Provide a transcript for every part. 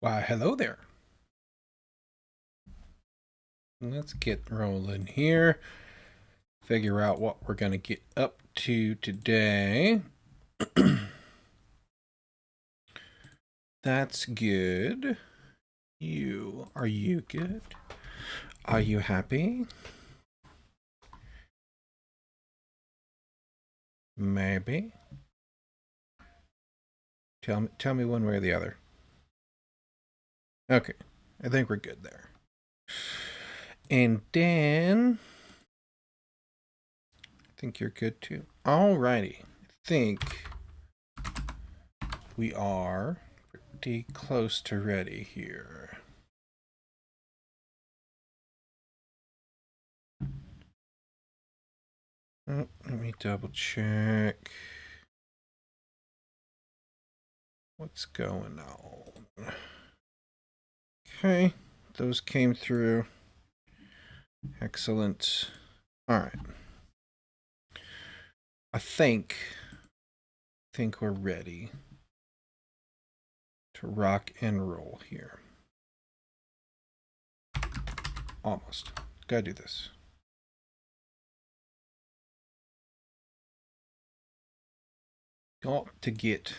Why, hello there. Let's get rolling here. Figure out what we're going to get up to today. That's good. Are you good? Are you happy? Maybe. Tell me one way or the other. Okay. I think we're good there. And Dan, I think you're good too. Alrighty. I think we are pretty close to ready here. Oh, let me double check. What's going on? Okay, those came through. Excellent. All right. I think we're ready to rock and roll here. Almost. Gotta do this. Got to get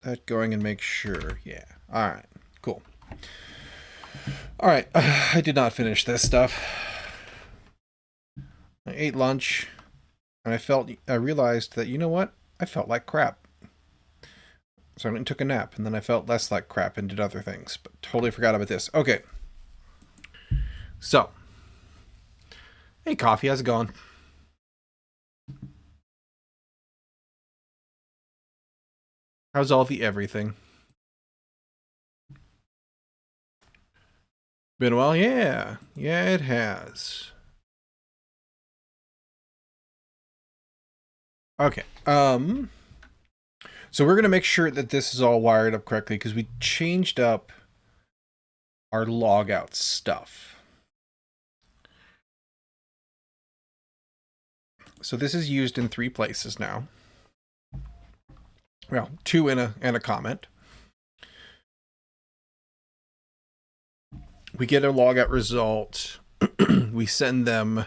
that going and make sure. Yeah. All right. Cool. All right. I did not finish this stuff. I ate lunch and I realized that, you know what? I felt like crap. So I went and took a nap, and then I felt less like crap and did other things, but totally forgot about this. Okay. So, hey, Coffee, how's it going? How's all the everything? Been a while? Yeah. Yeah, it has. Okay. So we're going to make sure that this is all wired up correctly because we changed up our logout stuff. So this is used in 3 places now. Well, 2 and a comment. We get a logout result. We send them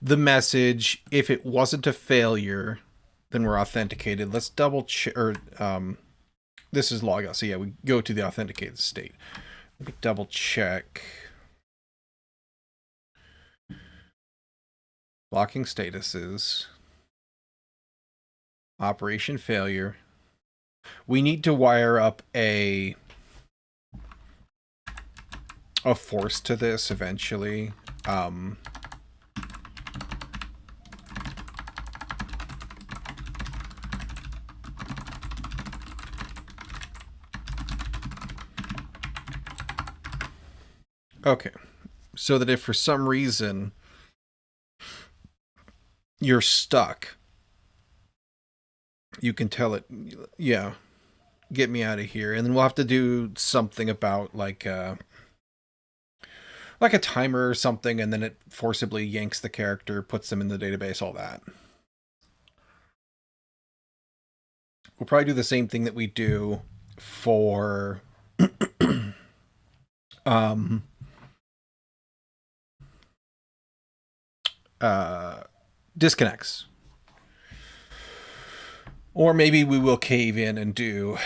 the message. If it wasn't a failure, then we're authenticated. Let's double check. This is logout. So yeah, we go to the authenticated state. Let me double check. Blocking statuses. Operation failure. We need to wire up a force to this eventually. Okay. So that if for some reason you're stuck, you can tell it, yeah, get me out of here. And then we'll have to do something about like a timer or something, and then it forcibly yanks the character, puts them in the database, all that. We'll probably do the same thing that we do for disconnects. Or maybe we will cave in and do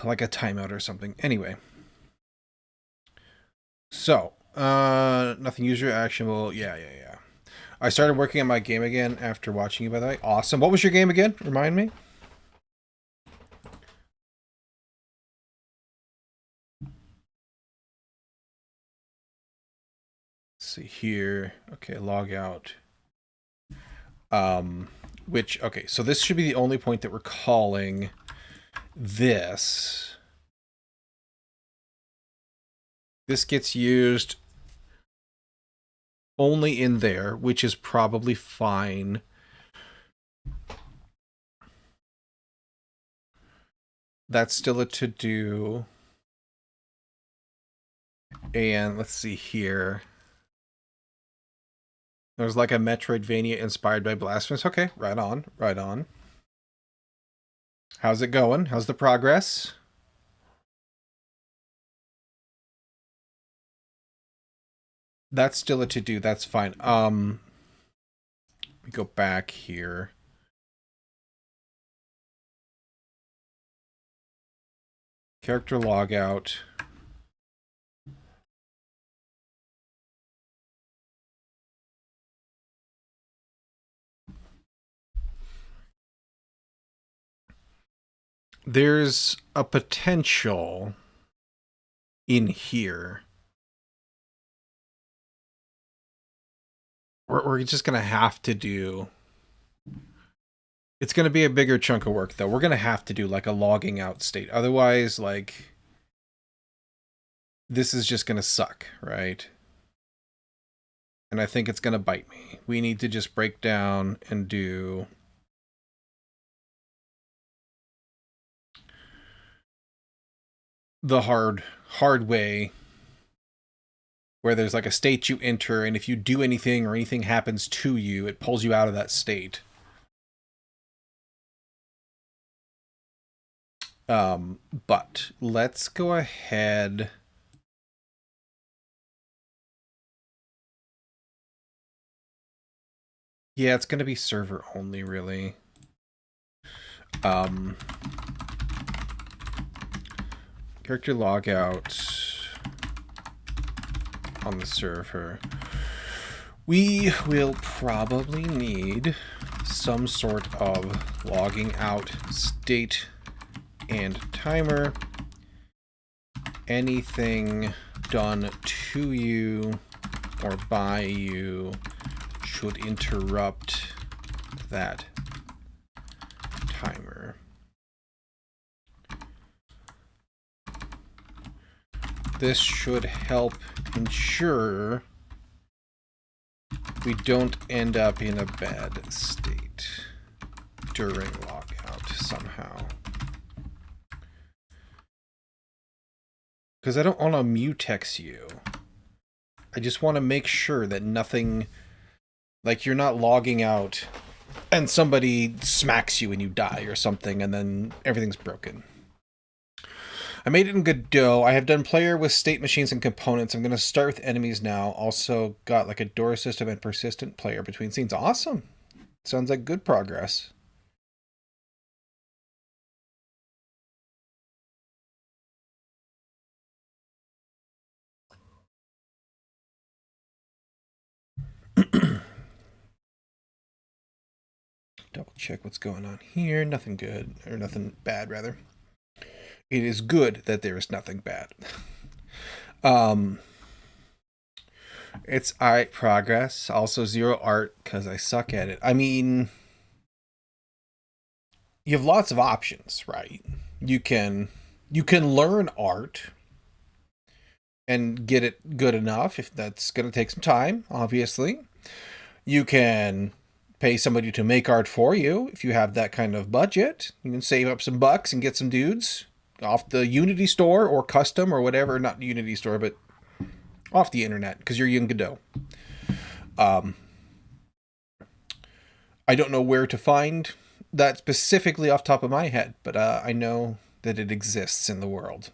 like a timeout or something. Anyway. So, nothing user actionable. Yeah. I started working on my game again after watching you, by the way. Awesome. What was your game again? Remind me. Let's see here. Okay, log out. Okay, so this should be the only point that we're calling this. This gets used only in there, which is probably fine. That's still a to-do. And let's see here. There's like a Metroidvania inspired by Blasphemous. Okay, right on, right on. How's it going? How's the progress? That's still a to-do. That's fine. We go back here. Character logout. There's a potential in here. We're just going to have to do... It's going to be a bigger chunk of work, though. We're going to have to do, like, a logging out state. Otherwise, like... This is just going to suck, right? And I think it's going to bite me. We need to just break down and do... the hard way, where there's like a state you enter, and if you do anything or anything happens to you, it pulls you out of that state. But let's go ahead. Yeah, it's going to be server only, really. Character logout on the server. We will probably need some sort of logging out state and timer. Anything done to you or by you should interrupt that timer. This should help ensure we don't end up in a bad state during logout somehow. Because I don't want to mutex you. I just want to make sure that nothing... Like, you're not logging out and somebody smacks you and you die or something, and then everything's broken. I made it in Godot. I have done player with state machines and components. I'm going to start with enemies now. Also got like a door system and persistent player between scenes. Awesome. Sounds like good progress. Double check what's going on here. Nothing good, or nothing bad, rather. It is good that there is nothing bad. It's alright progress. Also 0 art because I suck at it. I mean, you have lots of options, right? You can learn art and get it good enough, if that's going to take some time, obviously. You can pay somebody to make art for you if you have that kind of budget. You can save up some bucks and get some dudes off the Unity store or custom or whatever. Not Unity store, but off the internet, because you're young Godot. I don't know where to find that specifically off the top of my head, but I know that it exists in the world.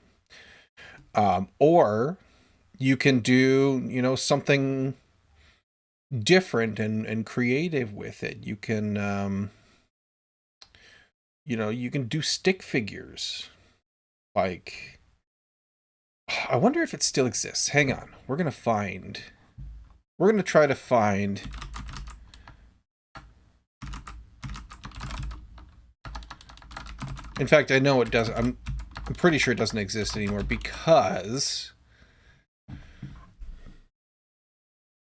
Or you can do, you know, something different and creative with it. You can, you know, you can do stick figures. Like, I wonder if it still exists. Hang on. We're going to try to find... In fact, I know it doesn't. I'm pretty sure it doesn't exist anymore because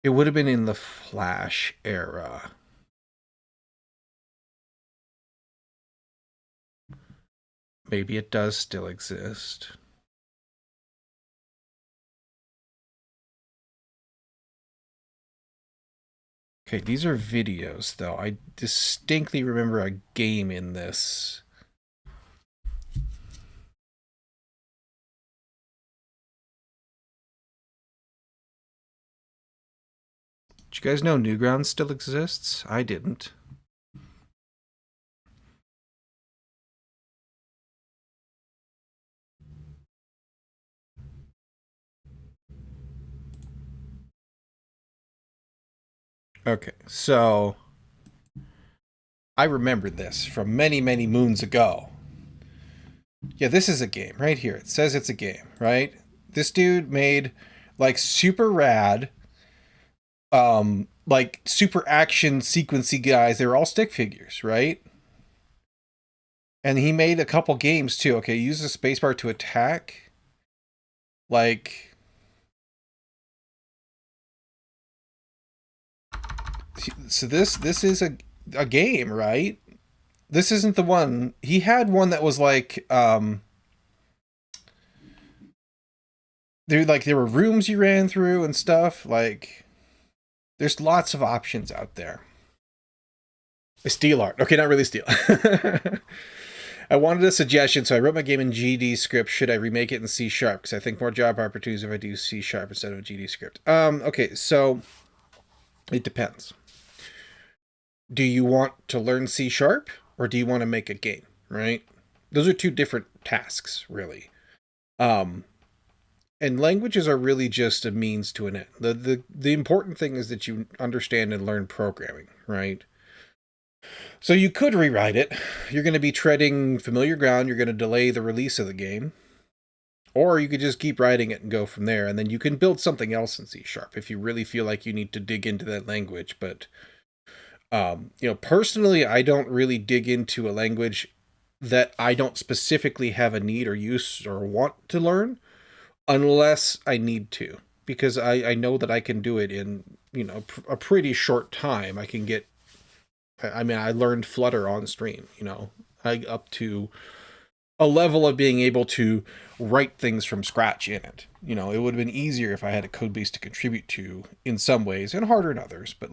it would have been in the Flash era. Maybe it does still exist. Okay, these are videos, though. I distinctly remember a game in this. Did you guys know Newgrounds still exists? I didn't. Okay, so I remember this from many, many moons ago. Yeah, this is a game right here. It says it's a game, right? This dude made like super rad, like super action sequency guys. They were all stick figures, right? And he made a couple games too. Okay, use the spacebar to attack. Like, so this is a game, right? This isn't the one. He had one that was like there were rooms you ran through and stuff. Like, there's lots of options out there. Steel art. Okay, not really steel. I wanted a suggestion, so I wrote my game in GD script. Should I remake it in C sharp? Because I think more job opportunities if I do C sharp instead of a GD script. Okay, so it depends. Do you want to learn C sharp or do you want to make a game, right? Those are two different tasks, really. And languages are really just a means to an end. The important thing is that you understand and learn programming, right? So you could rewrite it. You're going to be treading familiar ground. You're going to delay the release of the game. Or you could just keep writing it and go from there. And then you can build something else in C sharp if you really feel like you need to dig into that language. But, personally, I don't really dig into a language that I don't specifically have a need or use or want to learn unless I need to. Because I know that I can do it in, a pretty short time. I can get... I mean, I learned Flutter on stream, up to a level of being able to write things from scratch in it. It would have been easier if I had a code base to contribute to in some ways and harder in others, but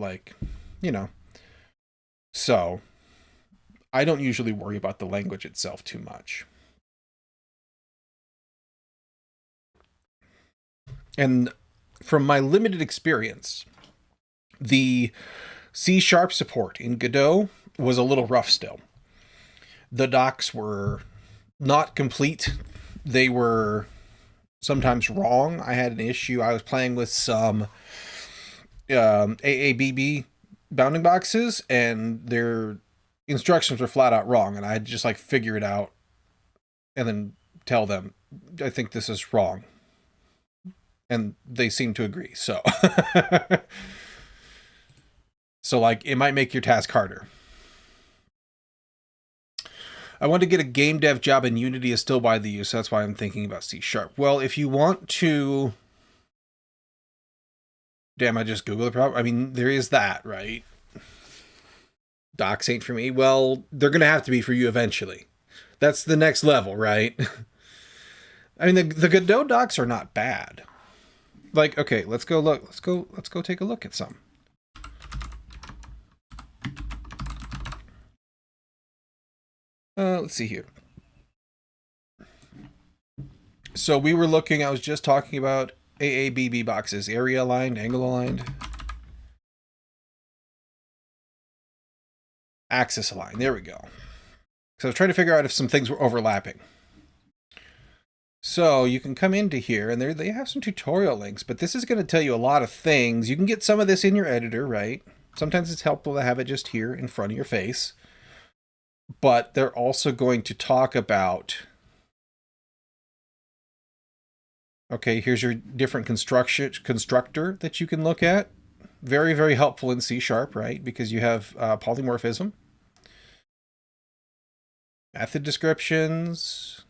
so I don't usually worry about the language itself too much. And from my limited experience, the C sharp support in Godot was a little rough still. The docs were not complete. They were sometimes wrong. I had an issue. I was playing with some AABB bounding boxes, and their instructions were flat out wrong, and I had to just figure it out and then tell them, I think this is wrong. And they seem to agree, so... So, it might make your task harder. I want to get a game dev job in Unity is still widely used, so that's why I'm thinking about C sharp. Well, if you want to... Damn, I just Googled the problem. I mean, there is that, right? Docs ain't for me. Well, they're going to have to be for you eventually. That's the next level, right? I mean, the Godot docs are not bad. Okay, let's go look. Let's go take a look at some. Let's see here. So we were looking, I was just talking about AABB boxes, area aligned, angle aligned, axis aligned. There we go. So I was trying to figure out if some things were overlapping. So you can come into here, and they have some tutorial links, but this is going to tell you a lot of things. You can get some of this in your editor, right? Sometimes it's helpful to have it just here in front of your face. But they're also going to talk about, okay, here's your different constructor that you can look at. Very, very helpful in C sharp, right? Because you have polymorphism. Method descriptions.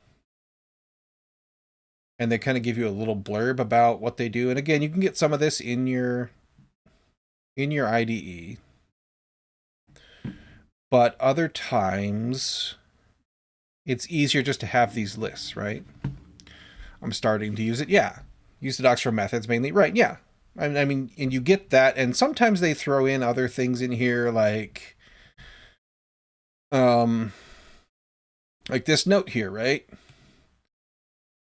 And they kind of give you a little blurb about what they do. And again, you can get some of this in your IDE. But other times, it's easier just to have these lists, right? I'm starting to use it. Yeah. Use the docs for methods mainly. Right, yeah. I mean, and you get that. And sometimes they throw in other things in here like this note here, right?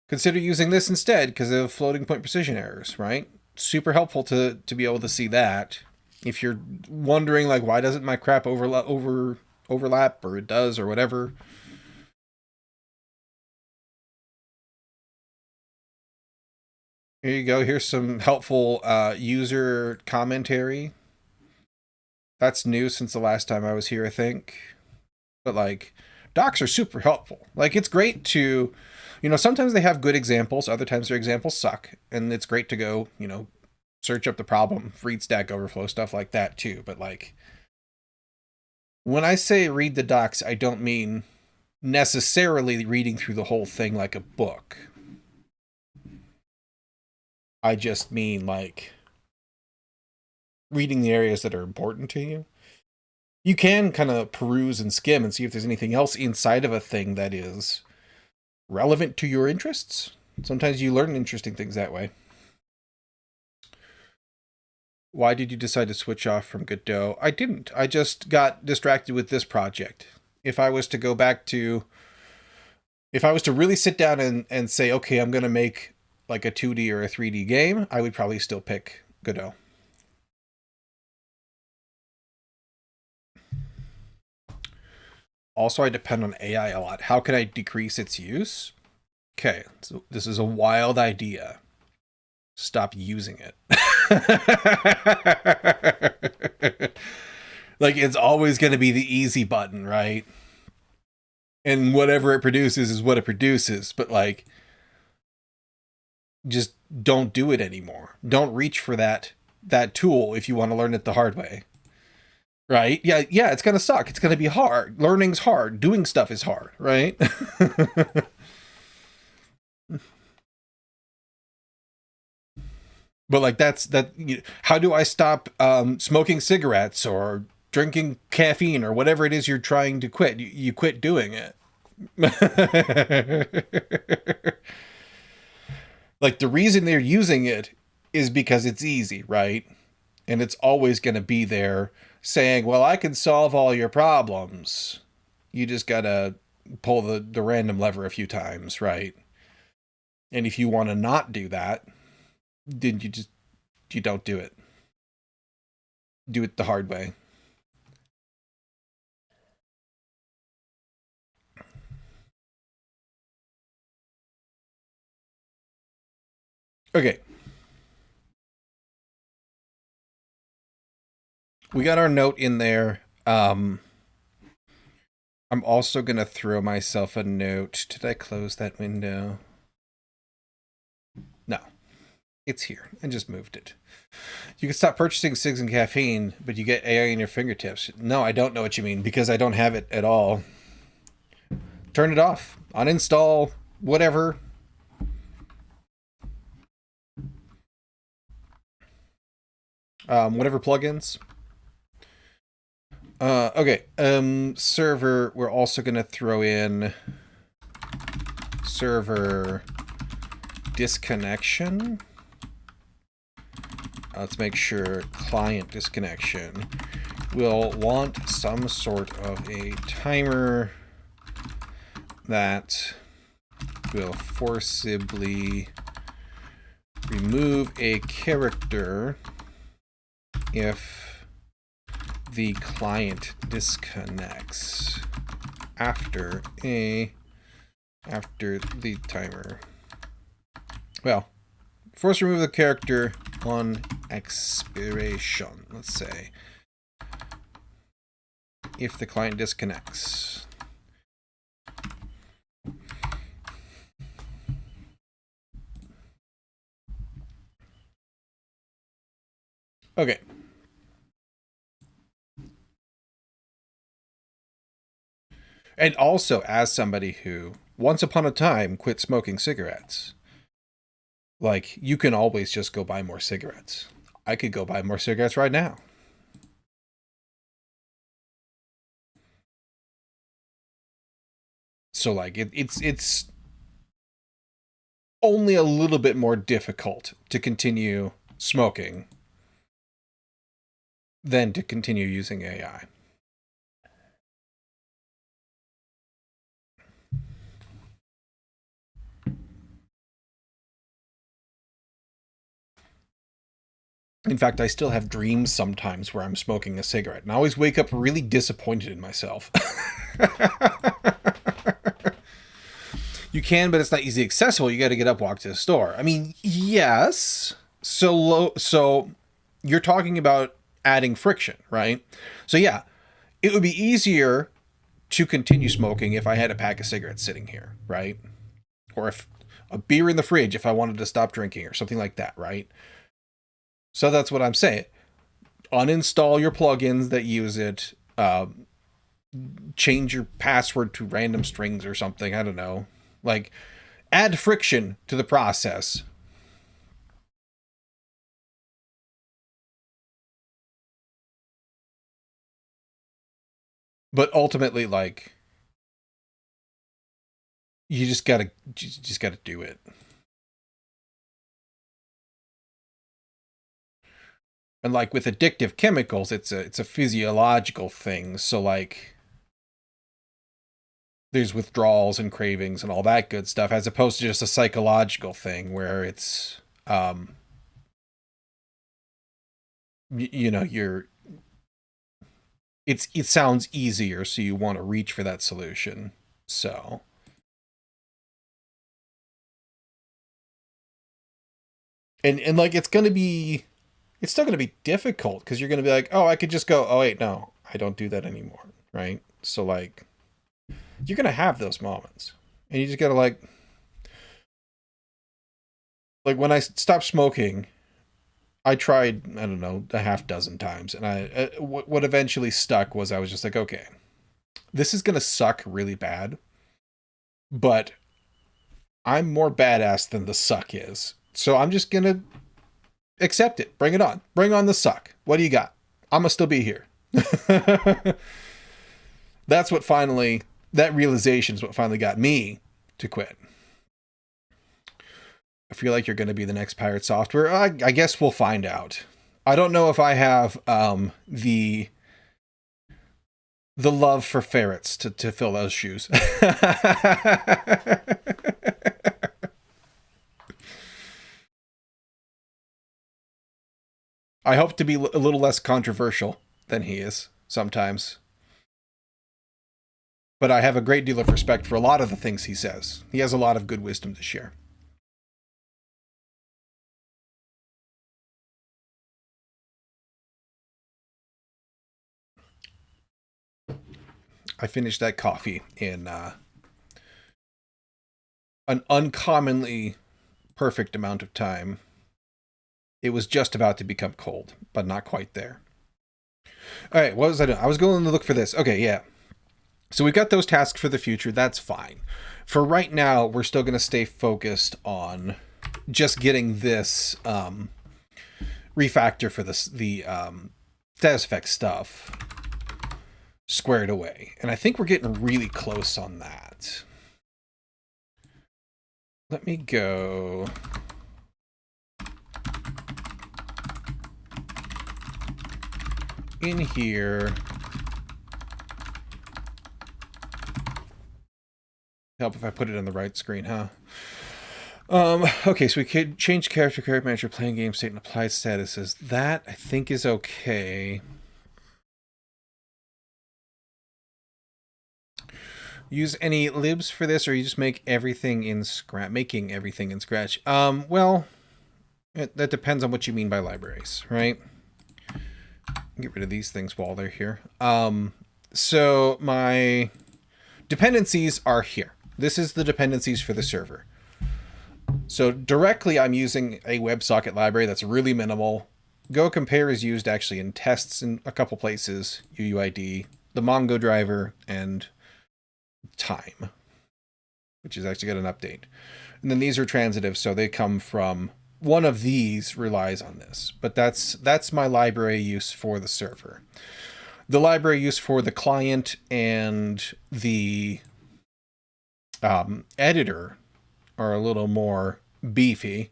Consider using this instead because of floating point precision errors, right? Super helpful to be able to see that. If you're wondering like why doesn't my crap overlap or it does or whatever. Here you go. Here's some helpful user commentary. That's new since the last time I was here, I think. But like, docs are super helpful. Like, it's great to, sometimes they have good examples, other times their examples suck, and it's great to go, search up the problem, read Stack Overflow, stuff like that too. But like, when I say read the docs, I don't mean necessarily reading through the whole thing like a book. I just mean like reading the areas that are important to you. You can kind of peruse and skim and see if there's anything else inside of a thing that is relevant to your interests. Sometimes you learn interesting things that way. Why did you decide to switch off from Godot? I didn't. I just got distracted with this project. If I was to go back to, if I was to really sit down and say, okay, I'm going to make like a 2D or a 3D game, I would probably still pick Godot. Also, I depend on AI a lot. How can I decrease its use? Okay, so this is a wild idea. Stop using it. Like, it's always going to be the easy button, right? And whatever it produces is what it produces. But, like, just don't do it anymore. Don't reach for that tool if you want to learn it the hard way. Right? Yeah, it's going to suck. It's going to be hard. Learning's hard. Doing stuff is hard, right? But like how do I stop smoking cigarettes or drinking caffeine or whatever it is you're trying to quit? You quit doing it. Like, the reason they're using it is because it's easy, right? And it's always going to be there saying, well, I can solve all your problems. You just got to pull the random lever a few times, right? And if you want to not do that, then you don't do it. Do it the hard way. Okay. We got our note in there. I'm also going to throw myself a note. Did I close that window? No. It's here. I just moved it. You can stop purchasing cigs and caffeine, but you get AI in your fingertips. No, I don't know what you mean because I don't have it at all. Turn it off. Uninstall. Whatever. Whatever plugins. Okay. Server. We're also going to throw in server disconnection. Let's make sure client disconnection. We'll want some sort of a timer that will forcibly remove a character if the client disconnects after the timer. Well, force remove the character on expiration, let's say, if the client disconnects. Okay. And also, as somebody who once upon a time quit smoking cigarettes, like, you can always just go buy more cigarettes. I could go buy more cigarettes right now. So like it's only a little bit more difficult to continue smoking than to continue using AI. In fact, I still have dreams sometimes where I'm smoking a cigarette, and I always wake up really disappointed in myself. You can, but it's not easily accessible. You got to get up, walk to the store. I mean, yes. So you're talking about adding friction, right? So yeah, it would be easier to continue smoking if I had a pack of cigarettes sitting here, right? Or if a beer in the fridge if I wanted to stop drinking or something like that, right? So that's what I'm saying. Uninstall your plugins that use it. Change your password to random strings or something. I don't know. Like, add friction to the process. But ultimately, like, you just gotta do it. And like with addictive chemicals, it's a physiological thing. So like, there's withdrawals and cravings and all that good stuff, as opposed to just a psychological thing where it's you know, it sounds easier, so you want to reach for that solution. So and like it's still gonna be difficult because you're gonna be like, oh, I could just go, oh wait, no, I don't do that anymore, right? So like you're gonna have those moments, and you just gotta like when I stopped smoking, I tried, I don't know, a half dozen times, and what eventually stuck was I was just like, okay, this is gonna suck really bad, but I'm more badass than the suck is, so I'm just gonna accept it. Bring it on. Bring on the suck. What do you got? I'm gonna still be here. That's what finally, that realization is what finally got me to quit. I feel like you're going to be the next Pirate Software. I guess we'll find out. I don't know if I have the love for ferrets to fill those shoes. I hope to be a little less controversial than he is sometimes. But I have a great deal of respect for a lot of the things he says. He has a lot of good wisdom to share. I finished that coffee in an uncommonly perfect amount of time. It was just about to become cold, but not quite there. All right, what was I doing? I was going to look for this. Okay, yeah. So we've got those tasks for the future. That's fine. For right now, we're still going to stay focused on just getting this refactor for the status effect stuff squared away. And I think we're getting really close on that. Let me go. In here. Help if I put it on the right screen, huh? Okay, so we could change character manager, playing game state, and applied statuses. That, I think, is okay. Use any libs for this, or you just make everything in Scratch? Making everything in Scratch. Well, that depends on what you mean by libraries, right? Get rid of these things while they're here. So my dependencies are here. This is the dependencies for the server. So directly, I'm using a WebSocket library that's really minimal. Go compare is used actually in tests in a couple places. UUID, the Mongo driver, and time, which has actually got an update. And then these are transitive, so they come from one of these relies on this. But that's my library use for the server. The library use for the client and the editor are a little more beefy.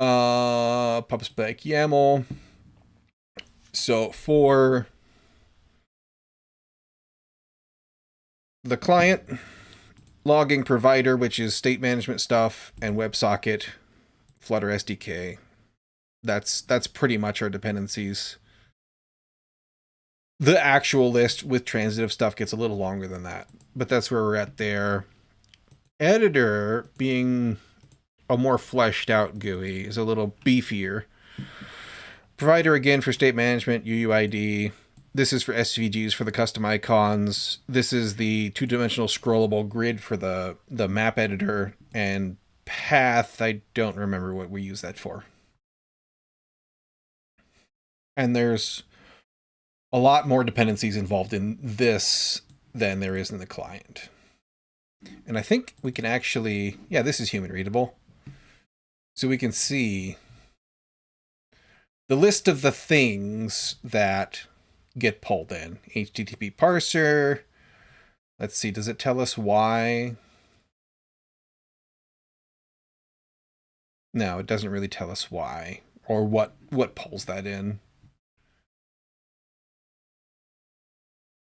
PubSpec YAML. So for the client, logging provider, which is state management stuff, and WebSocket, Flutter SDK. That's pretty much our dependencies. The actual list with transitive stuff gets a little longer than that, but that's where we're at there. Editor, being a more fleshed out GUI, is a little beefier. Provider, again, for state management, UUID. This is for SVGs for the custom icons. This is the two-dimensional scrollable grid for the map editor. And path, I don't remember what we use that for. And there's a lot more dependencies involved in this than there is in the client. And I think we can actually, yeah, this is human readable. So we can see the list of the things that get pulled in. HTTP parser. Let's see, does it tell us why? No, it doesn't really tell us why or what pulls that in.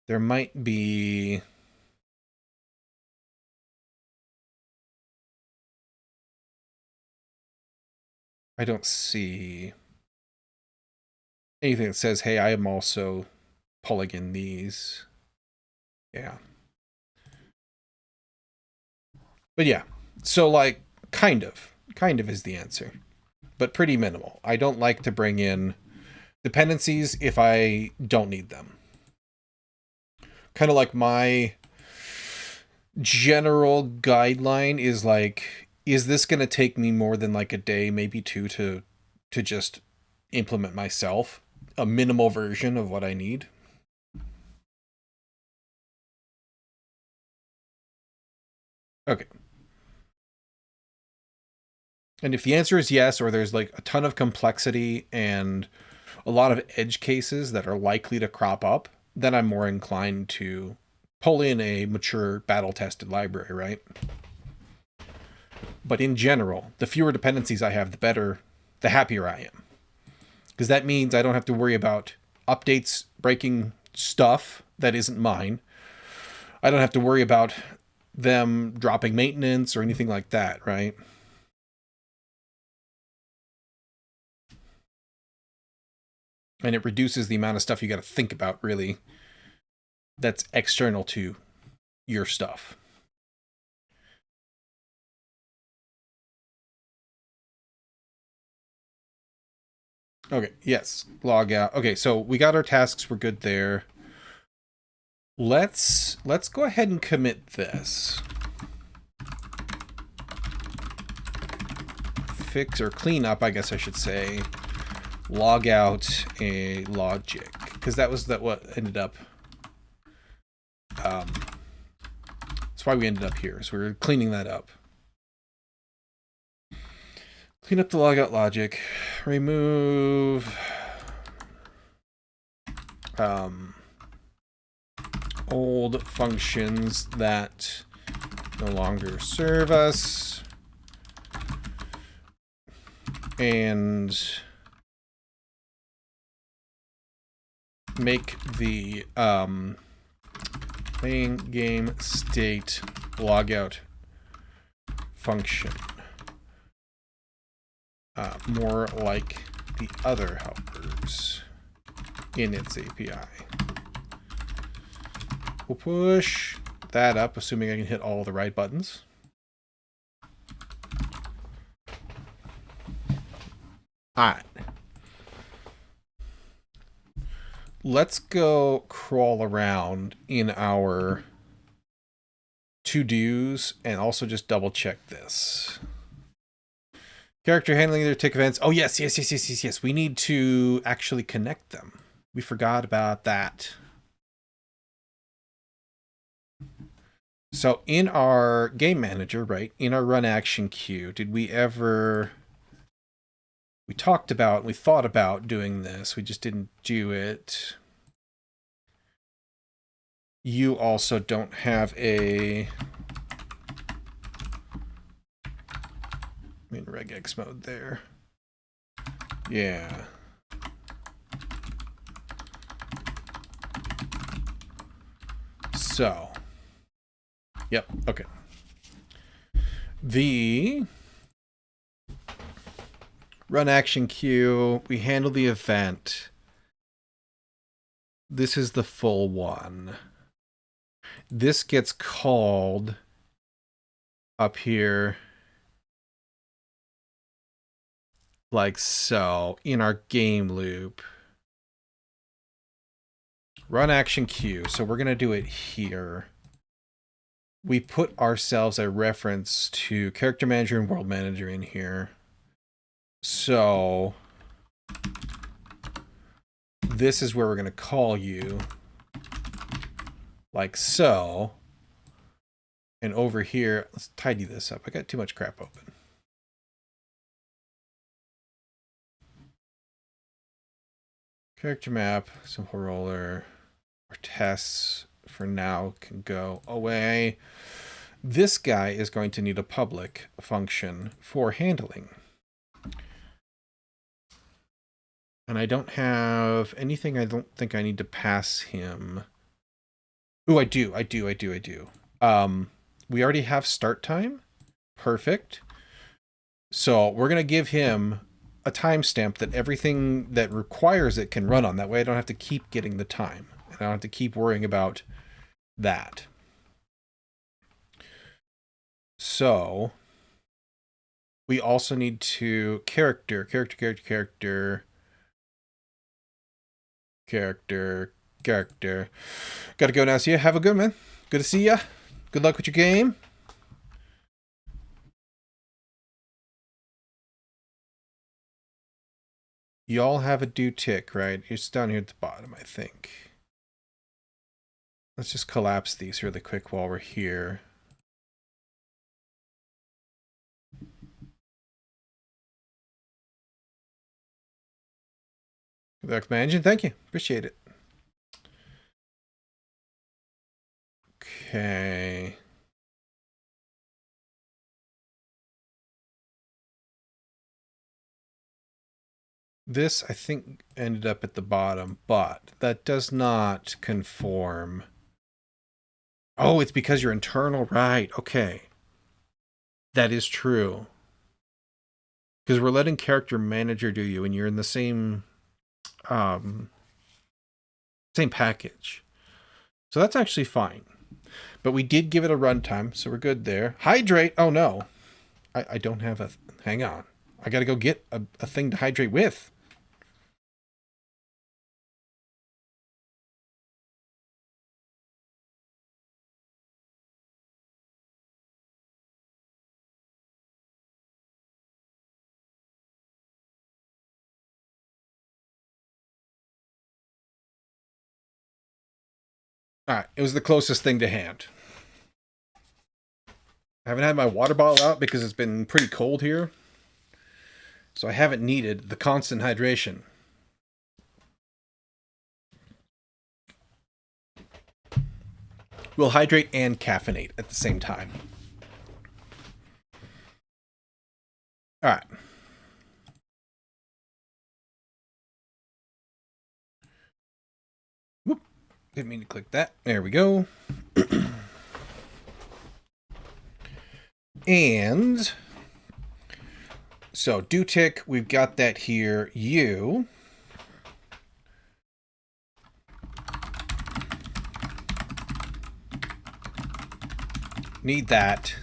There might be... I don't see anything that says, hey, I am also pulling in these. Yeah. But yeah, so like, kind of is the answer, but pretty minimal. I don't like to bring in dependencies if I don't need them. Kind of like my general guideline is like, is this going to take me more than like a day, maybe two, to just implement myself a minimal version of what I need? Okay. And if the answer is yes, or there's like a ton of complexity and a lot of edge cases that are likely to crop up, then I'm more inclined to pull in a mature battle-tested library, right? But in general, the fewer dependencies I have, the better, the happier I am. Because that means I don't have to worry about updates breaking stuff that isn't mine. I don't have to worry about them dropping maintenance or anything like that, right? And it reduces the amount of stuff you got to think about, really, that's external to your stuff. Okay, yes, log out. Okay, so we got our tasks, we're good there. Let's go ahead and commit this. Fix or clean up, I guess I should say. Log out a logic, because that was what ended up. That's why we ended up here. So we're cleaning that up. Clean up the logout logic. Remove old functions that no longer serve us, and make the playing game state logout function more like the other helpers in its API. We'll push that up, assuming I can hit all the right buttons. All right. Let's go crawl around in our to-dos and also just double check this. Character handling their tick events. Oh, yes. We need to actually connect them. We forgot about that. So in our game manager, right, in our run action queue, did we ever... We talked about, we thought about doing this. We just didn't do it. You also don't have a... I'm in regex mode there. Yeah. So. Yep, okay. Run action queue. We handle the event. This is the full one. This gets called up here like so in our game loop. Run action queue. So we're going to do it here. We put ourselves a reference to character manager and world manager in here. So this is where we're going to call you like so. And over here, let's tidy this up. I got too much crap open. Character map, simple roller, or tests for now can go away. This guy is going to need a public function for handling. And I don't have anything I don't think I need to pass him. Oh, I do. We already have start time. Perfect. So we're going to give him a timestamp that everything that requires it can run on. That way I don't have to keep getting the time. And I don't have to keep worrying about that. So we also need to character. Gotta go now. See ya. Have a good one, man. Good to see ya. Good luck with your game. You all have a due tick, right? It's down here at the bottom, I think. Let's just collapse these really quick while we're here. Good luck, my engine. Thank you. Appreciate it. Okay. This, I think, ended up at the bottom, but that does not conform. Oh, it's because you're internal? Right, okay. That is true. Because we're letting character manager do you, and you're in the same package. So that's actually fine. But we did give it a runtime, so we're good there. Hydrate! Oh no. I don't have a... Hang on. I gotta go get a thing to hydrate with. Alright, it was the closest thing to hand. I haven't had my water bottle out because it's been pretty cold here. So I haven't needed the constant hydration. We'll hydrate and caffeinate at the same time. Alright. Whoop. Didn't mean to click that. There we go. And so due tick, we've got that here. You need that.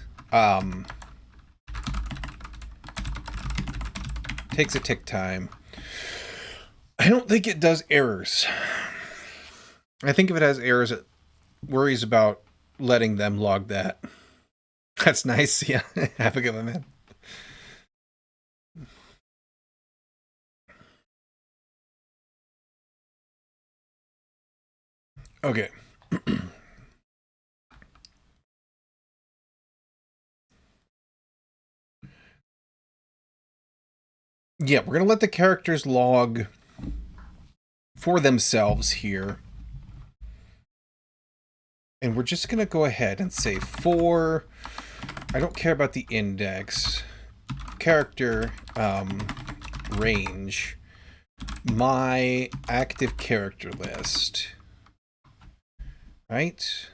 Takes a tick time. I don't think it does errors. I think if it has errors, it worries about letting them log that. That's nice. Yeah. Have a good one, man. Okay. Yeah, we're going to let the characters log for themselves here. And we're just going to go ahead and say for... I don't care about the index. Character range. My active character list. Right?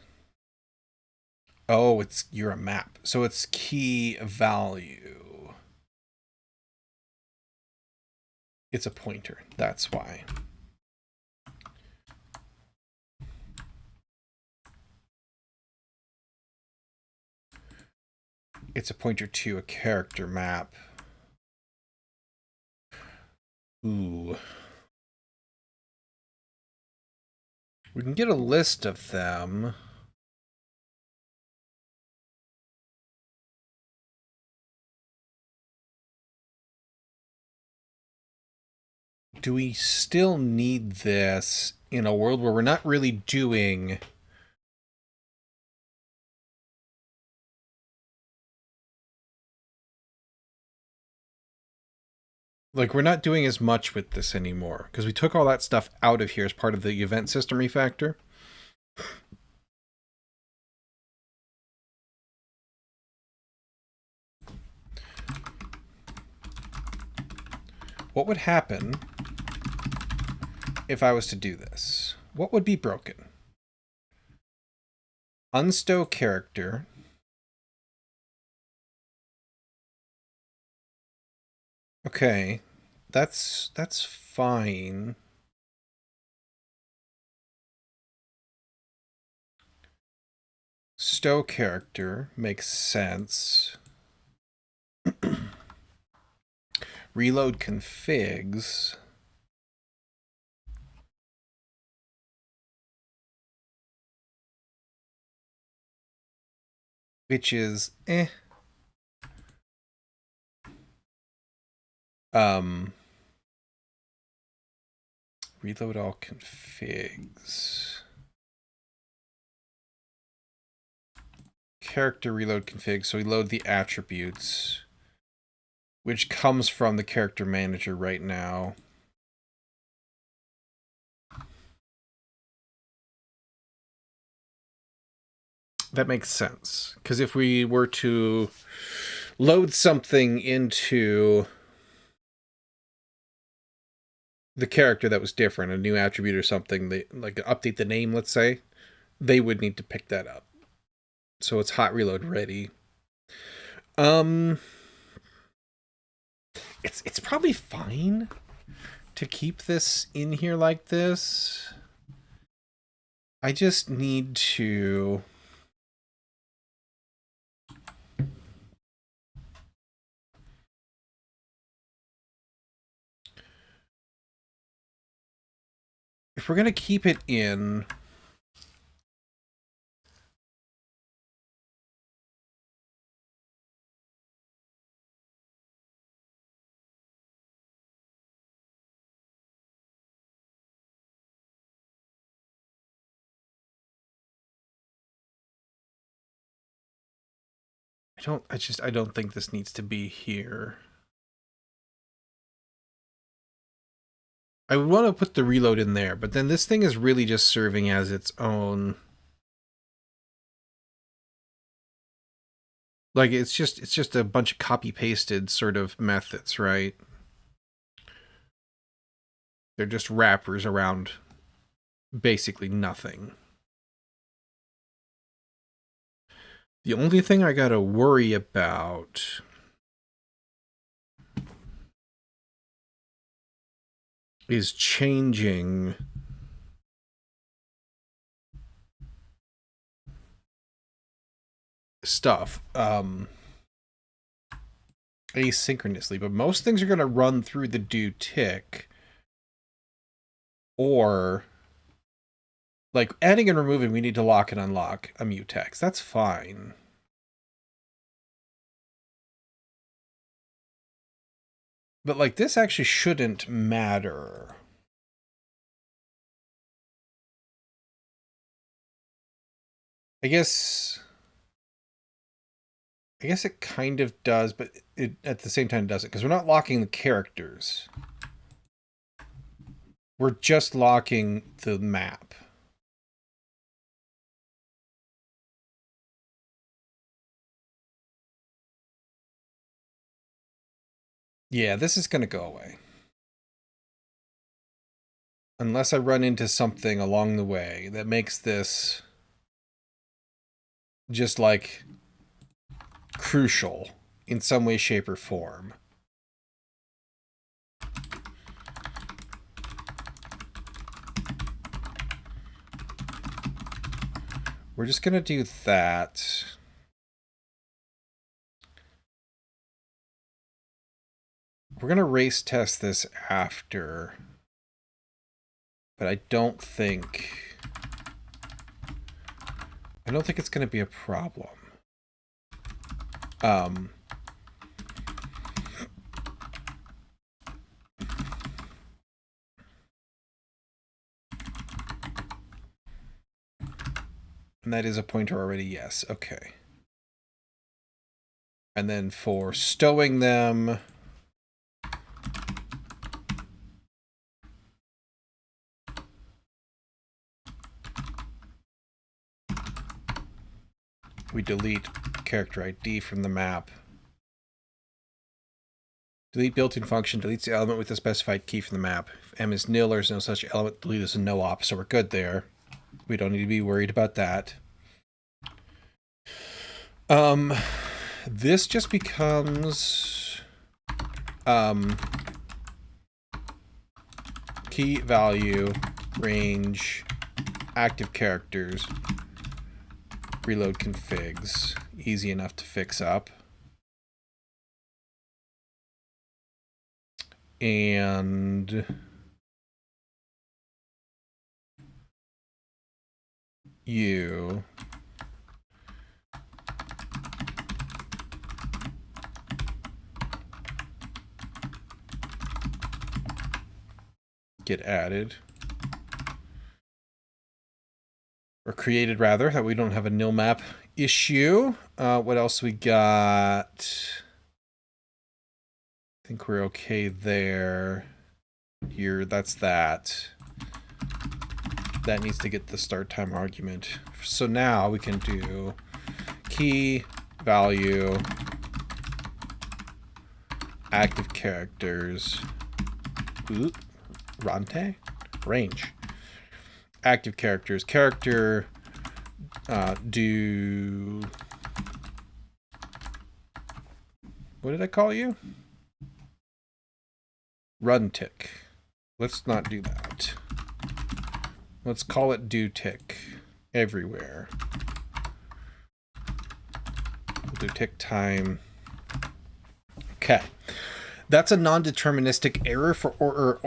Oh, you're a map. So it's key value. It's a pointer. That's why. It's a pointer to a character map. Ooh. We can get a list of them. Do we still need this in a world where we're not really doing... Like, we're not doing as much with this anymore, because we took all that stuff out of here as part of the event system refactor. What would happen if I was to do this? What would be broken? Unstow character. Okay, that's fine. Stow character makes sense. Reload configs. Which is reload all configs. Character reload config, so we load the attributes, which comes from the character manager right now. That makes sense, because if we were to load something into the character that was different, a new attribute or something, they like update the name, let's say, they would need to pick that up. So it's hot reload ready. It's probably fine to keep this in here like this. I just need to... If we're going to keep it in... I don't think this needs to be here. I would want to put the reload in there, but then this thing is really just serving as its own... Like, it's just a bunch of copy-pasted sort of methods, right? They're just wrappers around basically nothing. The only thing I gotta worry about is changing stuff asynchronously, but most things are gonna run through the do tick, or like adding and removing, we need to lock and unlock a mutex. That's fine. But like this actually shouldn't matter. I guess it kind of does, but it at the same time doesn't, because we're not locking the characters. We're just locking the map. Yeah, this is going to go away. Unless I run into something along the way that makes this just like crucial in some way, shape, or form. We're just going to do that. We're going to race test this after. But I don't think it's going to be a problem. And that is a pointer already, yes. Okay. And then for stowing them, we delete character ID from the map. Delete built-in function deletes the element with the specified key from the map. If M is nil or is no such element, delete is a no op, so we're good there. We don't need to be worried about that. This just becomes key value range active characters reload configs. Easy enough to fix up. And you get added. Or created, rather, that we don't have a nil map issue. What else we got? I think we're okay there. Here, that's that. That needs to get the start time argument. So now we can do key value active characters. Ooh, Rante? Range. Active characters. Character do... What did I call you? Run tick. Let's not do that. Let's call it do tick everywhere. We'll do tick time. Okay. That's a non-deterministic error for or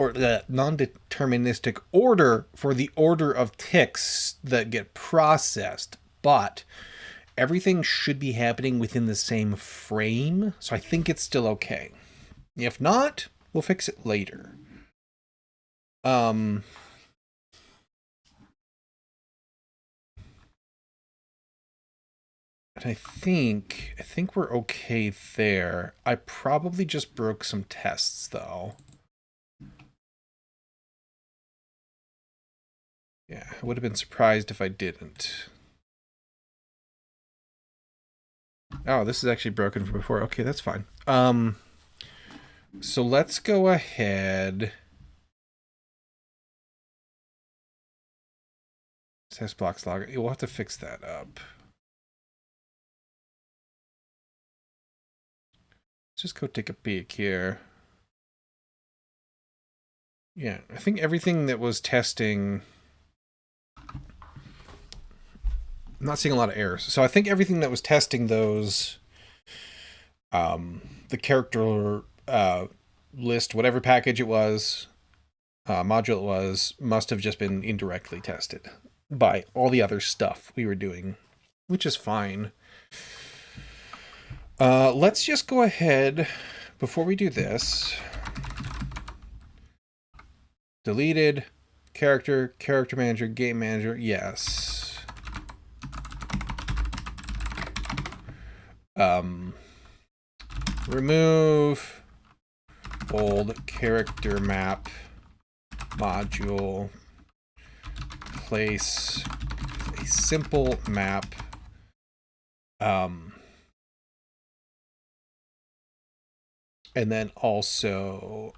non-deterministic order for the order of ticks that get processed, but everything should be happening within the same frame, so I think it's still okay. If not, we'll fix it later. And I think we're okay there. I probably just broke some tests, though. Yeah, I would have been surprised if I didn't. Oh, this is actually broken from before. Okay, that's fine. So let's go ahead. Test blocks log. We'll have to fix that up. Let's just go take a peek here. Yeah, I think everything that was testing... I'm not seeing a lot of errors. So I think everything that was testing those, the character list, whatever package it was, module it was, must have just been indirectly tested by all the other stuff we were doing, which is fine. Let's just go ahead, before we do this, deleted, character manager, game manager, yes. Remove old character map module, place a simple map, and then also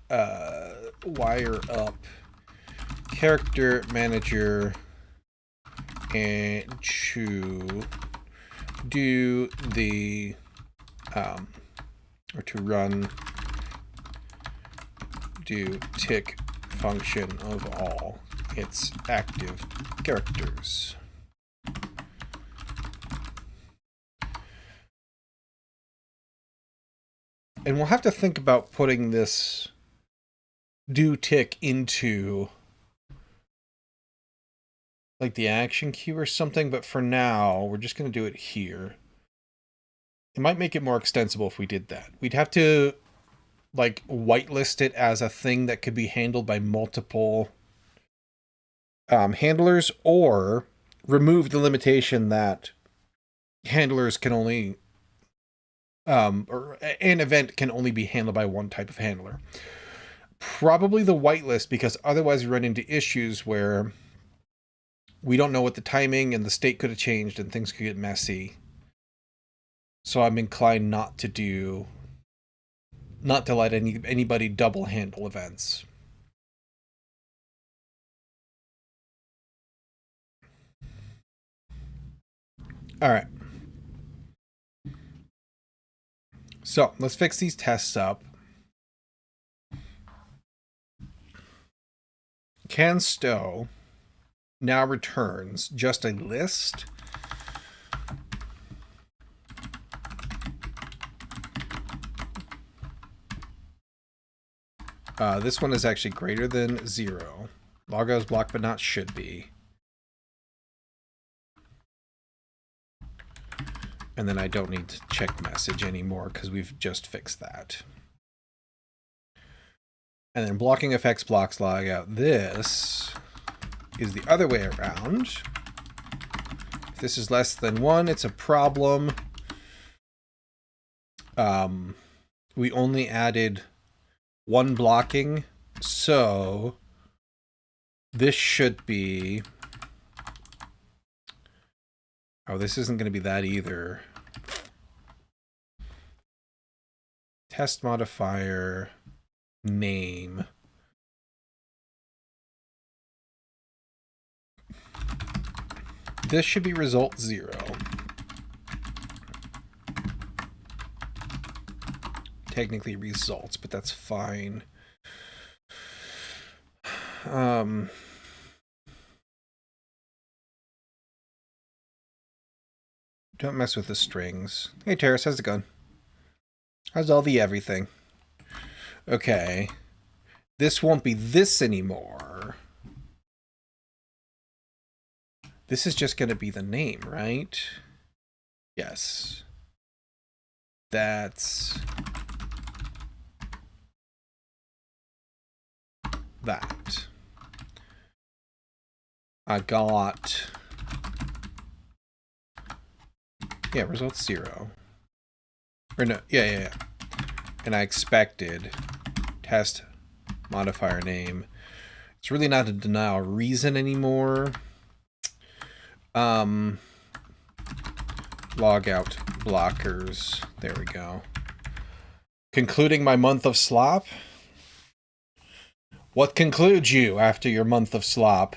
wire up character manager and to do the or to run do tick function of all its active characters. And we'll have to think about putting this do tick into like the action queue or something, but for now, we're just going to do it here. It might make it more extensible if we did that. We'd have to like whitelist it as a thing that could be handled by multiple handlers, or remove the limitation that handlers can only or an event can only be handled by one type of handler. Probably the whitelist, because otherwise we run into issues where we don't know what the timing and the state could have changed and things could get messy. So I'm inclined not to let anybody double handle events. All right. So let's fix these tests up. Can stow now returns just a list. This one is actually greater than 0. Logo is blocked, but not should be. And then I don't need to check message anymore because we've just fixed that. And then blocking effects blocks log out. This is the other way around. If this is less than 1, it's a problem. We only added 1 blocking, so this should be... Oh, this isn't going to be that either. Test modifier name. This should be result 0. Technically results, but that's fine. Don't mess with the strings. Hey, Terrace, how's it going? How's all the everything? Okay. This won't be this anymore. This is just going to be the name, right? Yes. That's... that. I got... Yeah, results 0. Or no, yeah. And I expected test modifier name. It's really not a denial reason anymore. Log out blockers. There we go. Concluding my month of slop. What concludes you after your month of slop?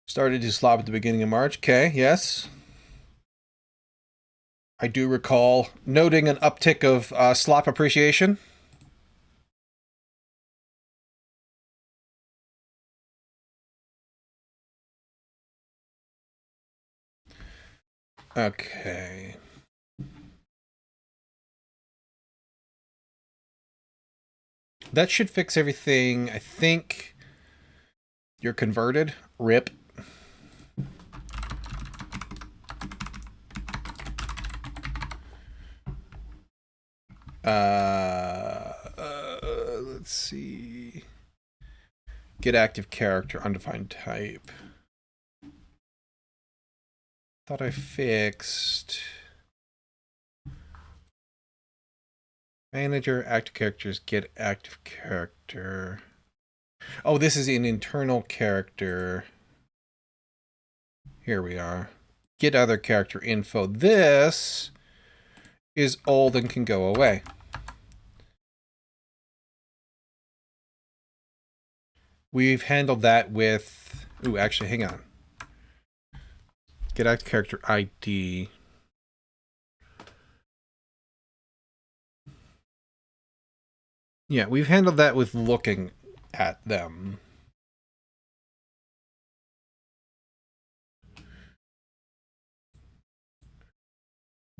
Started to slop at the beginning of March. Okay, yes. I do recall noting an uptick of slop appreciation. Okay. That should fix everything. I think you're converted. RIP. Let's see. Get active character, undefined type. Thought I fixed. Manager, active characters, get active character. Oh, this is an internal character. Here we are. Get other character info. This is old and can go away. We've handled that with... Ooh, actually, hang on. Get active character ID. Yeah, we've handled that with looking at them.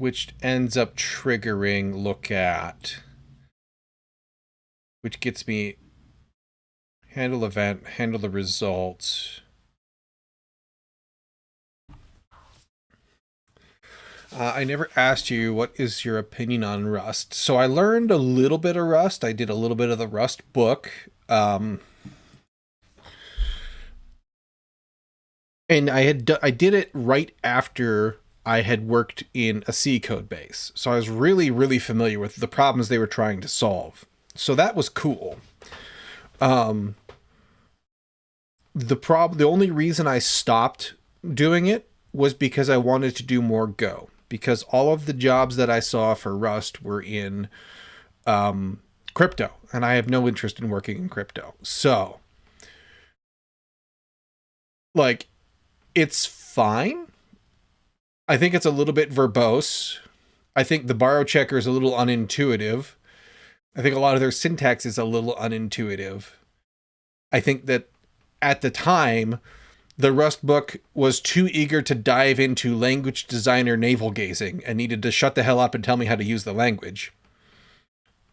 which ends up triggering look at, which gets me handle event, handle the results. I never asked you, what is your opinion on Rust? So I learned a little bit of Rust. I did a little bit of the Rust book. And I did it right after I had worked in a C code base. So I was really, really familiar with the problems they were trying to solve. So that was cool. The only reason I stopped doing it was because I wanted to do more Go. Because all of the jobs that I saw for Rust were in crypto, and I have no interest in working in crypto. So, like, it's fine. I think it's a little bit verbose. I think the borrow checker is a little unintuitive. I think a lot of their syntax is a little unintuitive. I think that at the time, the Rust book was too eager to dive into language designer navel gazing and needed to shut the hell up and tell me how to use the language.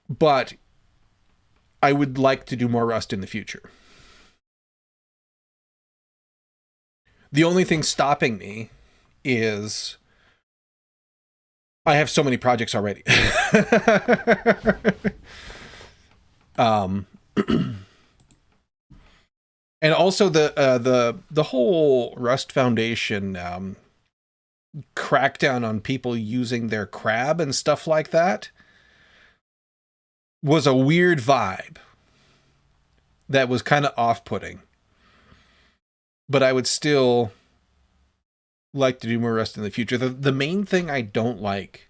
But I would like to do more Rust in the future. The only thing stopping me is I have so many projects already. And also the whole Rust Foundation crackdown on people using their crab and stuff like that was a weird vibe that was kind of off-putting. But I would still like to do more Rust in the future. The main thing I don't like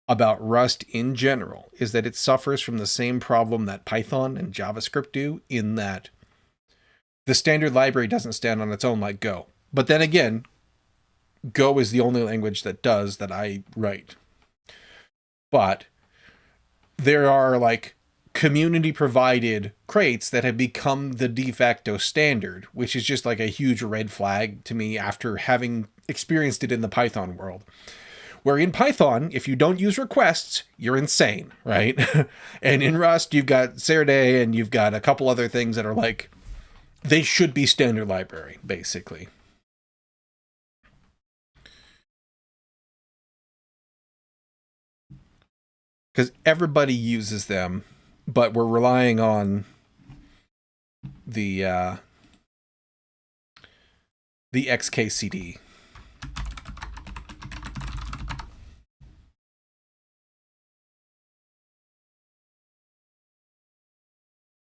about Rust in general is that it suffers from the same problem that Python and JavaScript do, in that the standard library doesn't stand on its own like Go. But then again, Go is the only language that does that I write. But there are like community provided crates that have become the de facto standard, which is just like a huge red flag to me after having experienced it in the Python world. Where in Python, if you don't use requests, you're insane, right? And in Rust, you've got Serday and you've got a couple other things that are like, they should be standard library, basically. Because everybody uses them, but we're relying on the XKCD.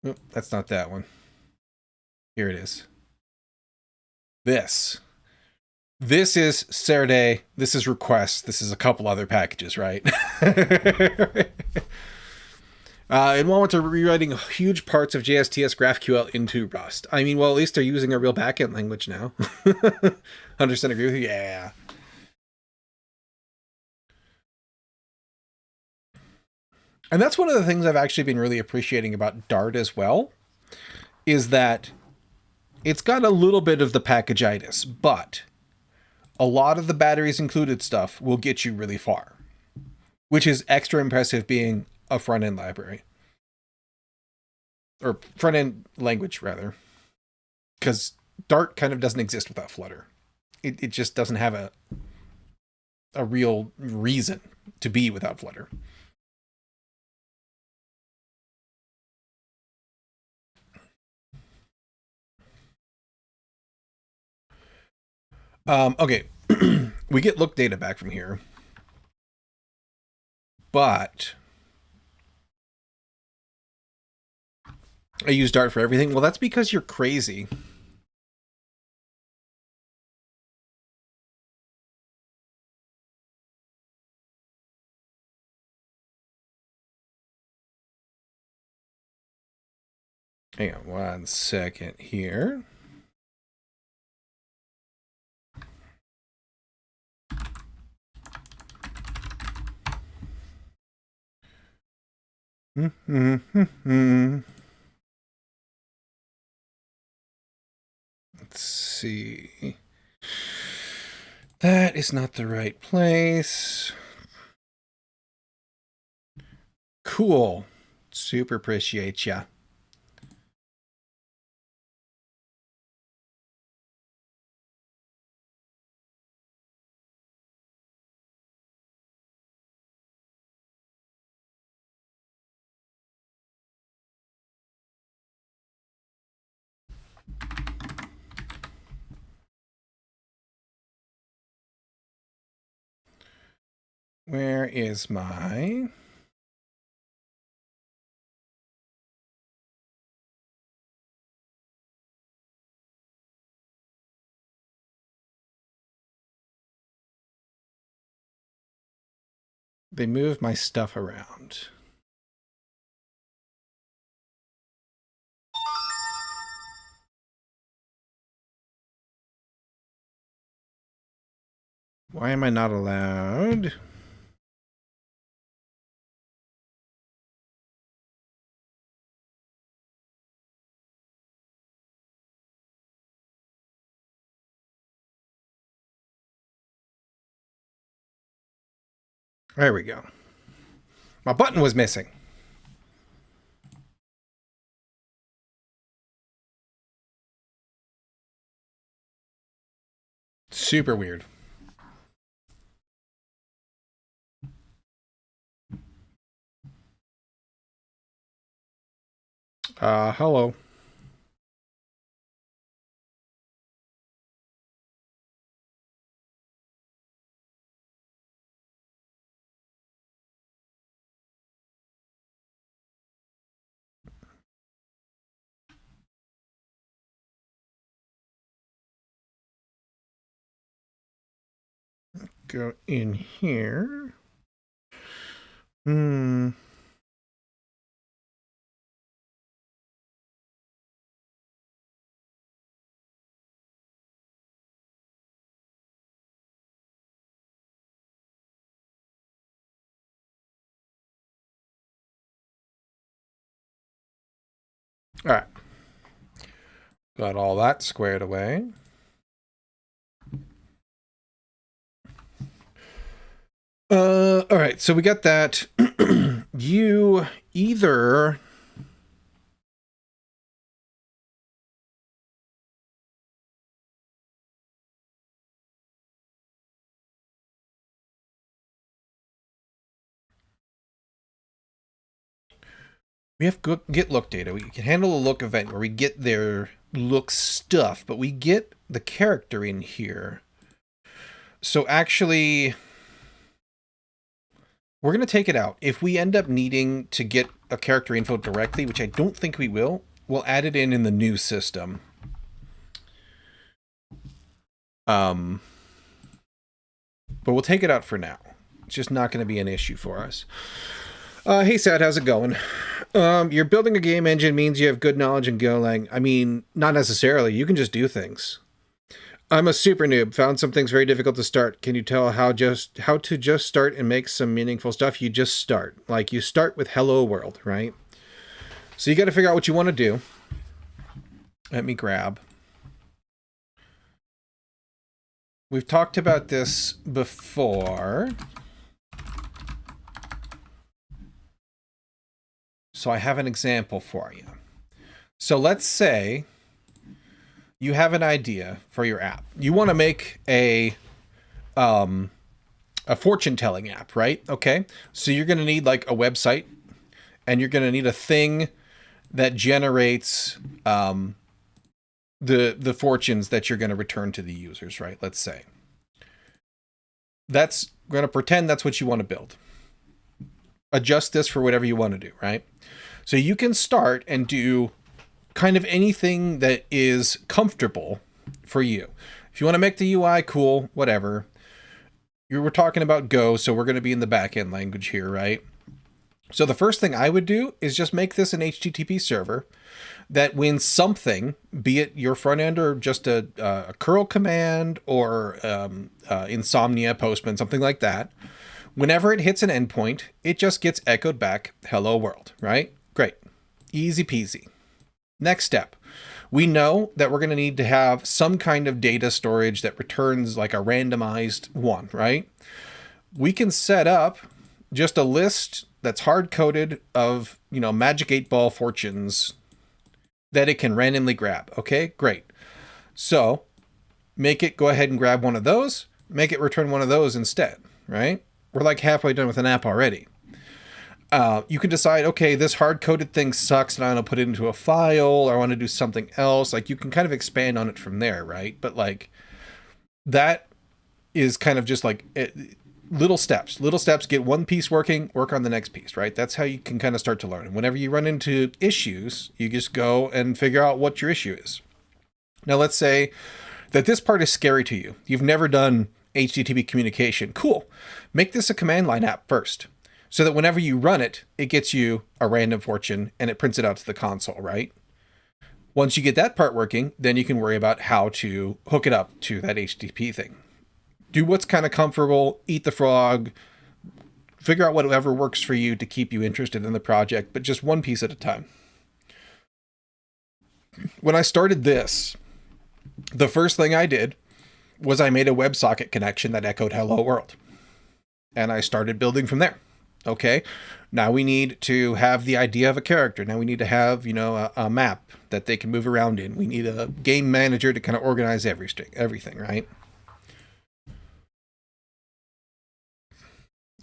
Oh, that's not that one. Here it is. This is Serday. This is request. This is a couple other packages, right? And one to rewriting huge parts of JSTS GraphQL into Rust. I mean, well, at least they're using a real backend language now. 100% agree with you. Yeah. And that's one of the things I've actually been really appreciating about Dart as well, is that it's got a little bit of the packagitis, but a lot of the batteries included stuff will get you really far, which is extra impressive being a front-end library. Or front-end language, rather. Because Dart kind of doesn't exist without Flutter. It just doesn't have a real reason to be without Flutter. Okay, we get look data back from here, but I use Dart for everything. Well, that's because you're crazy. Hang on 1 second here. Let's see. That is not the right place. Cool. Super appreciate ya. Where is my... They move my stuff around. Why am I not allowed? There we go. My button was missing. Super weird. Hello. Go in here. All right. Got all that squared away. All right, so we got that. You either... We have get look data. We can handle a look event where we get their look stuff, but we get the character in here. So actually, we're going to take it out. If we end up needing to get a character info directly, which I don't think we will, we'll add it in the new system. But we'll take it out for now. It's just not going to be an issue for us. Hey, Sad, how's it going? You're building a game engine means you have good knowledge in Golang. I mean, not necessarily. You can just do things. I'm a super noob. Found some things very difficult to start. Can you tell how to just start and make some meaningful stuff? You just start. Like, you start with hello world, right? So you got to figure out what you want to do. Let me grab. We've talked about this before. So I have an example for you. So let's say you have an idea for your app. You want to make a fortune-telling app, right? Okay. So you're going to need like a website, and you're going to need a thing that generates the fortunes that you're going to return to the users, right? Let's say. That's going to pretend that's what you want to build. Adjust this for whatever you want to do, right? So you can start and do kind of anything that is comfortable for you. If you want to make the UI cool, whatever. You were talking about Go, so we're going to be in the backend language here, right? So the first thing I would do is just make this an HTTP server that when something, be it your front end or just a curl command or Insomnia, Postman, something like that, whenever it hits an endpoint, it just gets echoed back, hello world, right? Great. Easy peasy. Next step. We know that we're going to need to have some kind of data storage that returns like a randomized one, right? We can set up just a list that's hard coded of, you know, magic 8-ball fortunes that it can randomly grab. Okay, great. So make it go ahead and grab one of those, make it return one of those instead, right? We're like halfway done with an app already. You can decide, okay, this hard-coded thing sucks and I want to put it into a file, or I want to do something else. Like, you can kind of expand on it from there, right? But like, that is kind of just like little steps. Little steps, get one piece working, work on the next piece, right? That's how you can kind of start to learn. And whenever you run into issues, you just go and figure out what your issue is. Now, let's say that this part is scary to you. You've never done HTTP communication. Cool. Make this a command line app first, so that whenever you run it, it gets you a random fortune and it prints it out to the console, right? Once you get that part working, then you can worry about how to hook it up to that HTTP thing. Do what's kind of comfortable, eat the frog, figure out whatever works for you to keep you interested in the project, but just one piece at a time. When I started this, the first thing I did was I made a WebSocket connection that echoed Hello World. And I started building from there. Okay, now we need to have the idea of a character. Now we need to have, you know, a map that they can move around in. We need a game manager to kind of organize everything, right?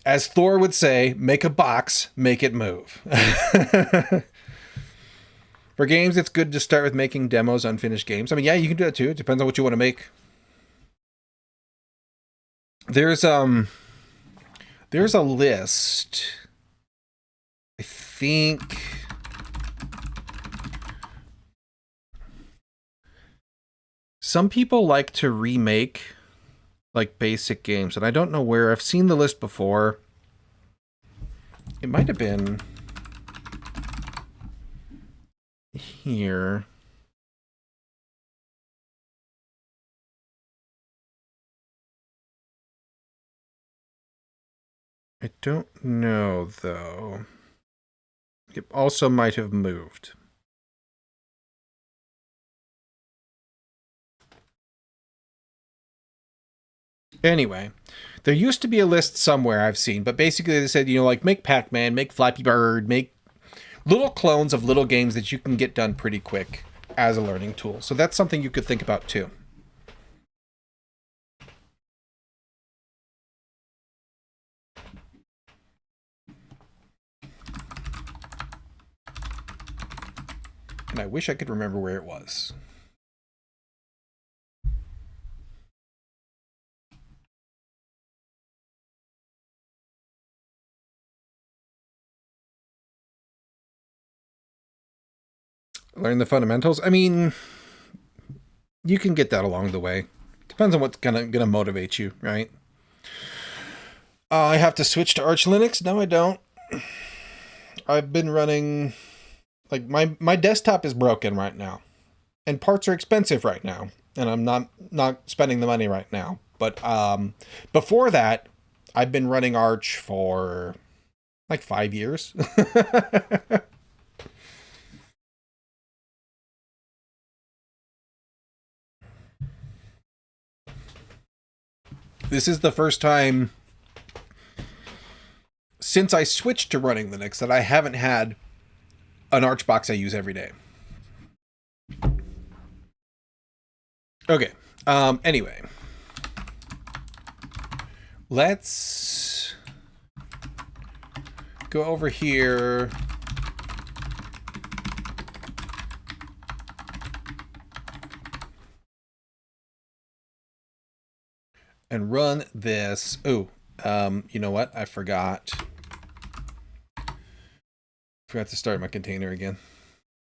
As Thor would say, make a box, make it move. For games, it's good to start with making demos, unfinished games. I mean, yeah, you can do that too. It depends on what you want to make. There's a list. I think some people like to remake like basic games, and I don't know where. I've seen the list before. It might have been here. I don't know, though. It also might have moved. Anyway, there used to be a list somewhere I've seen, but basically they said, you know, like make Pac-Man, make Flappy Bird, make little clones of little games that you can get done pretty quick as a learning tool. So that's something you could think about too. And I wish I could remember where it was. Learn the fundamentals. I mean, you can get that along the way. Depends on what's gonna motivate you, right? I have to switch to Arch Linux? No, I don't. I've been running, like, my desktop is broken right now, and parts are expensive right now, and I'm not spending the money right now. But before that, I've been running Arch for like 5 years. This is the first time since I switched to running Linux that I haven't had an Arch box I use every day. Okay. Anyway, let's go over here. And run this. Oh, you know what? I forgot to start my container again.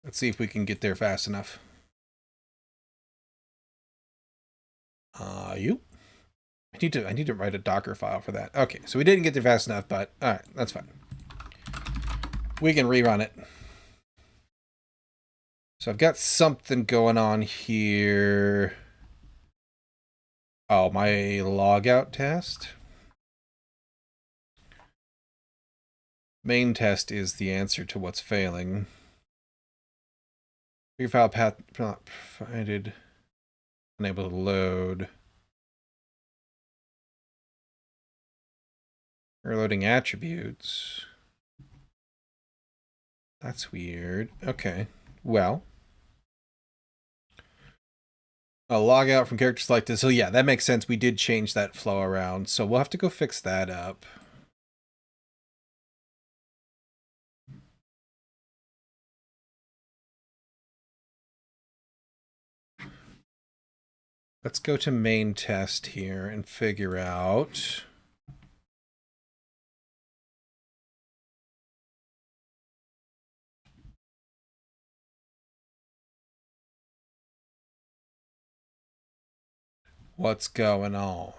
Let's see if we can get there fast enough. I need to write a Docker file for that. Okay, so we didn't get there fast enough, but all right, that's fine. We can rerun it. So I've got something going on here. Oh, my logout test. Main test is the answer to what's failing. Your file path not provided. Unable to load. We're loading attributes. That's weird. Okay. Well. A log out from character selected. So yeah, that makes sense. We did change that flow around. So we'll have to go fix that up. Let's go to main test here and figure out. What's going on?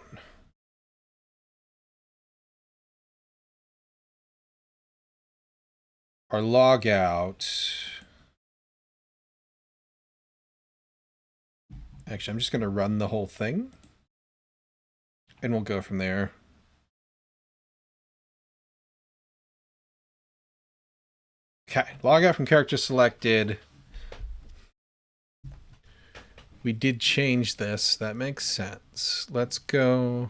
Our log out. Actually, I'm just going to run the whole thing. And we'll go from there. Okay, log out from character selected. We did change this. That makes sense. Let's go.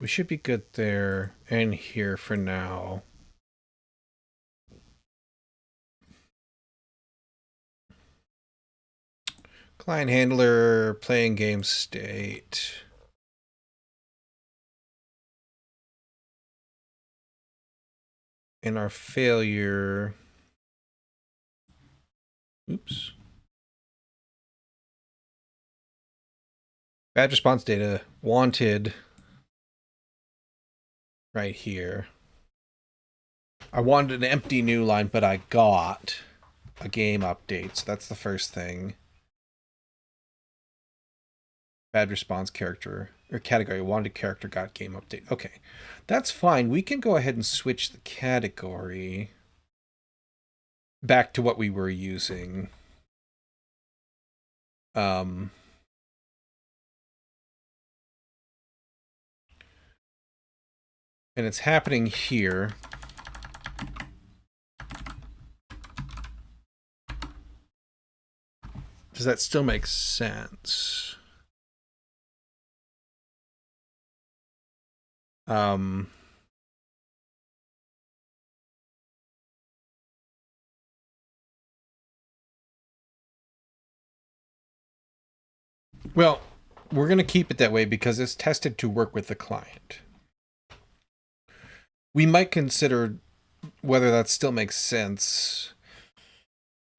We should be good there and here for now. Client handler, playing game state. And our failure. Oops. Bad response data wanted right here. I wanted an empty new line, but I got a game update. So that's the first thing. Bad response character or category. Wanted character got game update. Okay. That's fine. We can go ahead and switch the category back to what we were using. And it's happening here. Does that still make sense? Well, we're going to keep it that way because it's tested to work with the client. We might consider whether that still makes sense.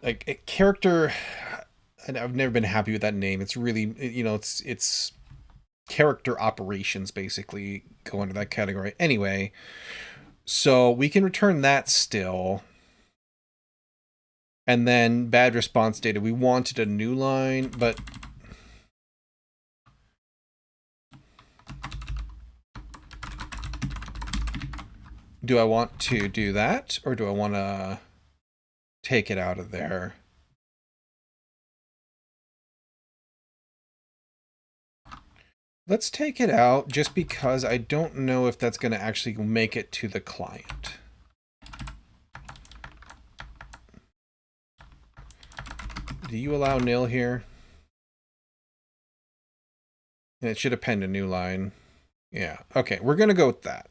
Like a character, and I've never been happy with that name. It's really, you know, it's character operations basically go under that category. Anyway, so we can return that still. And then bad response data. We wanted a new line, but do I want to do that, or do I want to take it out of there? Let's take it out just because I don't know if that's going to actually make it to the client. Do you allow nil here? And it should append a new line. Yeah, okay, we're going to go with that.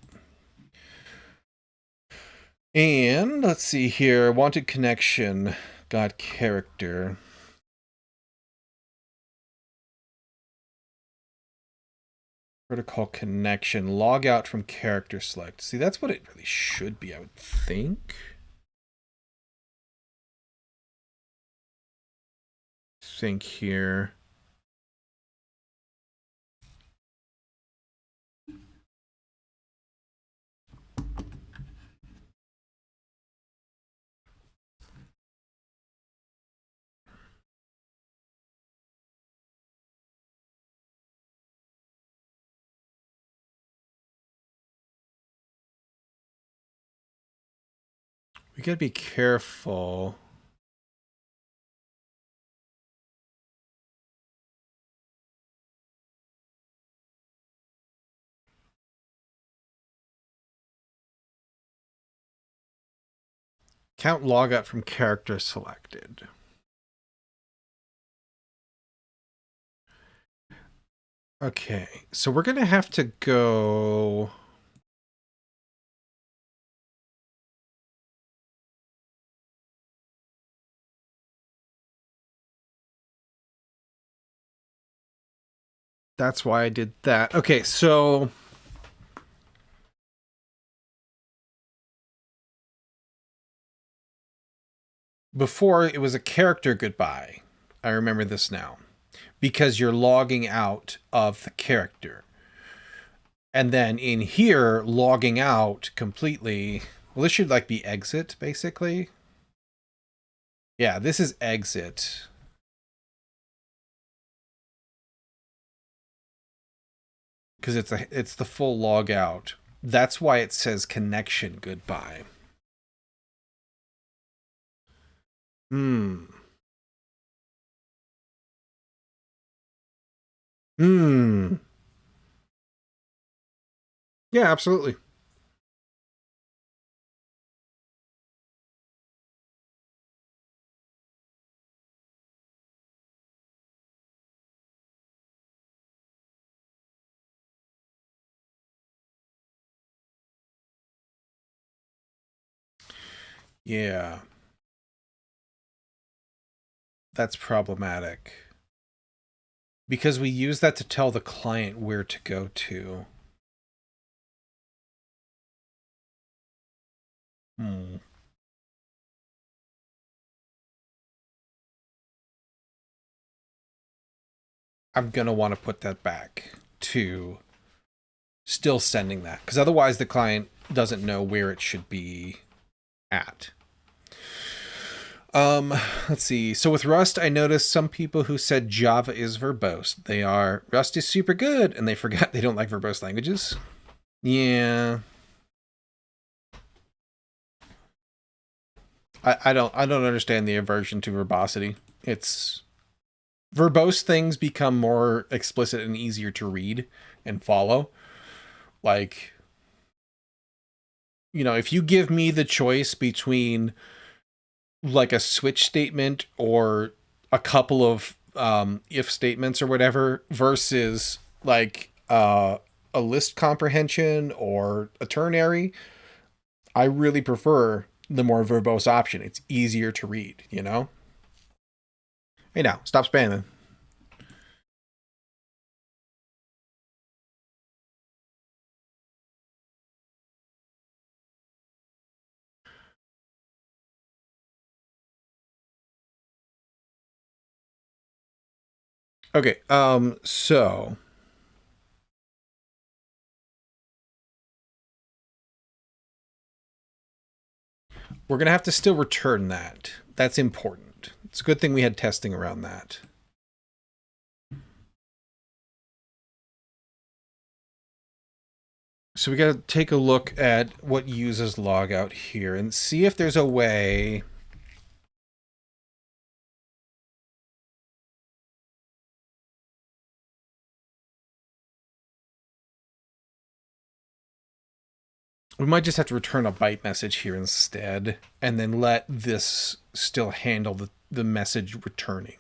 And let's see here. Wanted connection. Got character. Protocol connection. Log out from character select. See, that's what it really should be, I would think. Think here. We gotta be careful. Count logout from character selected. Okay, so we're going to have to go... That's why I did that. Okay, so... Before, it was a character goodbye. I remember this now. Because you're logging out of the character. And then in here, logging out completely... Well, this should like be exit, basically. Yeah, this is exit. Because it's the full log out. That's why it says connection goodbye. Hmm. Hmm. Yeah, absolutely. Yeah. That's problematic. Because we use that to tell the client where to go to. Hmm. I'm going to want to put that back to still sending that. Because otherwise the client doesn't know where it should be at. Let's see. So with Rust, I noticed some people who said Java is verbose. They are, Rust is super good, and they forgot they don't like verbose languages. Yeah. I don't understand the aversion to verbosity. It's verbose things become more explicit and easier to read and follow. Like, you know, if you give me the choice between like a switch statement or a couple of if statements or whatever versus like a list comprehension or a ternary, I really prefer the more verbose option. It's easier to read, you know? Hey now, stop spamming. Okay, so we're gonna have to still return that. That's important. It's a good thing we had testing around that. So we got to take a look at what uses logout here and see if there's a way. We might just have to return a byte message here instead, and then let this still handle the message returning.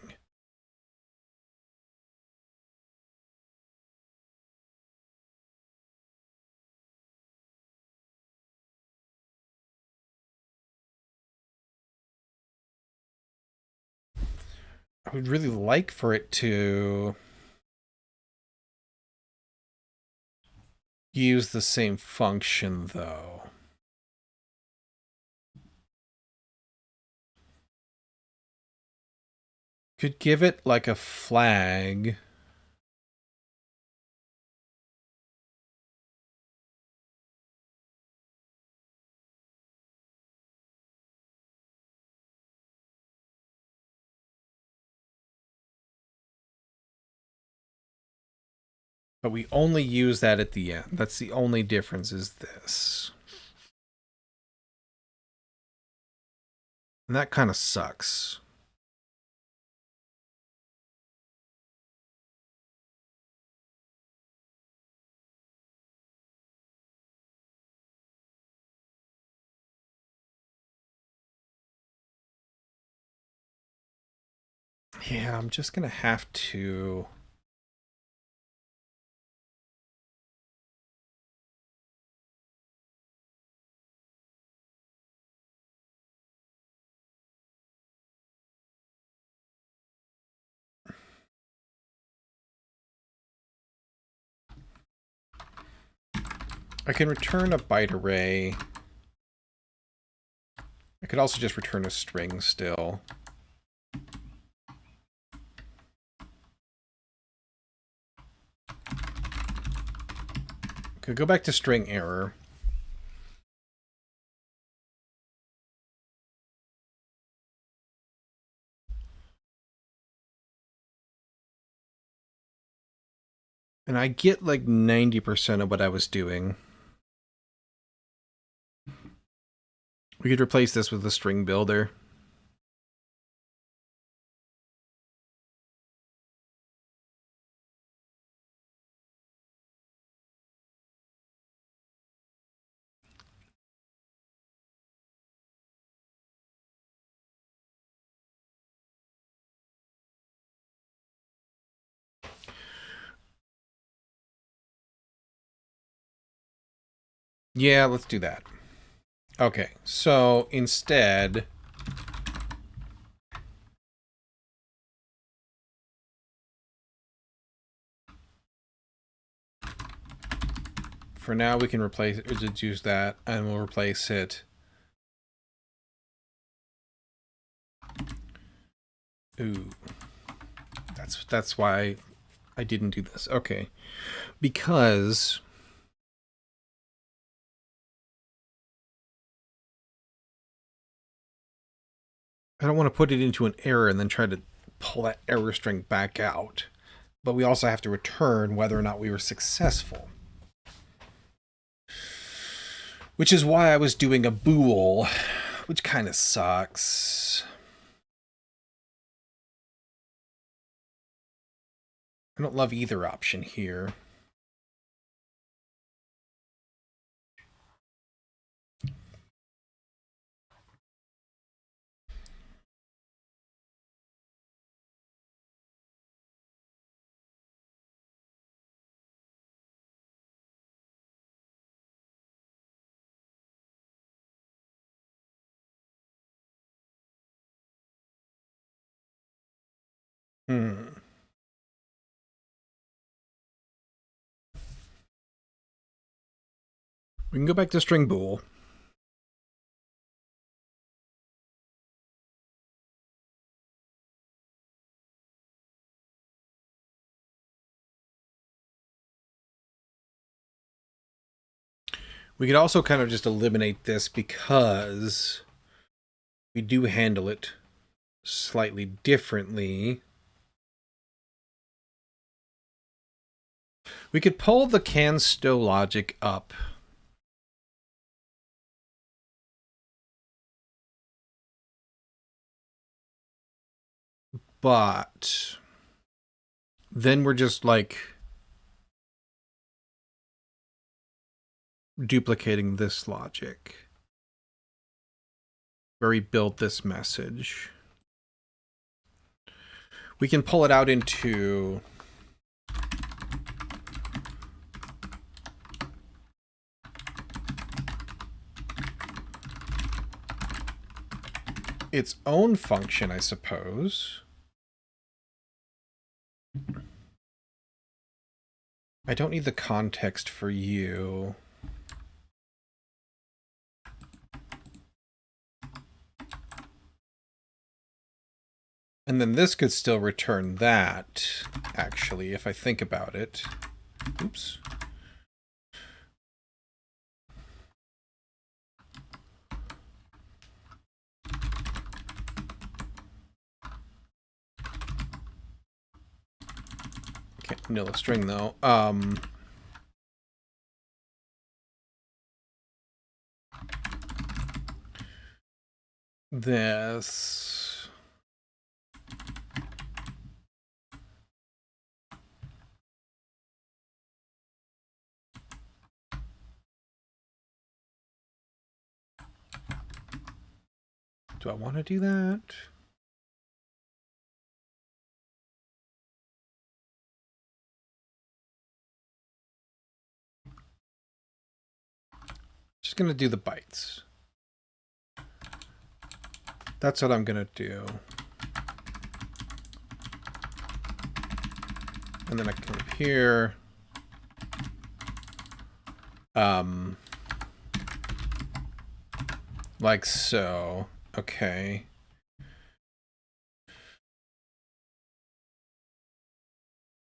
I would really like for it to use the same function, though. Could give it like a flag. But we only use that at the end. That's the only difference is this. And that kind of sucks. Yeah, I'm just going to have to I can return a byte array. I could also just return a string still. Could go back to string error. And I get like 90% of what I was doing. We could replace this with a string builder. Yeah, let's do that. Okay, so instead, for now we can replace it, just use that, and we'll replace it. Ooh, that's why I didn't do this. Okay, because I don't want to put it into an error and then try to pull that error string back out. But we also have to return whether or not we were successful. Which is why I was doing a bool, which kind of sucks. I don't love either option here. We can go back to string bool. We could also kind of just eliminate this because we do handle it slightly differently. We could pull the can stow logic up. But then we're just like duplicating this logic where we build this message. We can pull it out into its own function, I suppose. I don't need the context for you. And then this could still return that, actually, if I think about it. Oops. Can't nil a string, though. This... Do I want to do that? Just going to do the bytes. That's what I'm going to do. And then I come up here. Like so. Okay.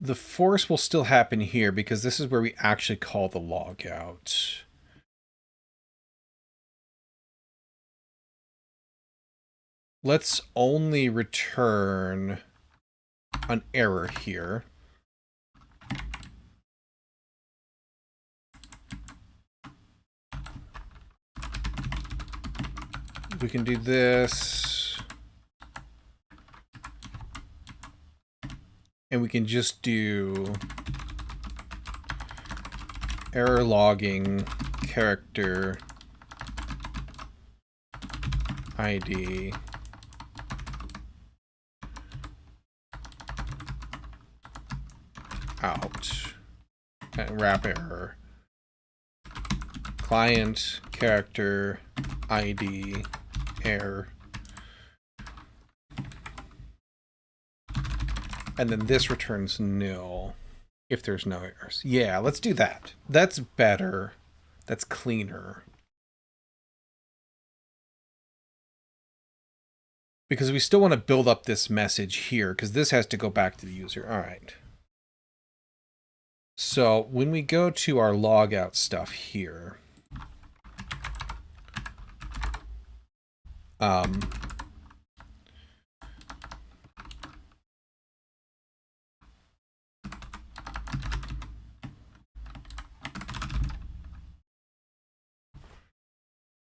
The force will still happen here because this is where we actually call the log out. Let's only return an error here. We can do this. And we can just do error logging character ID out and wrap error client character ID error, and then this returns nil if there's no errors. Yeah, let's do that. That's better. That's cleaner. Because we still want to build up this message here, because this has to go back to the user. All right. So when we go to our logout stuff here,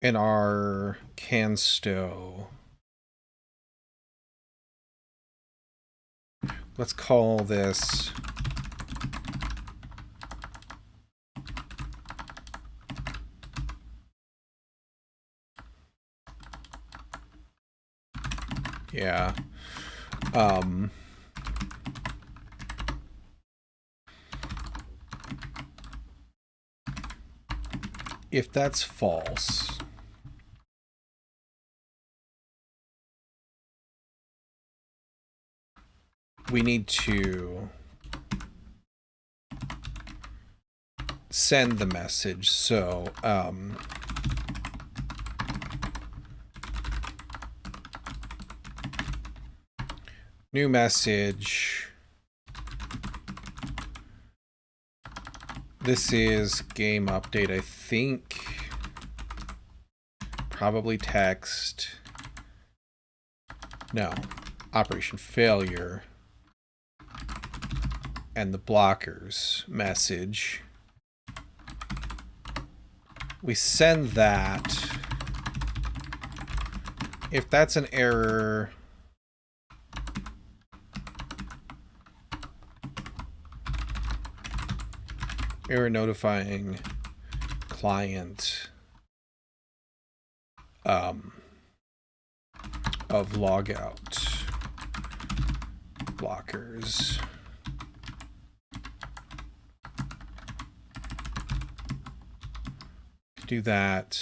in our cansto, let's call this yeah. If that's false, we need to send the message. So, new message. This is game update, I think. Probably text. No. Operation failure. And the blockers message. We send that. If that's an error, error notifying client of logout blockers. Do that.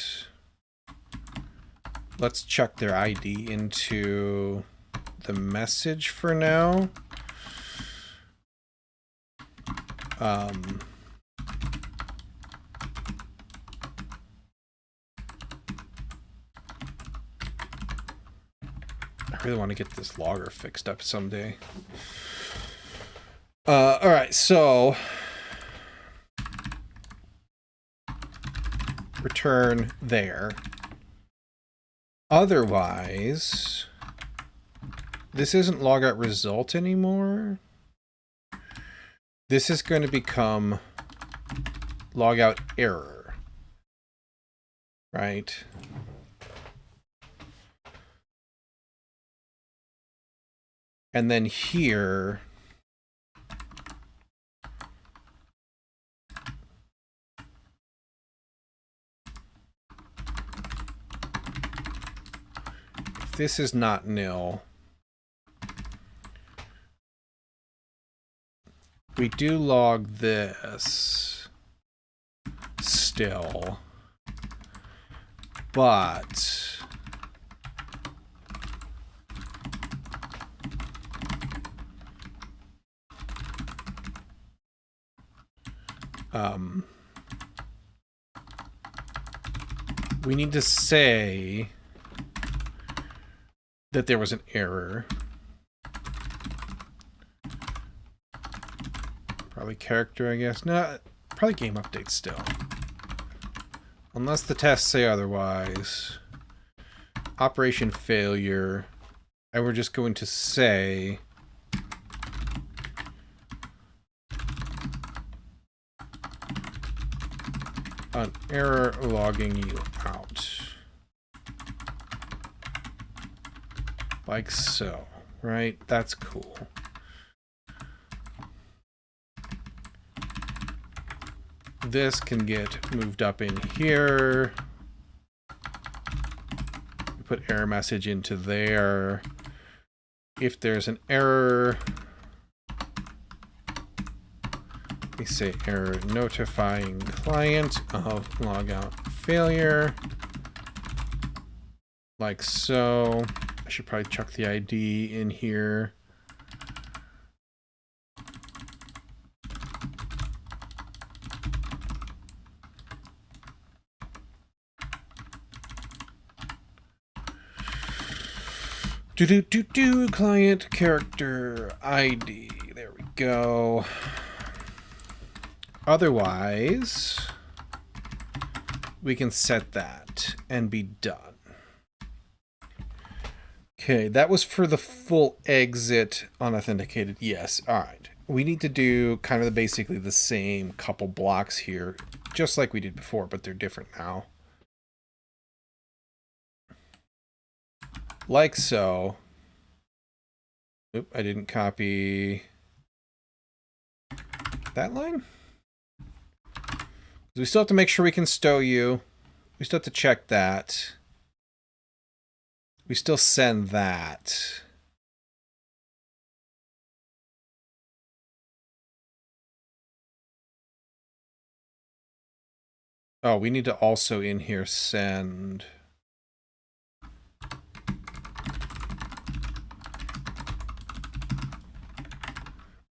Let's chuck their ID into the message for now. I really want to get this logger fixed up someday. All right, so return there. Otherwise, this isn't logout result anymore. This is going to become logout error, right? And then here, if this is not nil, we do log this still, but we need to say that there was an error. Probably character, I guess. No, probably game update still. Unless the tests say otherwise. Operation failure. And we're just going to say an error logging you out. Like so, right? That's cool. This can get moved up in here. We put error message into there. If there's an error, we say error notifying client of logout failure. Like so. I should probably chuck the ID in here. Client character ID. There we go. Otherwise, we can set that and be done. Okay, that was for the full exit unauthenticated. Yes, all right. We need to do kind of basically the same couple blocks here, just like we did before, but they're different now. Like so. Oop, I didn't copy that line. We still have to make sure we can stow you. We still have to check that. We still send that. Oh, we need to also in here send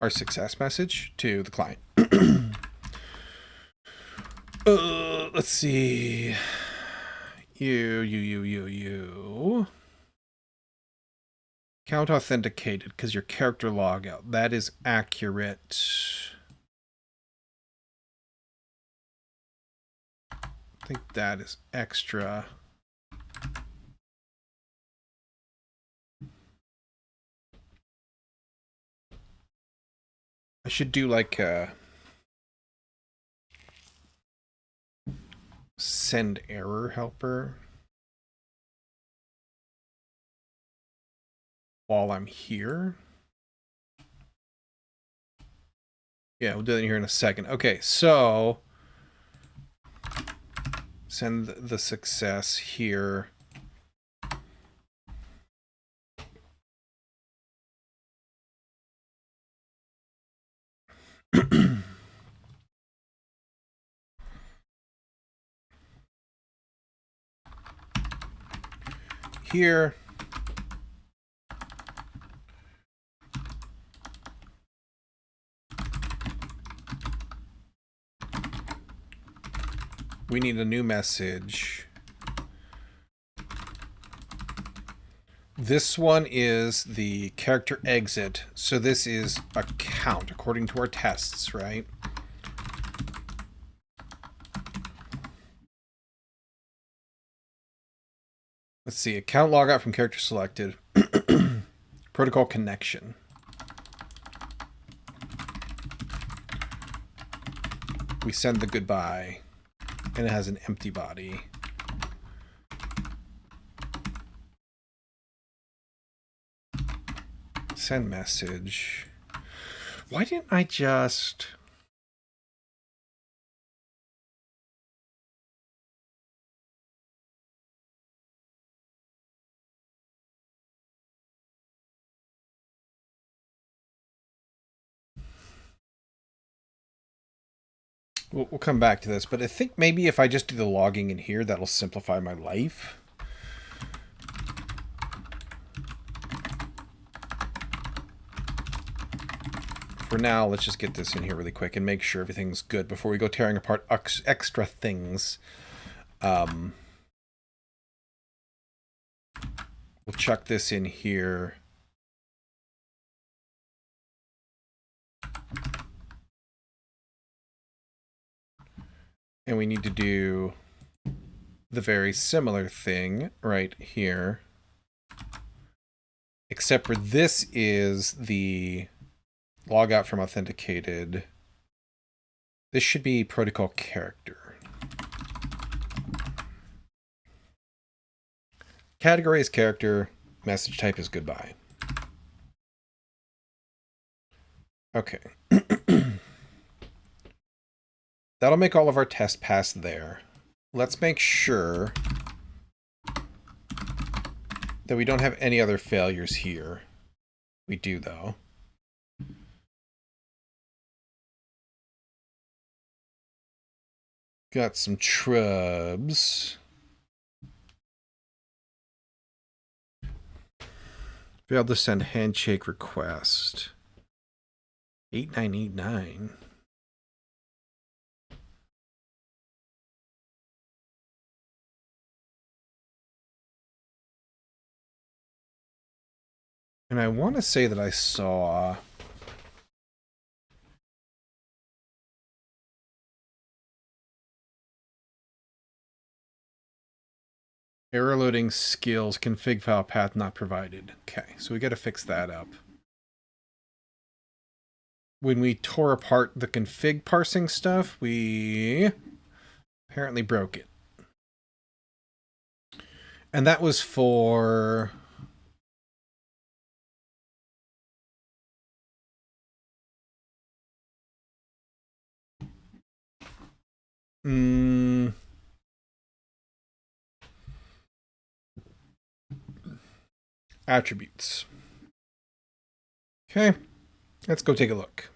our success message to the client. Let's see. You. Count authenticated because your character logout. That is accurate. I think that is extra. I should do like a send error helper while I'm here. Yeah, we'll do that here in a second. Okay, so send the success here. Here. We need a new message. This one is the character exit. So this is a count according to our tests, right? Let's see. Account logout from character selected. Protocol connection. We send the goodbye. And it has an empty body. Send message. Why didn't I just... We'll come back to this, but I think maybe if I just do the logging in here, that'll simplify my life. For now, let's just get this in here really quick and make sure everything's good before we go tearing apart extra things. We'll chuck this in here. And we need to do the very similar thing right here. Except for this is the logout from authenticated. This should be protocol character. Category is character, message type is goodbye. Okay. That'll make all of our tests pass there. Let's make sure that we don't have any other failures here. We do, though. Got some trubs. Failed to send handshake request. 8989. And I want to say that I saw error loading skills config file path not provided. Okay, so we got to fix that up. When we tore apart the config parsing stuff, we apparently broke it. And that was for attributes. Okay, let's go take a look.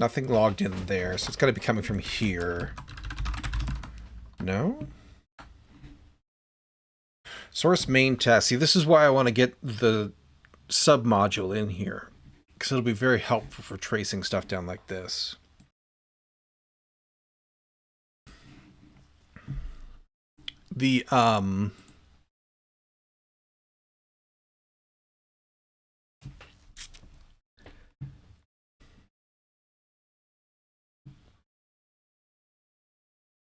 Nothing logged in there, so it's got to be coming from here. No? Source main test. See, this is why I want to get the submodule in here, because it'll be very helpful for tracing stuff down like this. The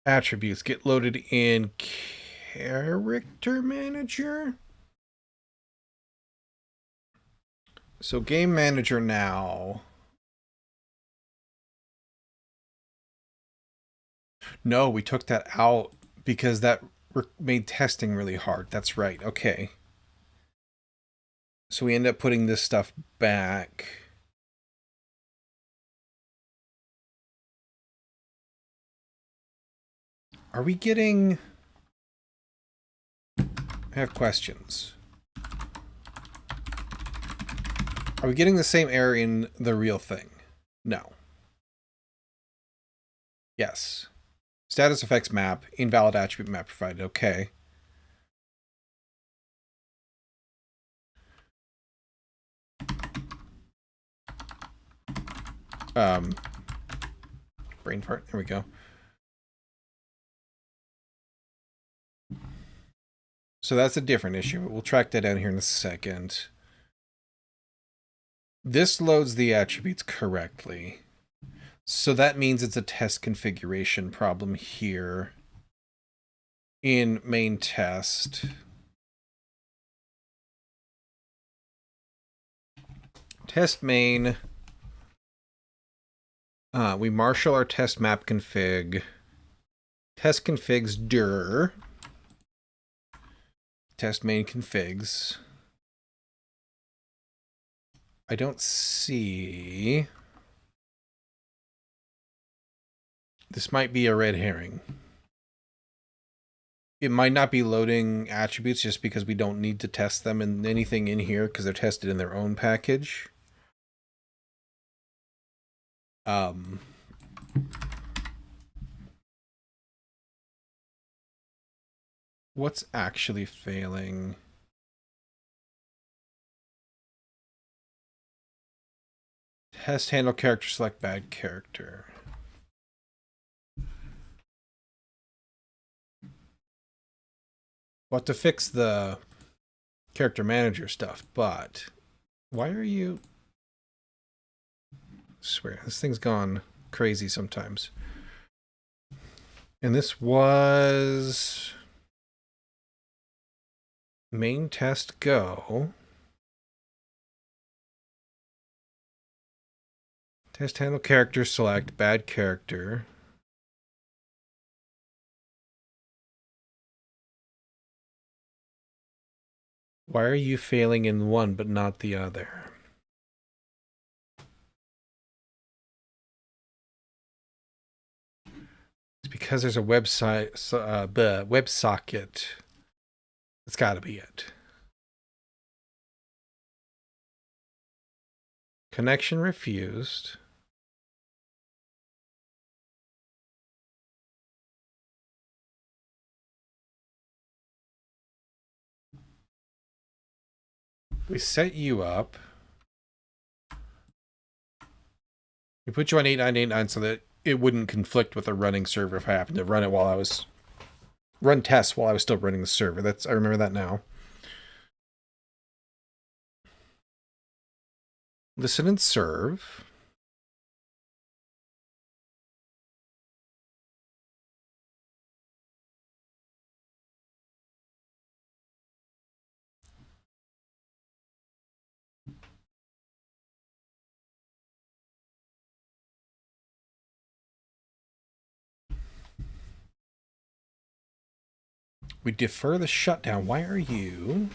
attributes get loaded in character manager. So game manager now. No, we took that out because that made testing really hard. That's right. Okay. So we end up putting this stuff back. Are we getting... I have questions. Are we getting the same error in the real thing? No. Yes. Status effects map, invalid attribute map provided. Okay. Brain fart. There we go. So that's a different issue. We'll track that down here in a second. This loads the attributes correctly. So that means it's a test configuration problem here in main test. Test main. We marshal our test map config. Test configs dir. Test main configs. I don't see... This might be a red herring. It might not be loading attributes just because we don't need to test them in anything in here because they're tested in their own package. What's actually failing? Test handle character, select bad character. Well, to fix the character manager stuff, but why are you... I swear, this thing's gone crazy sometimes. And this was main test go. Test handle character, select bad character. Why are you failing in one but not the other? It's because there's a website, WebSocket. It's got to be it. Connection refused. We set you up. We put you on 8989 so that it wouldn't conflict with a running server if I happened to run it while I was... run tests while I was still running the server. I remember that now. Listen and serve. We defer the shutdown. Why are you...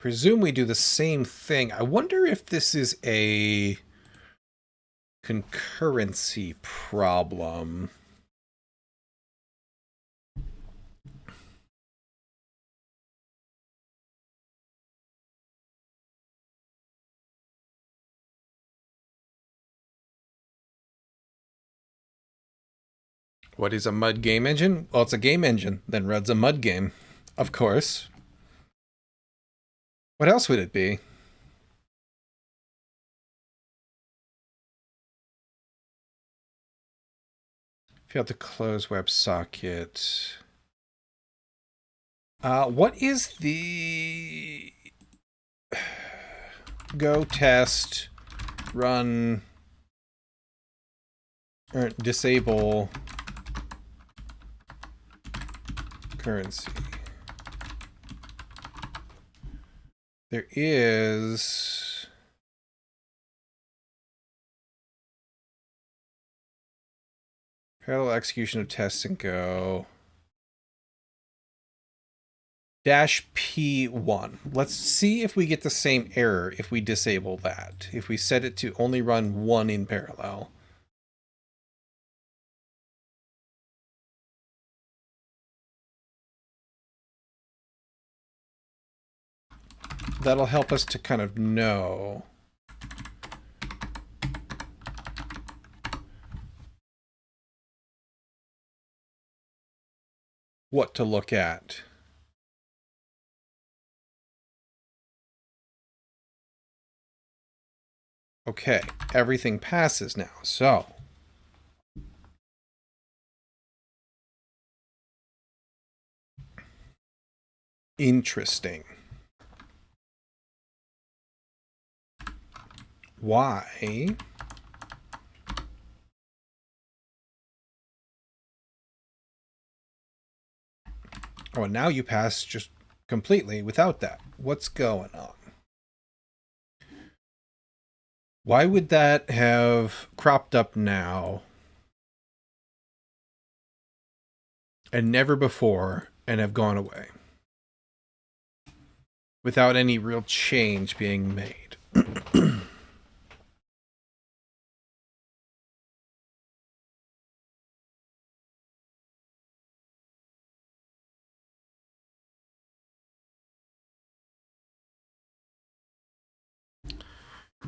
Presume we do the same thing. I wonder if this is a concurrency problem. What is a mud game engine? Well, it's a game engine. Then runs a mud game. Of course. What else would it be? Failed to close WebSocket. What is the... go test, run, or disable currency? There is... parallel execution of tests and go. -P1. Let's see if we get the same error if we disable that. If we set it to only run one in parallel. That'll help us to kind of know what to look at. Okay, everything passes now, so. Interesting. Why? Oh, and now you pass just completely without that. What's going on? Why would that have cropped up now and never before and have gone away without any real change being made?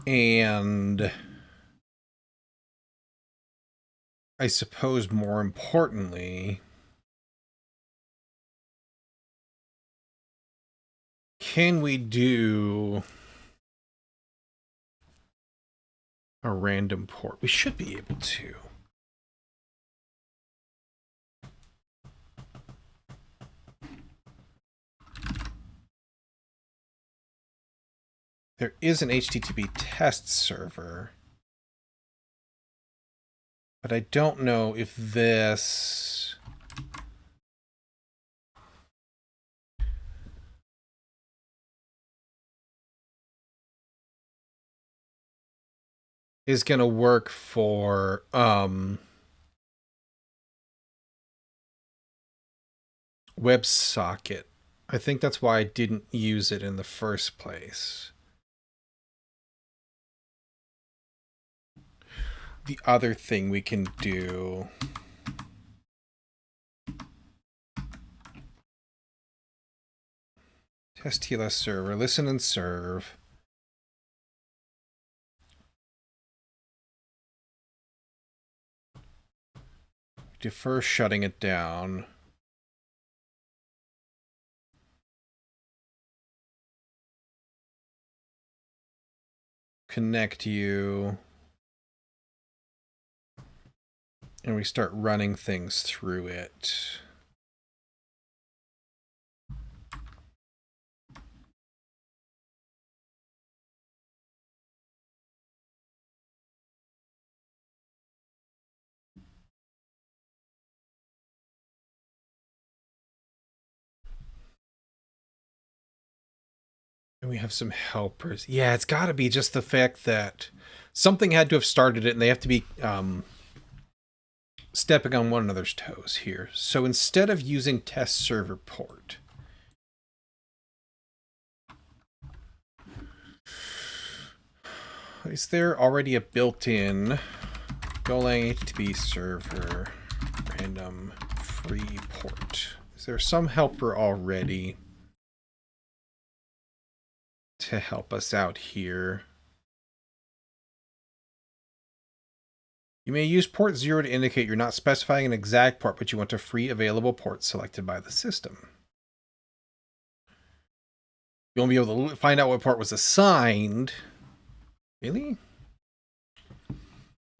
And I suppose more importantly, can we do a random port? We should be able to. There is an HTTP test server, but I don't know if this is going to work for WebSocket. I think that's why I didn't use it in the first place. The other thing we can do test TLS server, listen and serve. Defer shutting it down. Connect you. And we start running things through it. And we have some helpers. Yeah, it's got to be just the fact that something had to have started it, and they have to be stepping on one another's toes here. So instead of using test server port, is there already a built-in Golang HTTP server random free port? Is there some helper already to help us out here? You may use port 0 to indicate you're not specifying an exact port, but you want a free available port selected by the system. You won't be able to find out what port was assigned. Really?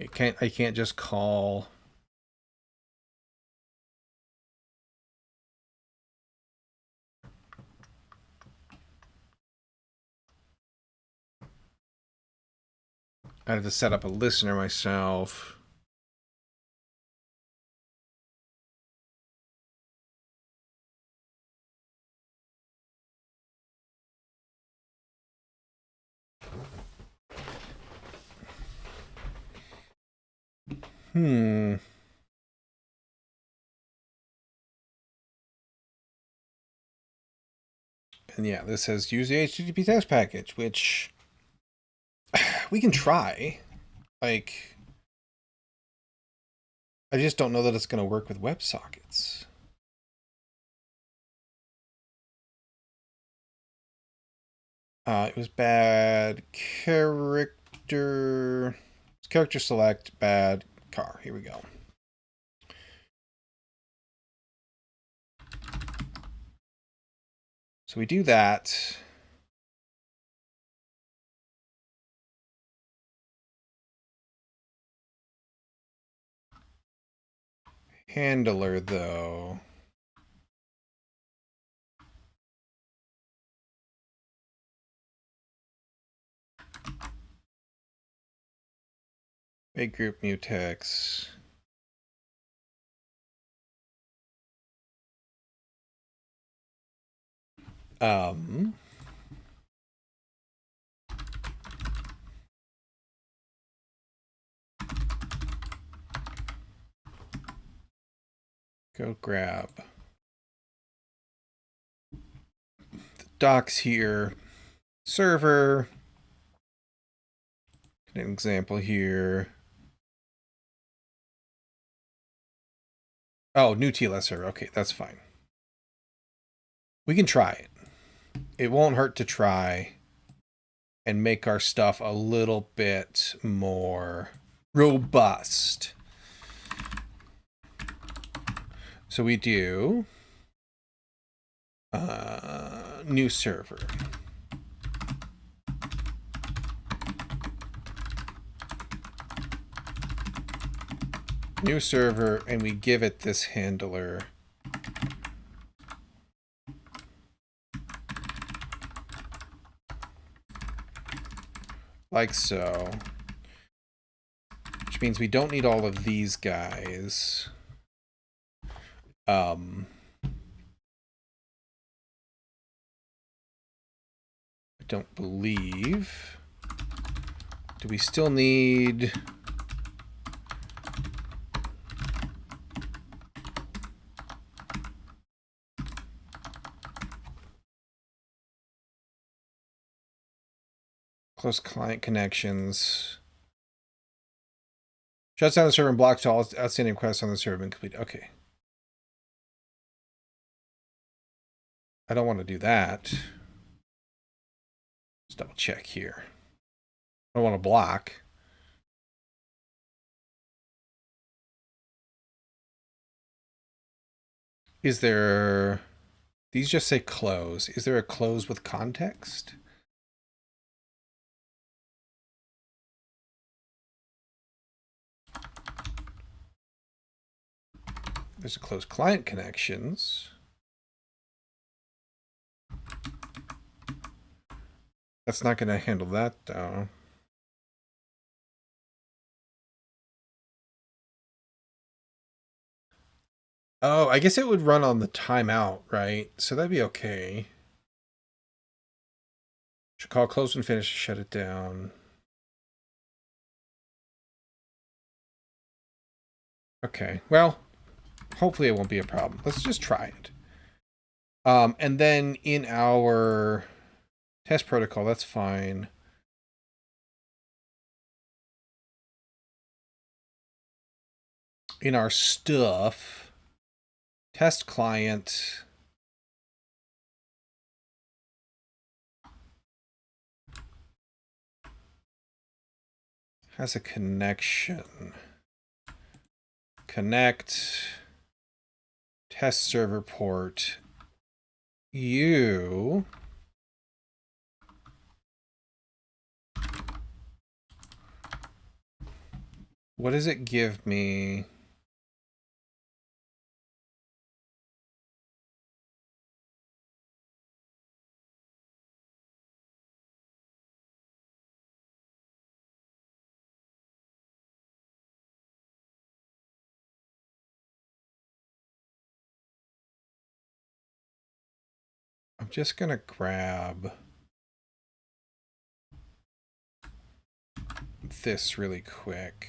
I can't just call. I have to set up a listener myself. And yeah, this says use the HTTP test package, which we can try. Like, I just don't know that it's going to work with WebSockets. It was bad character select, bad car. Here we go. So we do that. Handler, though. Big group mutex. Go grab the docs here. Server. An example here. Oh, new TLS server. Okay, that's fine. We can try it. It won't hurt to try and make our stuff a little bit more robust. So we do new server. New server, and we give it this handler. Like so. Which means we don't need all of these guys. I don't believe. Do we still need... close client connections. Shuts down the server and blocks all outstanding requests on the server and complete. Okay. I don't want to do that. Let's double check here. I don't want to block. Is there... These just say close. Is there a close with context? There's a close client connections. That's not going to handle that, though. Oh, I guess it would run on the timeout, right? So that'd be okay. Should call close and finish to shut it down. Okay, well, hopefully it won't be a problem. Let's just try it. And then in our test protocol, that's fine. In our stuff, test client. Has a connection. Connect. Test server port. You. What does it give me? I'm just going to grab this really quick.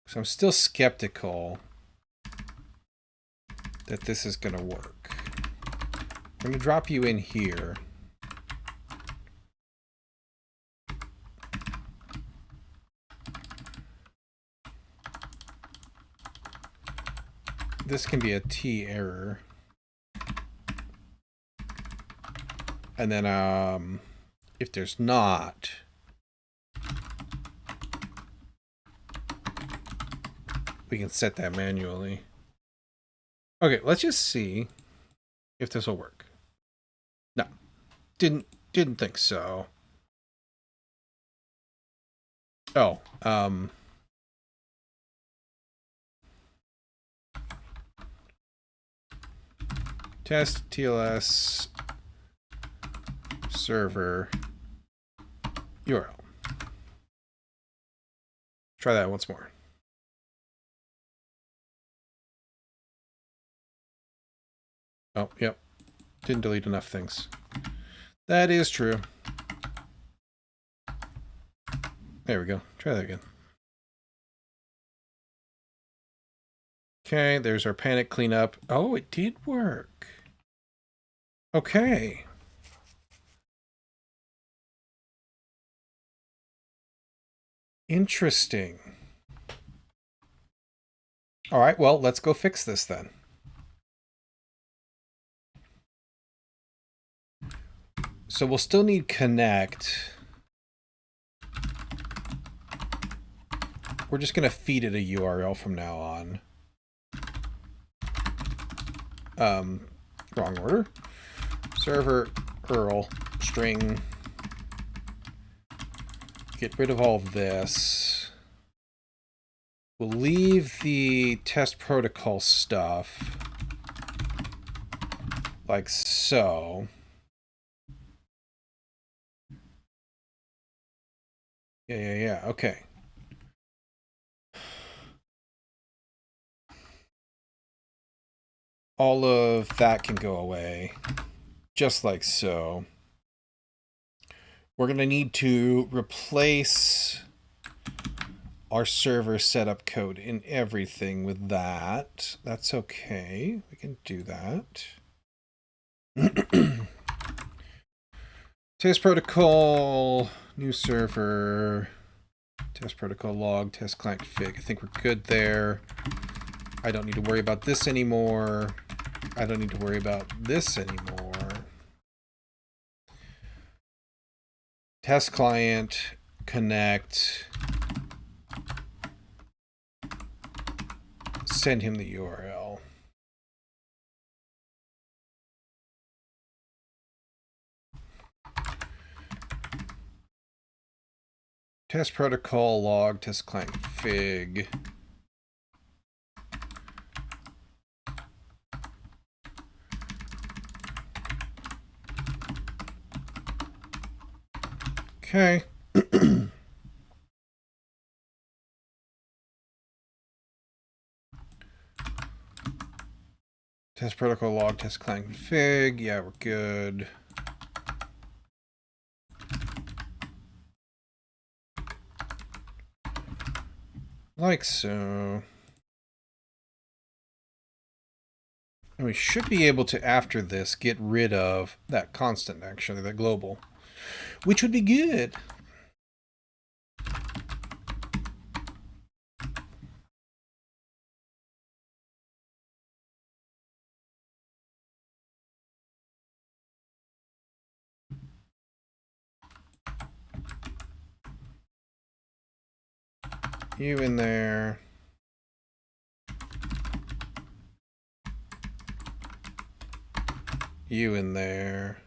So I'm still skeptical that this is going to work. I'm going to drop you in here. This can be a T error. And then if there's not, we can set that manually. Okay, let's just see if this will work. No, didn't think so. Oh, test TLS server URL. Try that once more. Oh, yep. Didn't delete enough things. That is true. There we go. Try that again. Okay, there's our panic cleanup. Oh, it did work. Okay. Interesting. All right, well, let's go fix this then. So we'll still need connect. we're just going to feed it a URL from now on. Wrong order. Server URL string. Get rid of all of this. We'll leave the test protocol stuff like so. Yeah. Okay. All of that can go away, just like so. We're going to need to replace our server setup code in everything with that. That's okay. We can do that. Test protocol, new server, test protocol log, test client config. I think we're good there. I don't need to worry about this anymore. I don't need to worry about this anymore. Test client, connect, send him the URL. Test protocol log, test client config. Okay. Test protocol log, test client config. Yeah, we're good. Like so. And we should be able to, after this, get rid of that constant, actually, that global, which would be good. You in there. You in there.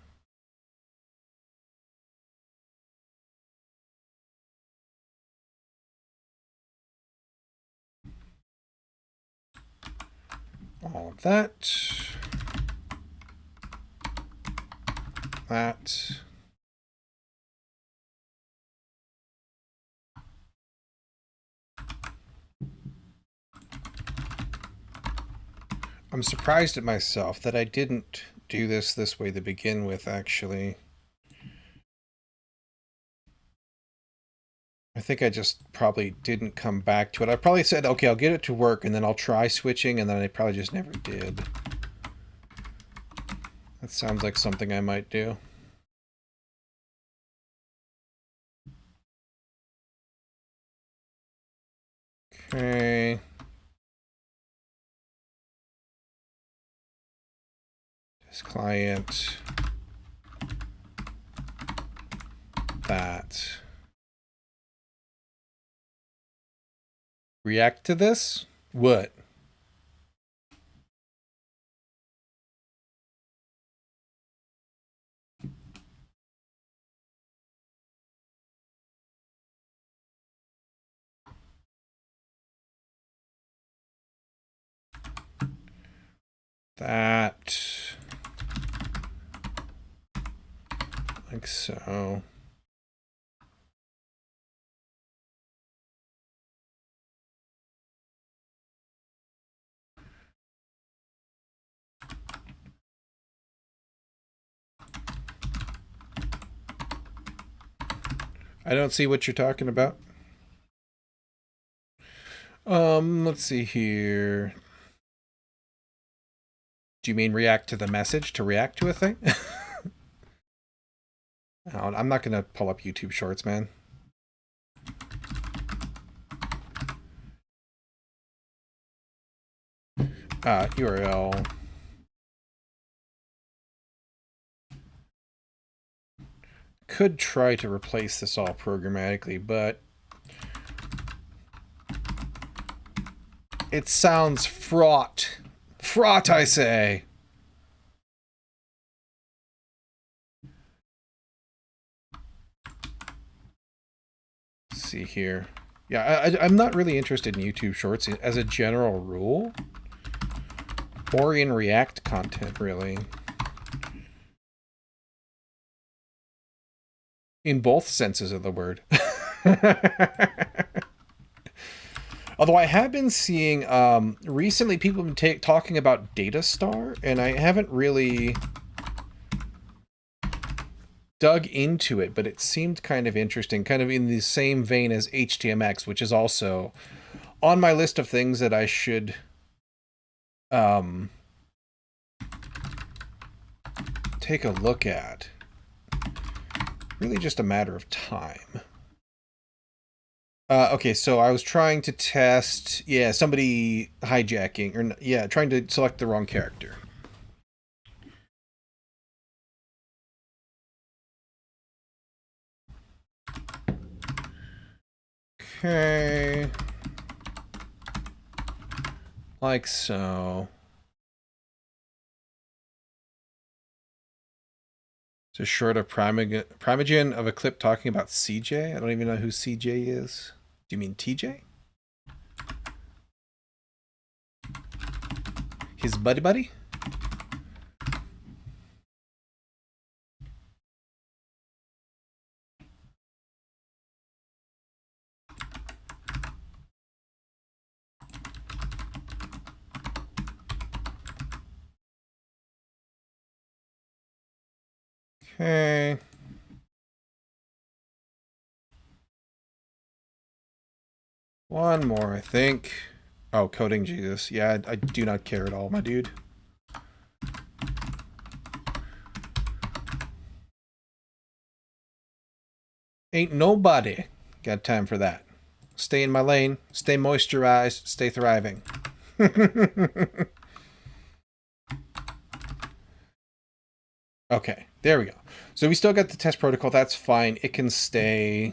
All of that. That. I'm surprised at myself that I didn't do this way to begin with, actually. I think I just probably didn't come back to it. I probably said, okay, I'll get it to work, and then I'll try switching, and then I probably just never did. That sounds like something I might do. Okay. This client. That. React to this? What? That. Like so. I don't see what you're talking about. Let's see here. Do you mean react to the message to react to a thing? I'm not gonna pull up YouTube Shorts, man. URL. Could try to replace this all programmatically, but It sounds fraught. Fraught, I say. Let's see here. Yeah, I'm not really interested in YouTube Shorts as a general rule. Or in React content, really. In both senses of the word. Although I have been seeing, recently people have been talking about Datastar, and I haven't really dug into it, but it seemed kind of interesting, kind of in the same vein as HTMX, which is also on my list of things that I should take a look at. Really just a matter of time. Okay, so I was trying to test, somebody hijacking, or trying to select the wrong character. Okay. Like so. It's a short of Primogen of a clip talking about CJ. I don't even know who CJ is. Do you mean TJ? His buddy? Okay. One more, I think. Oh, coding Jesus. Yeah, I do not care at all, my dude. Ain't nobody got time for that. Stay in my lane, stay moisturized, stay thriving. Okay, there we go. So we still got the test protocol. That's fine. It can stay.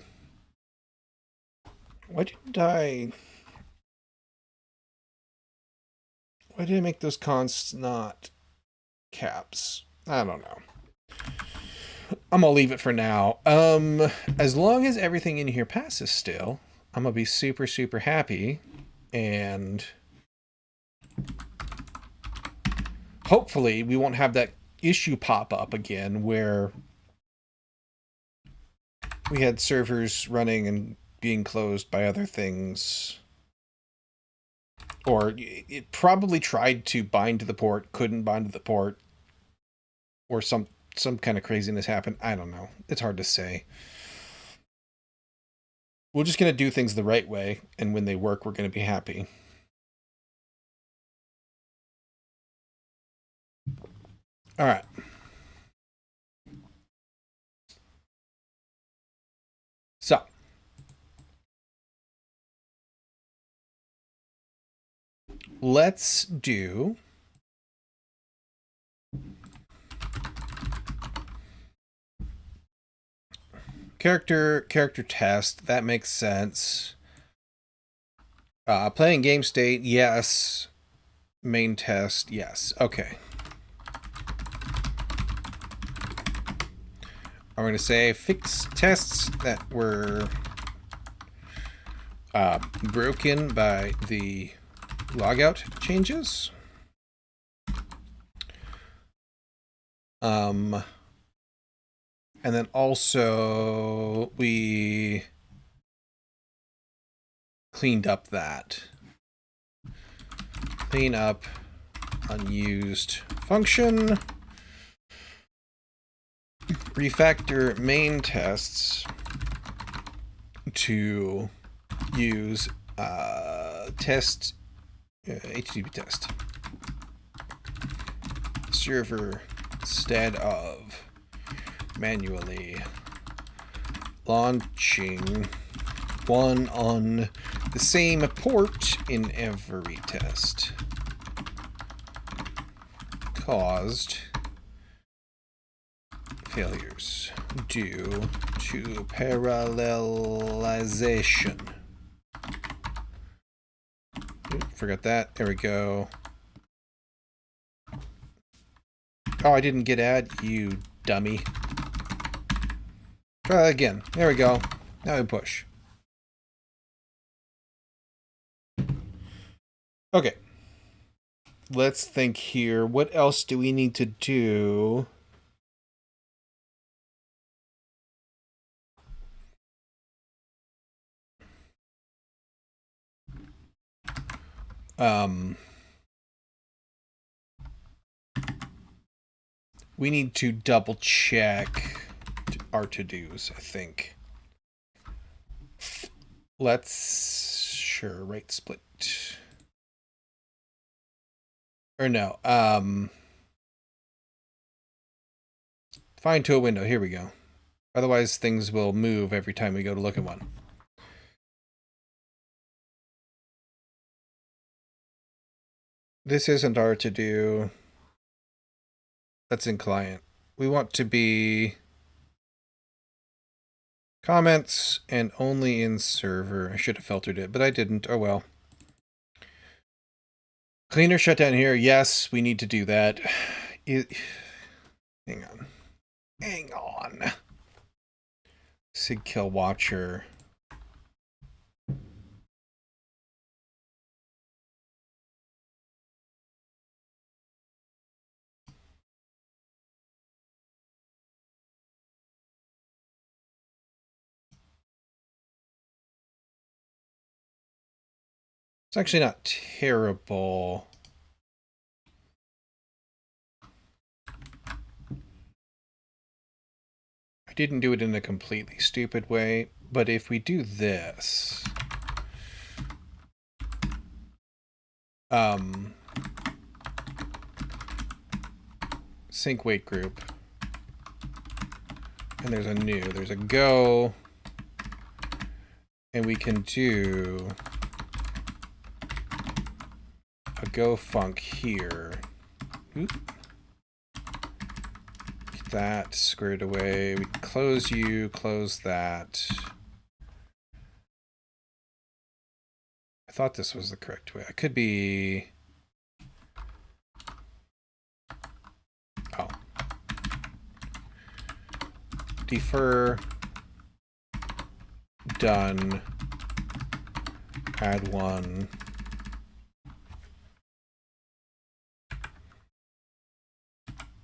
Why did I make those consts not caps? I don't know. I'm gonna leave it for now. As long as everything in here passes still, I'm gonna be super, super happy. And hopefully we won't have that issue pop up again where we had servers running and being closed by other things. Or it probably tried to bind to the port, couldn't bind to the port. Or some kind of craziness happened. I don't know. It's hard to say. We're just going to do things the right way, and when they work, we're going to be happy. All right. So. Let's do character test. That makes sense. Playing game state, yes. Main test, yes. Okay. I'm going to say fix tests that were broken by the logout changes. And then also we cleaned up that. Clean up unused function. Refactor main tests to use test HTTP test server instead of manually launching one on the same port in every test caused failures due to parallelization. forgot that. There we go. Oh, I didn't get add, you dummy. Try that again. There we go. Now we push. Okay. Let's think here. What else do we need to do? We need to double check our to-dos, I think. Sure, right split. Or no, find to a window, here we go. Otherwise things will move every time we go to look at one. This isn't our to-do. That's in client. We want to be comments and only in server. I should have filtered it, but I didn't. Oh well. Cleaner shutdown here. Yes, we need to do that. Hang on. Hang on. Sig kill watcher. It's actually not terrible. I didn't do it in a completely stupid way, but if we do this, sync wait group, and there's a go, and we can do a go func here. Oop. Get that squared away. We can close you, close that. I thought this was the correct way. I could be... Oh. Defer. Done. Add one.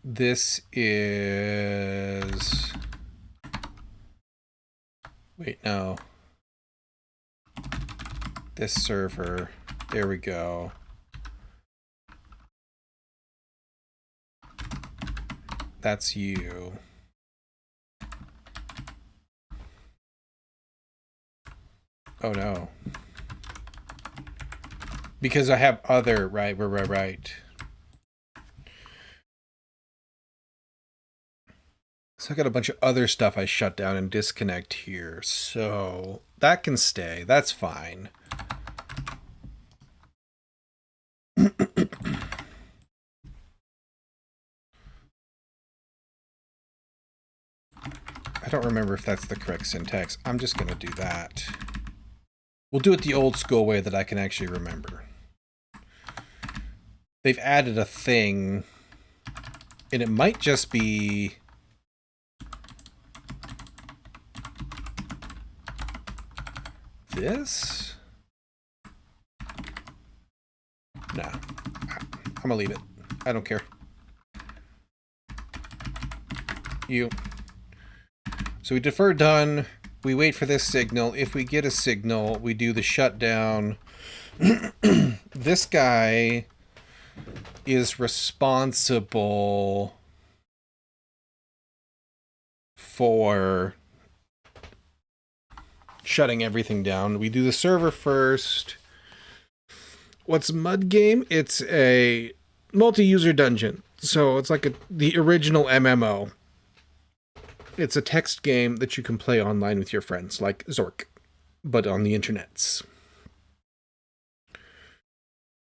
This is... Wait, no. This server. There we go. That's you. Oh no. Because I have other, right. So I got a bunch of other stuff I shut down and disconnect here. So that can stay. That's fine. I don't remember if that's the correct syntax. I'm just going to do that. We'll do it the old school way that I can actually remember. They've added a thing, and it might just be... this? Nah. I'm gonna leave it. I don't care. You. So we defer done. We wait for this signal. If we get a signal, we do the shutdown. This guy is responsible for shutting everything down. We do the server first. What's Mud Game? It's a multi-user dungeon. So it's like the original MMO. It's a text game that you can play online with your friends, like Zork, but on the internets.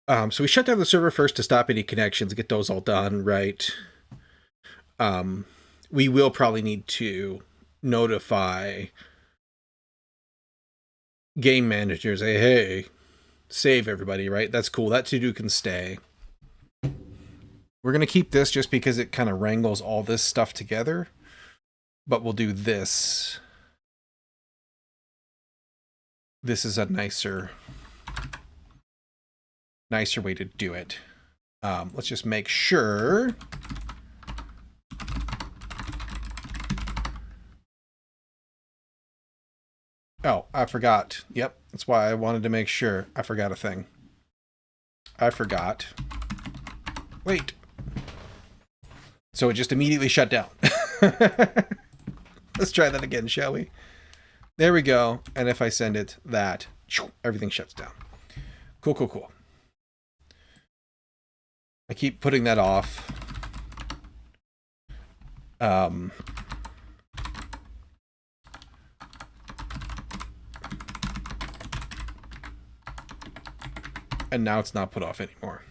So we shut down the server first to stop any connections, get those all done, right? We will probably need to notify game managers, hey, Save everybody, right? That's cool. That to-do can stay. We're going to keep this just because it kind of wrangles all this stuff together. But we'll do this. This is a nicer way to do it. Let's just make sure. Oh, I forgot. Yep, that's why I wanted to make sure. I forgot a thing. I forgot. Wait. So it just immediately shut down. Let's try that again, shall we? There we go. And if I send it that, everything shuts down. Cool, cool, cool. I keep putting that off. And now it's not put off anymore.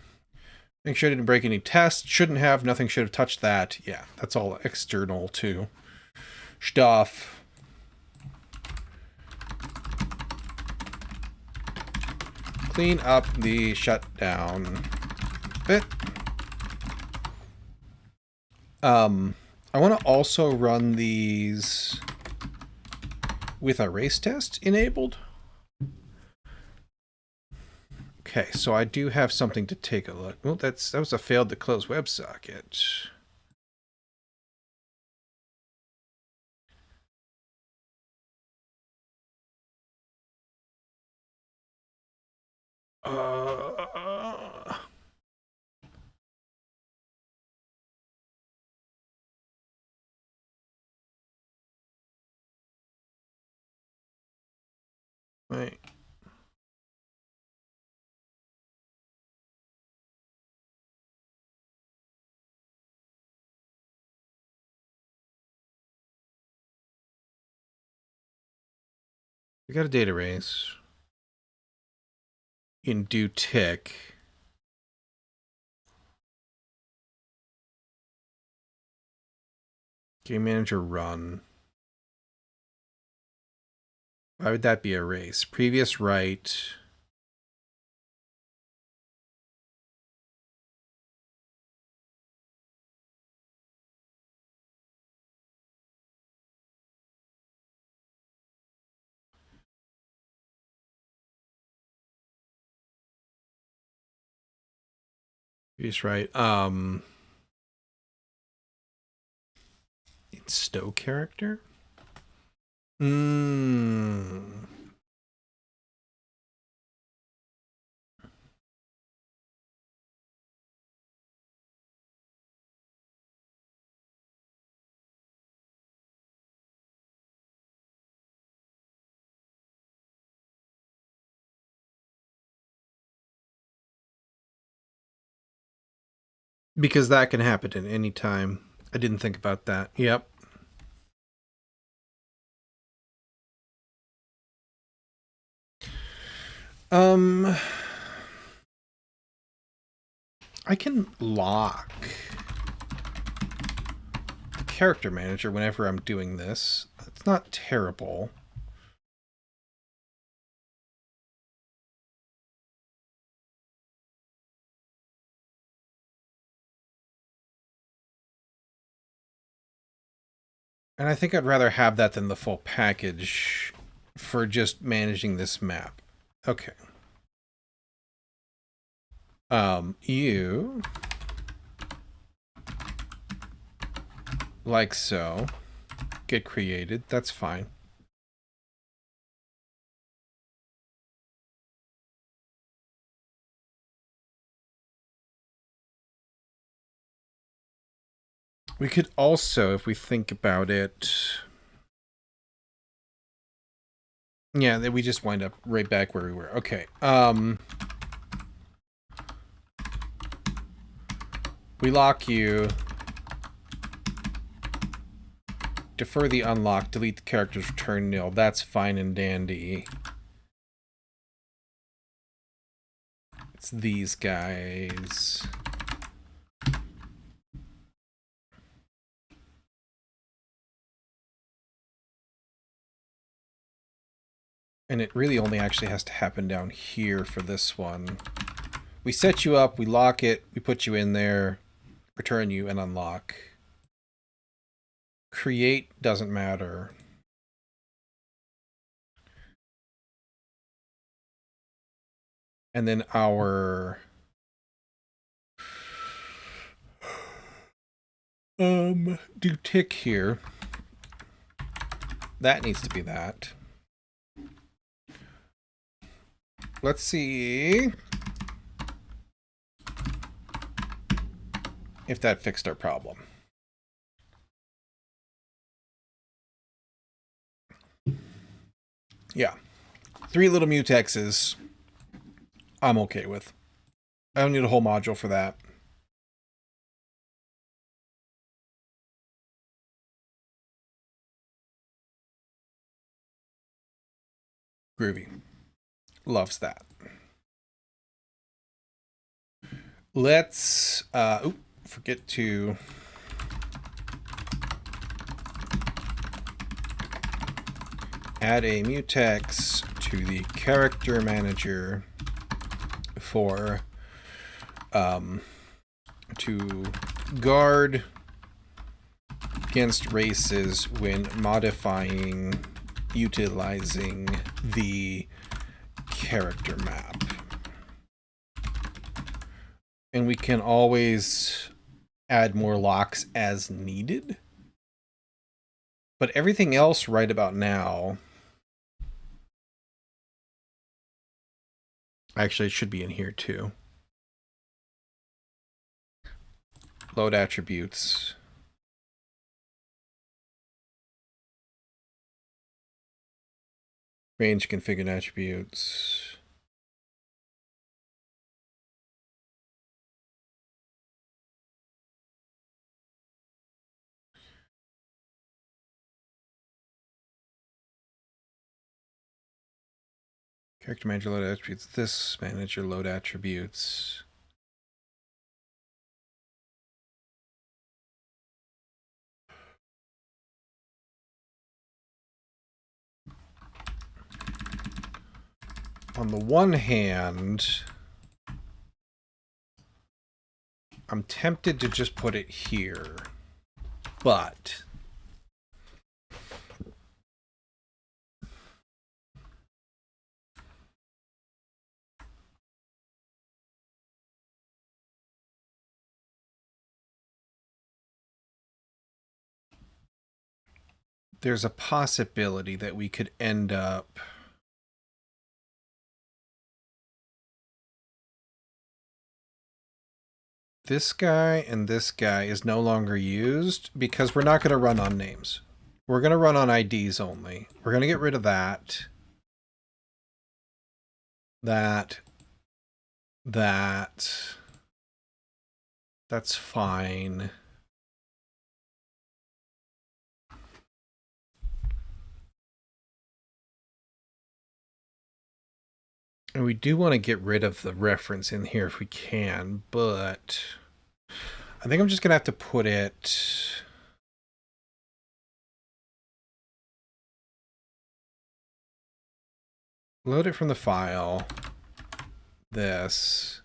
Make sure I didn't break any tests. Shouldn't have. Nothing should have touched that. Yeah, that's all external to stuff. Clean up the shutdown bit. I want to also run these with a race test enabled. Okay, so I do have something to take a look. Well, that was a failed to close WebSocket. Wait. We got a data race in do tick. Game manager run. Why would that be a race? Previous write. Previous write. It's Stowe character? Because that can happen at any time. I didn't think about that. Yep. I can lock the character manager whenever I'm doing this. It's not terrible. And I think I'd rather have that than the full package for just managing this map. Okay. You like so get created. That's fine. We could also, if we think about it, yeah, then we just wind up right back where we were. Okay. We lock you. Defer the unlock. Delete the characters. Return nil. That's fine and dandy. It's these guys. And it really only actually has to happen down here for this one. We set you up, we lock it, we put you in there, return you, and unlock. Create doesn't matter. And then our do tick here. That needs to be that. Let's see if that fixed our problem. Yeah. 3 little mutexes I'm okay with. I don't need a whole module for that. Groovy. Loves that. Let's forget to add a mutex to the character manager for to guard against races when utilizing the character map. And we can always add more locks as needed. But everything else right about now, actually it should be in here too. Load attributes. Range configured attributes. Character manager load attributes. This manager load attributes. On the one hand, I'm tempted to just put it here, but there's a possibility that we could end up this guy and this guy is no longer used because we're not going to run on names. We're going to run on IDs only. We're going to get rid of that. That's fine. And we do want to get rid of the reference in here if we can, but I think I'm just going to have to put it... Load it from the file. This.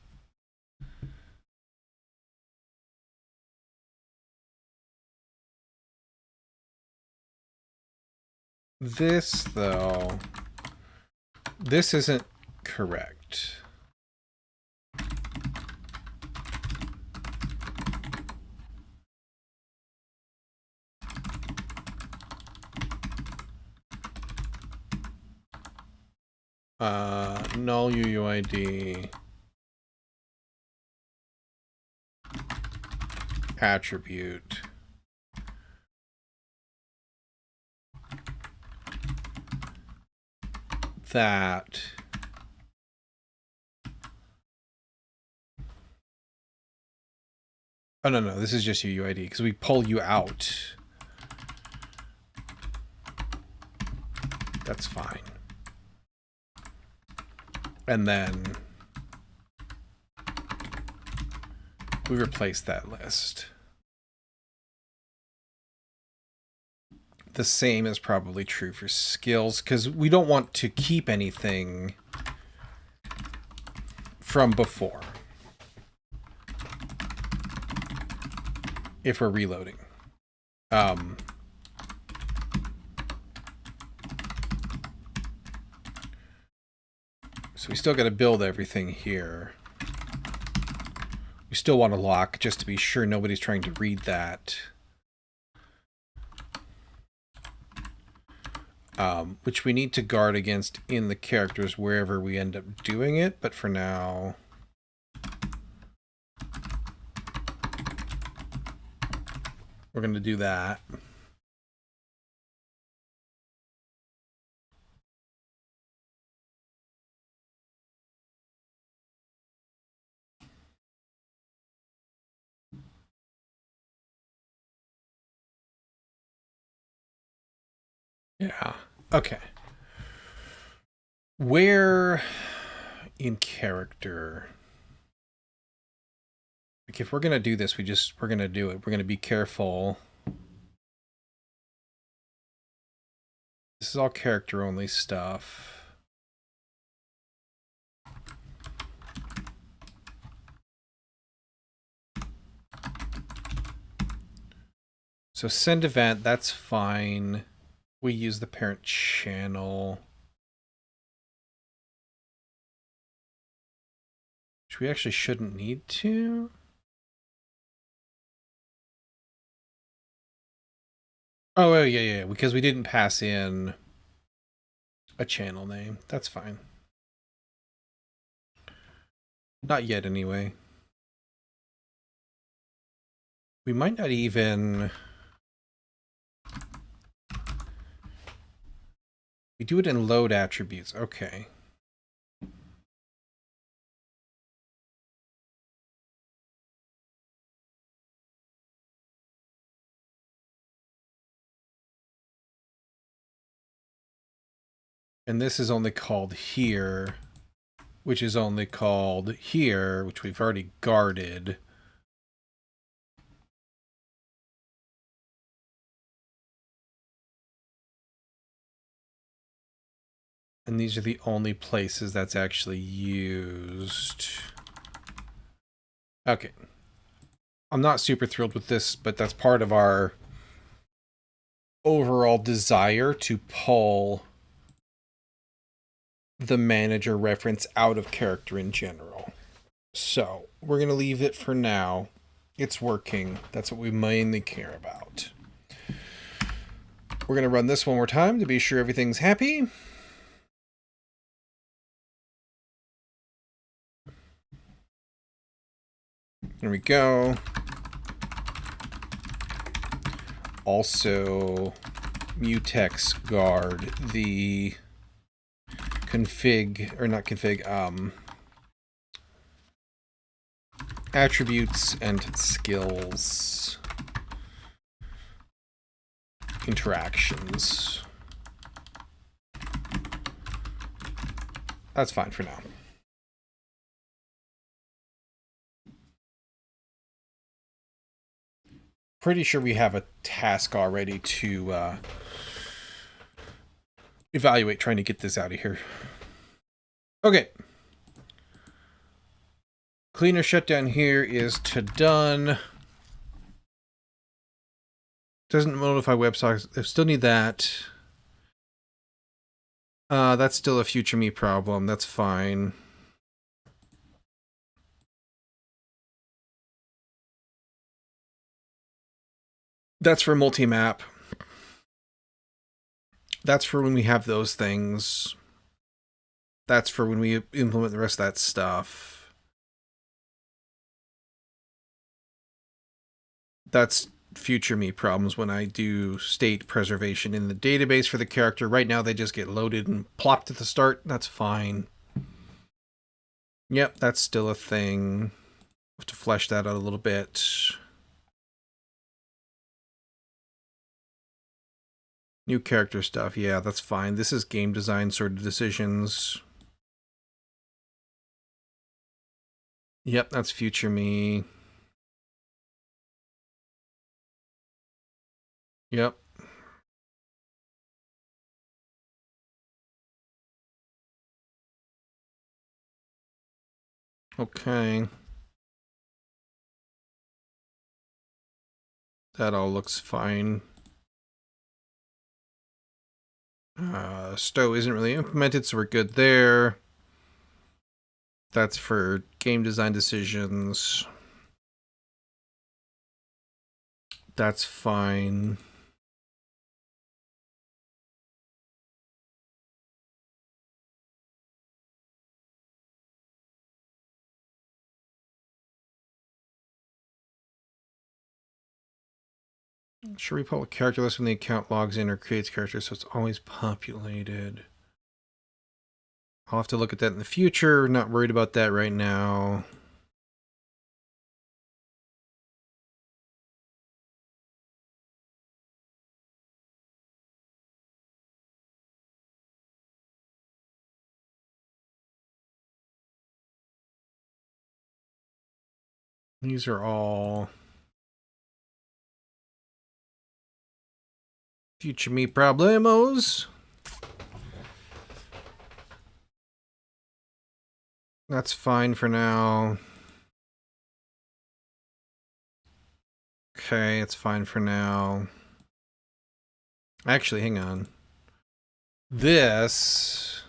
This, though, this isn't correct. Null UUID attribute. That oh no, this is just UUID because we pull you out. That's fine. And then we replace that list. the same is probably true for skills, because we don't want to keep anything from before if we're reloading. So we still got to build everything here. We still want to lock just to be sure nobody's trying to read that. Which we need to guard against in the characters wherever we end up doing it, but for now... we're going to do that. Yeah. Okay. Where in character... like, if we're going to do this, we're going to do it. We're going to be careful. This is all character-only stuff. So send event, that's fine. We use the parent channel. Which we actually shouldn't need to. Oh, yeah, because we didn't pass in a channel name. That's fine. Not yet, anyway. We might not even... we do it in load attributes. Okay. And this is only called here, which is only called here, which we've already guarded. And these are the only places that's actually used. Okay. I'm not super thrilled with this, but that's part of our overall desire to pull the manager reference out of character in general. So we're going to leave it for now. It's working. That's what we mainly care about. We're going to run this one more time to be sure everything's happy. There we go. Also, mutex guard the config, or not config, attributes and skills interactions. That's fine for now. Pretty sure we have a task already to evaluate trying to get this out of here. Okay. Cleaner shutdown here is to done. Doesn't notify WebSockets. I still need that. That's still a future me problem. That's fine. That's for multi-map. That's for when we have those things. That's for when we implement the rest of that stuff. That's future me problems when I do state preservation in the database for the character. Right now they just get loaded and plopped at the start. That's fine. Yep, that's still a thing. Have to flesh that out a little bit. New character stuff. Yeah, that's fine. This is game design sort of decisions. Yep, that's future me. Yep. Okay. That all looks fine. Stow isn't really implemented, so we're good there. That's for game design decisions. That's fine. Should we pull a character list when the account logs in or creates characters so it's always populated? I'll have to look at that in the future. Not worried about that right now. These are all future me problemos. That's fine for now. Okay, it's fine for now. Actually, hang on. This...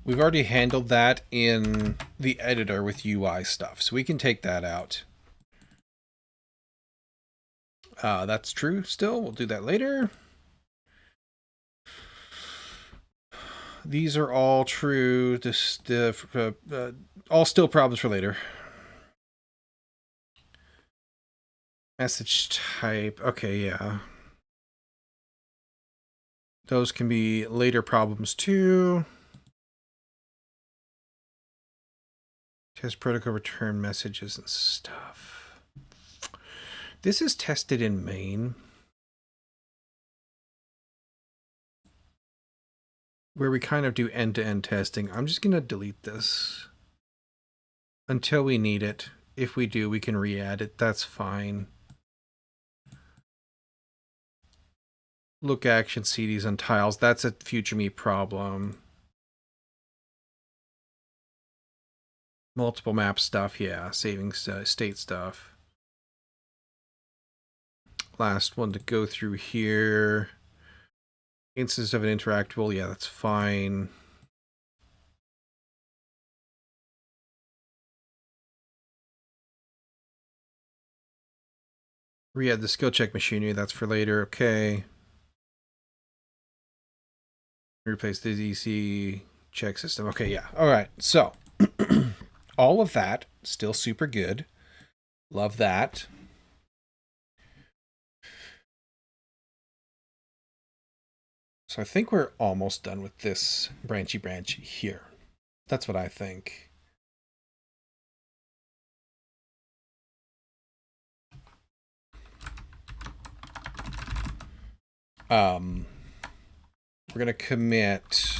We've already handled that in the editor with UI stuff, so we can take that out. That's true still. We'll do that later. These are all true. All still problems for later. Message type. Okay, yeah. Those can be later problems too. Test protocol return messages and stuff. This is tested in main, where we kind of do end-to-end testing. I'm just going to delete this until we need it. If we do, we can re-add it. That's fine. Look action CDs on tiles. That's a future me problem. Multiple map stuff, yeah. Saving state stuff. Last one to go through here. Instance of an interactable, yeah, that's fine. Re-add the skill check machinery, that's for later, okay. Replace the DC check system, okay, yeah. All right, so all of that, still super good. Love that. So I think we're almost done with this branchy branch here. That's what I think. We're going to commit.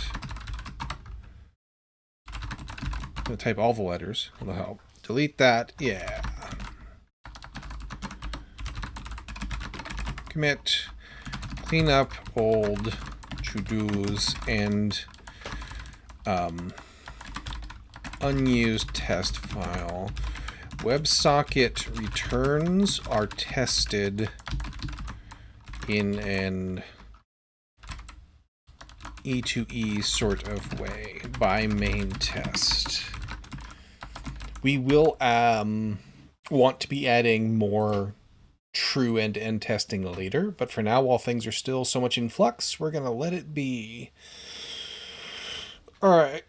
I'm going to type all the letters. That'll help. Delete that. Yeah. Commit. Clean up old to-dos and unused test file. WebSocket returns are tested in an E2E sort of way by main test. We will want to be adding more true end-to-end testing later, but for now, while things are still so much in flux, we're going to let it be. All right.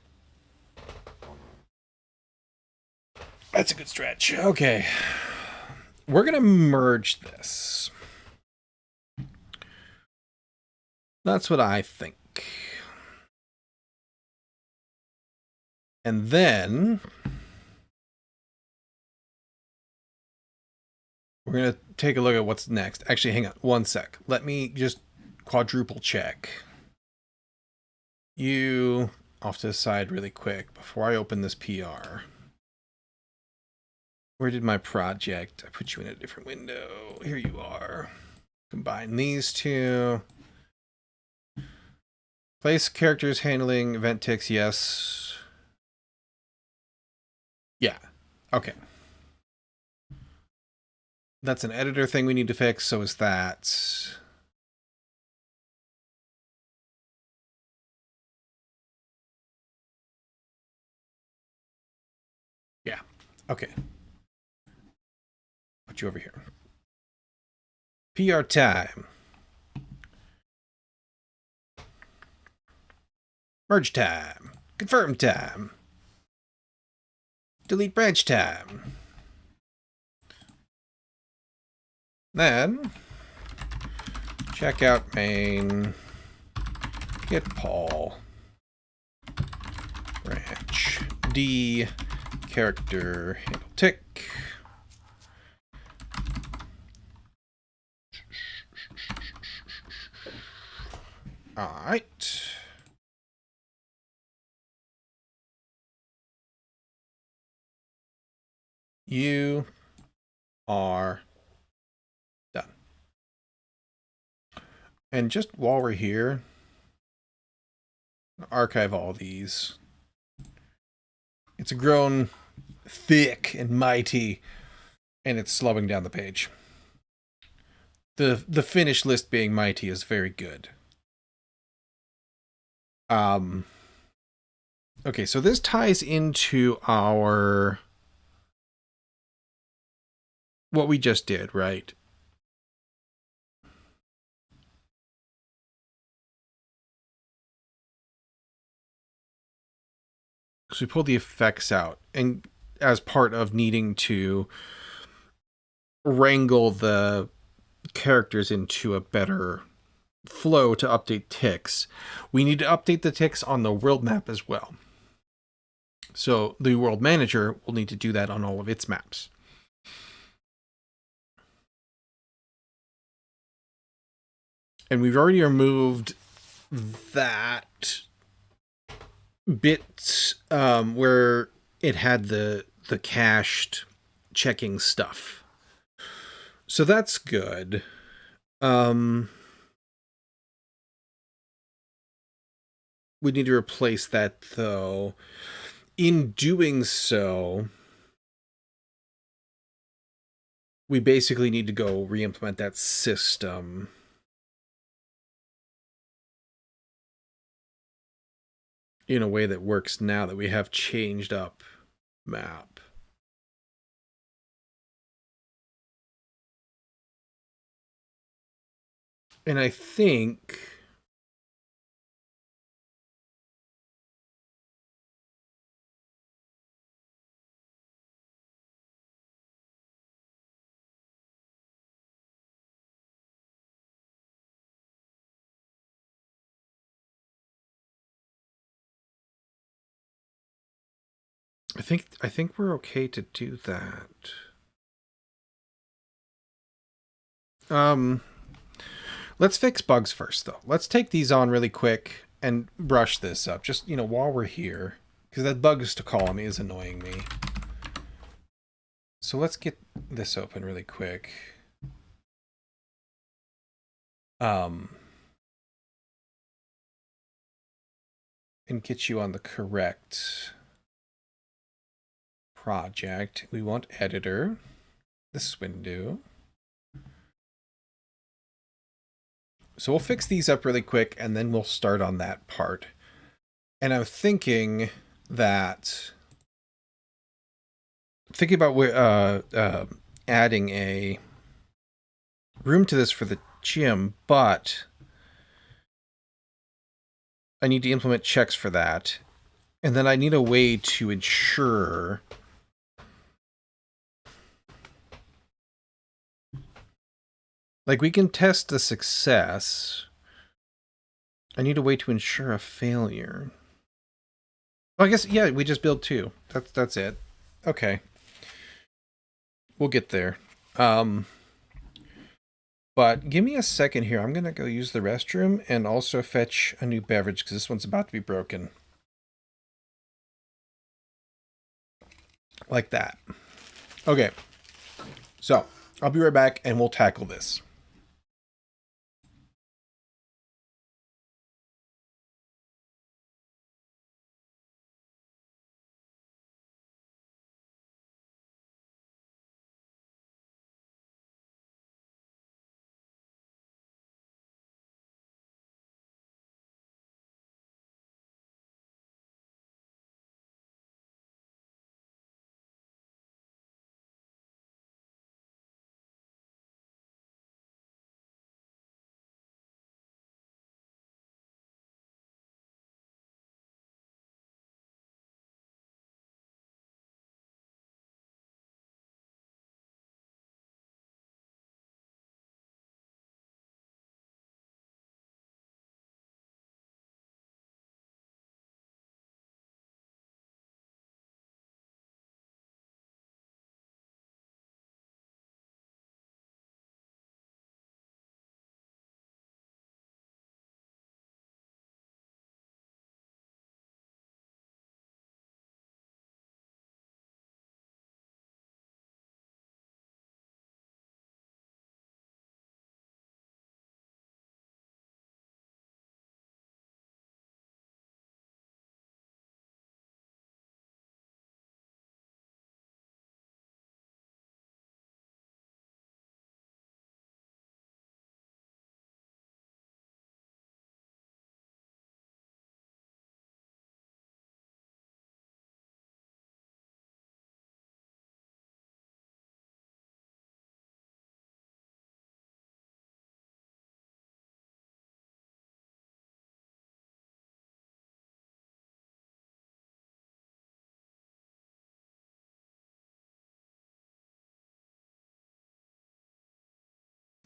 That's a good stretch. Okay. We're going to merge this. That's what I think. And then we're going to take a look at what's next. Actually, hang on one sec. Let me just quadruple check. You off to the side really quick before I open this PR. Where did my project? I put you in a different window. Here you are. Combine these two. Place characters handling event ticks, yes. Yeah. Okay. That's an editor thing we need to fix, so is that. Yeah. Okay. Put you over here. PR time. Merge time. Confirm time. Delete branch time. Then check out main. Get Paul. Branch. D. Character handle tick. All right. You are done. And just while we're here, archive all these. It's grown thick and mighty, and it's slowing down the page. The finished list being mighty is very good. Okay, so this ties into our what we just did, right? So we pulled the effects out, and as part of needing to wrangle the characters into a better flow to update ticks, we need to update the ticks on the world map as well. So the world manager will need to do that on all of its maps. And we've already removed that bit where it had the cached checking stuff. So that's good. We need to replace that, though. In doing so, we basically need to go re-implement that system. In a way that works now that we have changed up map. And I think I think we're okay to do that. Let's fix bugs first, though. Let's take these on really quick and brush this up. Just, while we're here. Because that bugs to column is annoying me. So let's get this open really quick. And get you on the correct project. We want editor. This window. So we'll fix these up really quick, and then we'll start on that part. And I'm thinking that... Thinking about adding a room to this for the gym, but I need to implement checks for that. And then I need a way to ensure... Like, we can test the success. I need a way to ensure a failure. Well, I guess, yeah, we just build two. That's it. Okay. We'll get there. But give me a second here. I'm going to go use the restroom and also fetch a new beverage because this one's about to be broken. Like that. Okay. So, I'll be right back and we'll tackle this.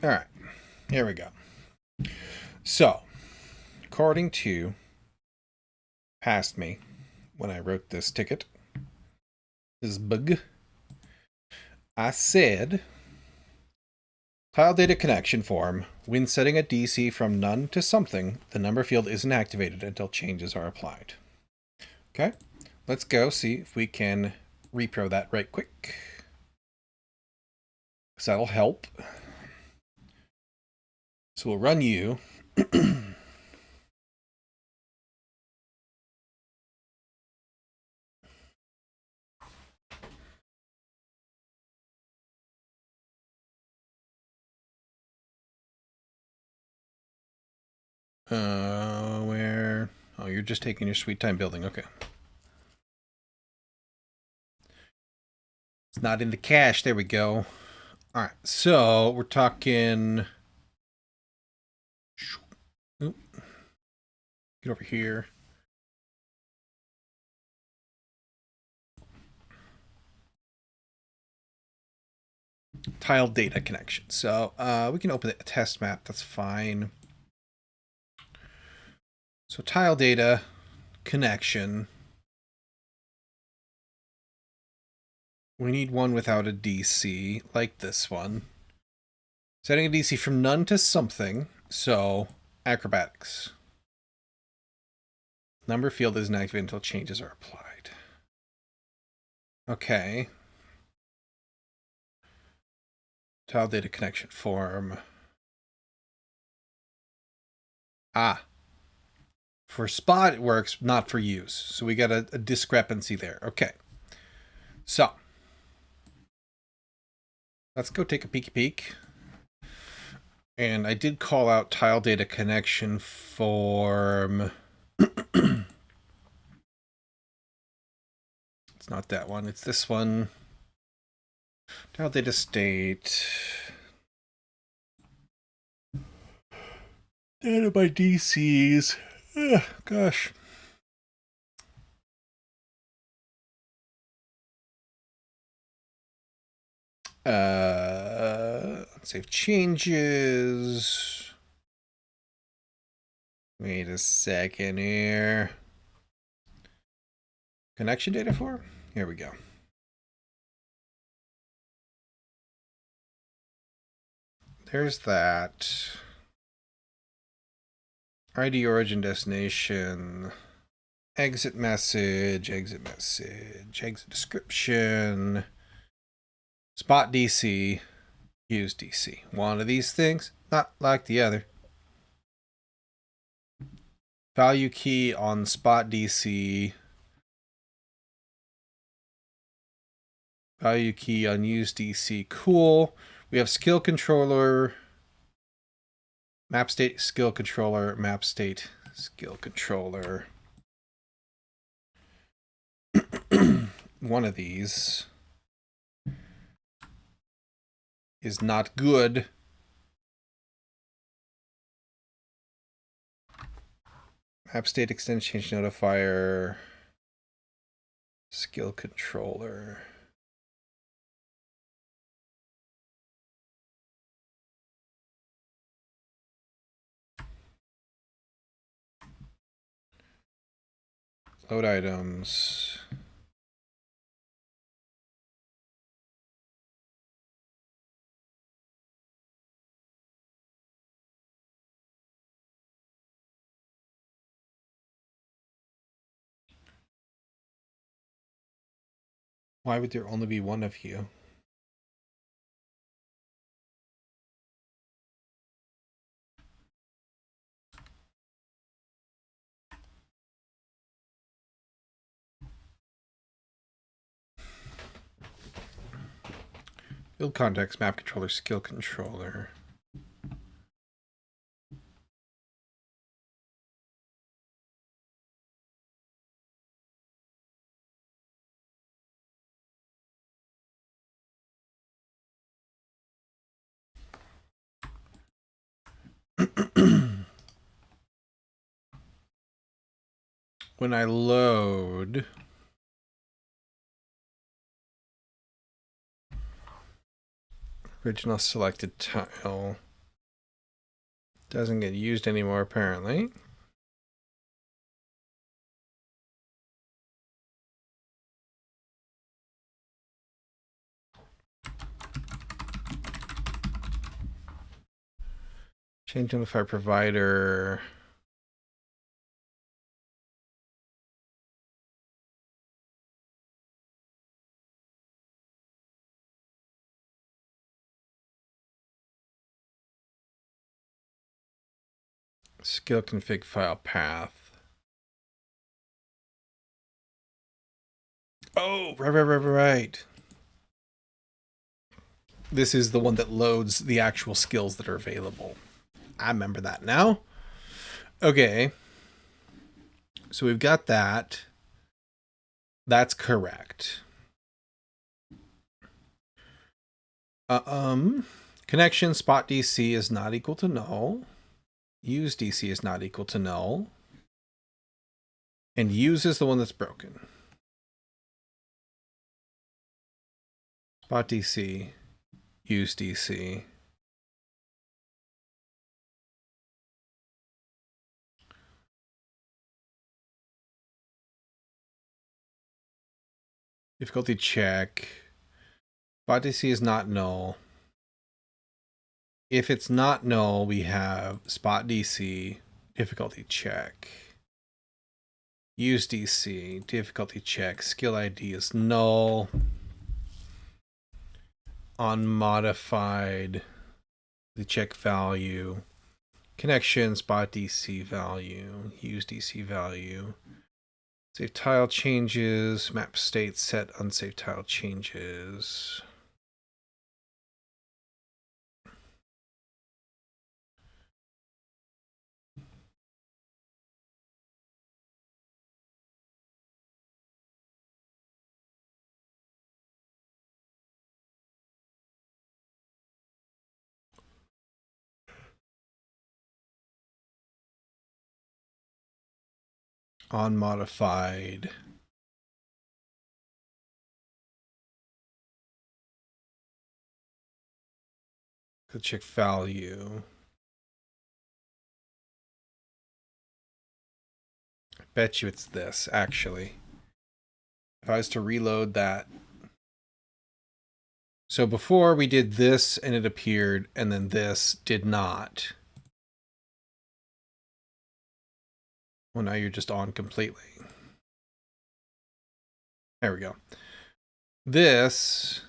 All right, here we go. So, according to past me, when I wrote this ticket, this bug, I said tile data connection form. When setting a DC from none to something, the number field isn't activated until changes are applied. Okay, let's go see if we can repro that right quick, because that'll help. So we'll run you. Where? Oh, you're just taking your sweet time building. Okay. It's not in the cache. There we go. All right. So we're talking. Oop. Get over here. Tile data connection. So we can open a test map. That's fine. So tile data connection. We need one without a DC, like this one. Setting a DC from none to something. So acrobatics. Number field isn't activated until changes are applied. Okay. Tile data connection form. Ah. For spot, it works, not for use. So we got a discrepancy there. Okay. So. Let's go take a peeky peek. And I did call out tile data connection form. It's not that one. It's this one. Tile data state. Data by DCs. Ugh, gosh. Save changes. Wait a second here. Connection data for? Here we go. There's that. ID origin destination. Exit message, exit message, exit description. Spot DC, use DC. One of these things, not like the other. Value key on spot DC. Value key on use DC. Cool. We have skill controller. Map state skill controller. Map state skill controller. One of these is not good. Map state extension change notifier. Skill controller. Load items. Why would there only be one of you? Build context, map controller, skill controller. When I load, original selected tile. Doesn't get used anymore, apparently. Change notify provider. Skill config file path. Oh, right. This is the one that loads the actual skills that are available. I remember that now. Okay. So we've got that. That's correct. Connection spot DC is not equal to null. Use DC is not equal to null. And use is the one that's broken. Spot DC. Use DC. Difficulty check. Spot DC is not null. If it's not null, we have spot DC, difficulty check. Use DC, difficulty check. Skill ID is null. Unmodified, the check value. Connection, spot DC value. Use DC value. Save tile changes. Map state set unsaved tile changes. Unmodified. Go check value. I bet you it's this, actually. If I was to reload that. So before we did this and it appeared, and then this did not. Well, now you're just on completely. There we go. This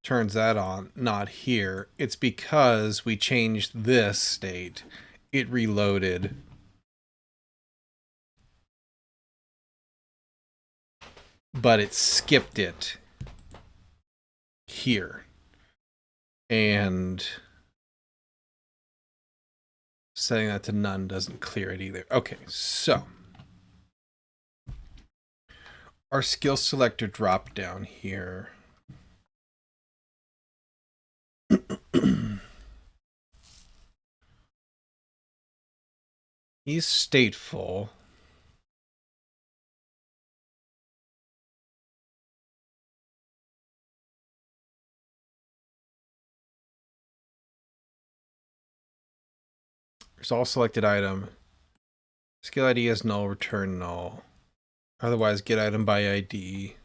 turns that on, not here. It's because we changed this state. It reloaded. But it skipped it here. And setting that to none doesn't clear it either. Okay, so our skill selector drop down here. He's stateful. There's all selected item. Skill ID is null, return null. Otherwise, get item by ID.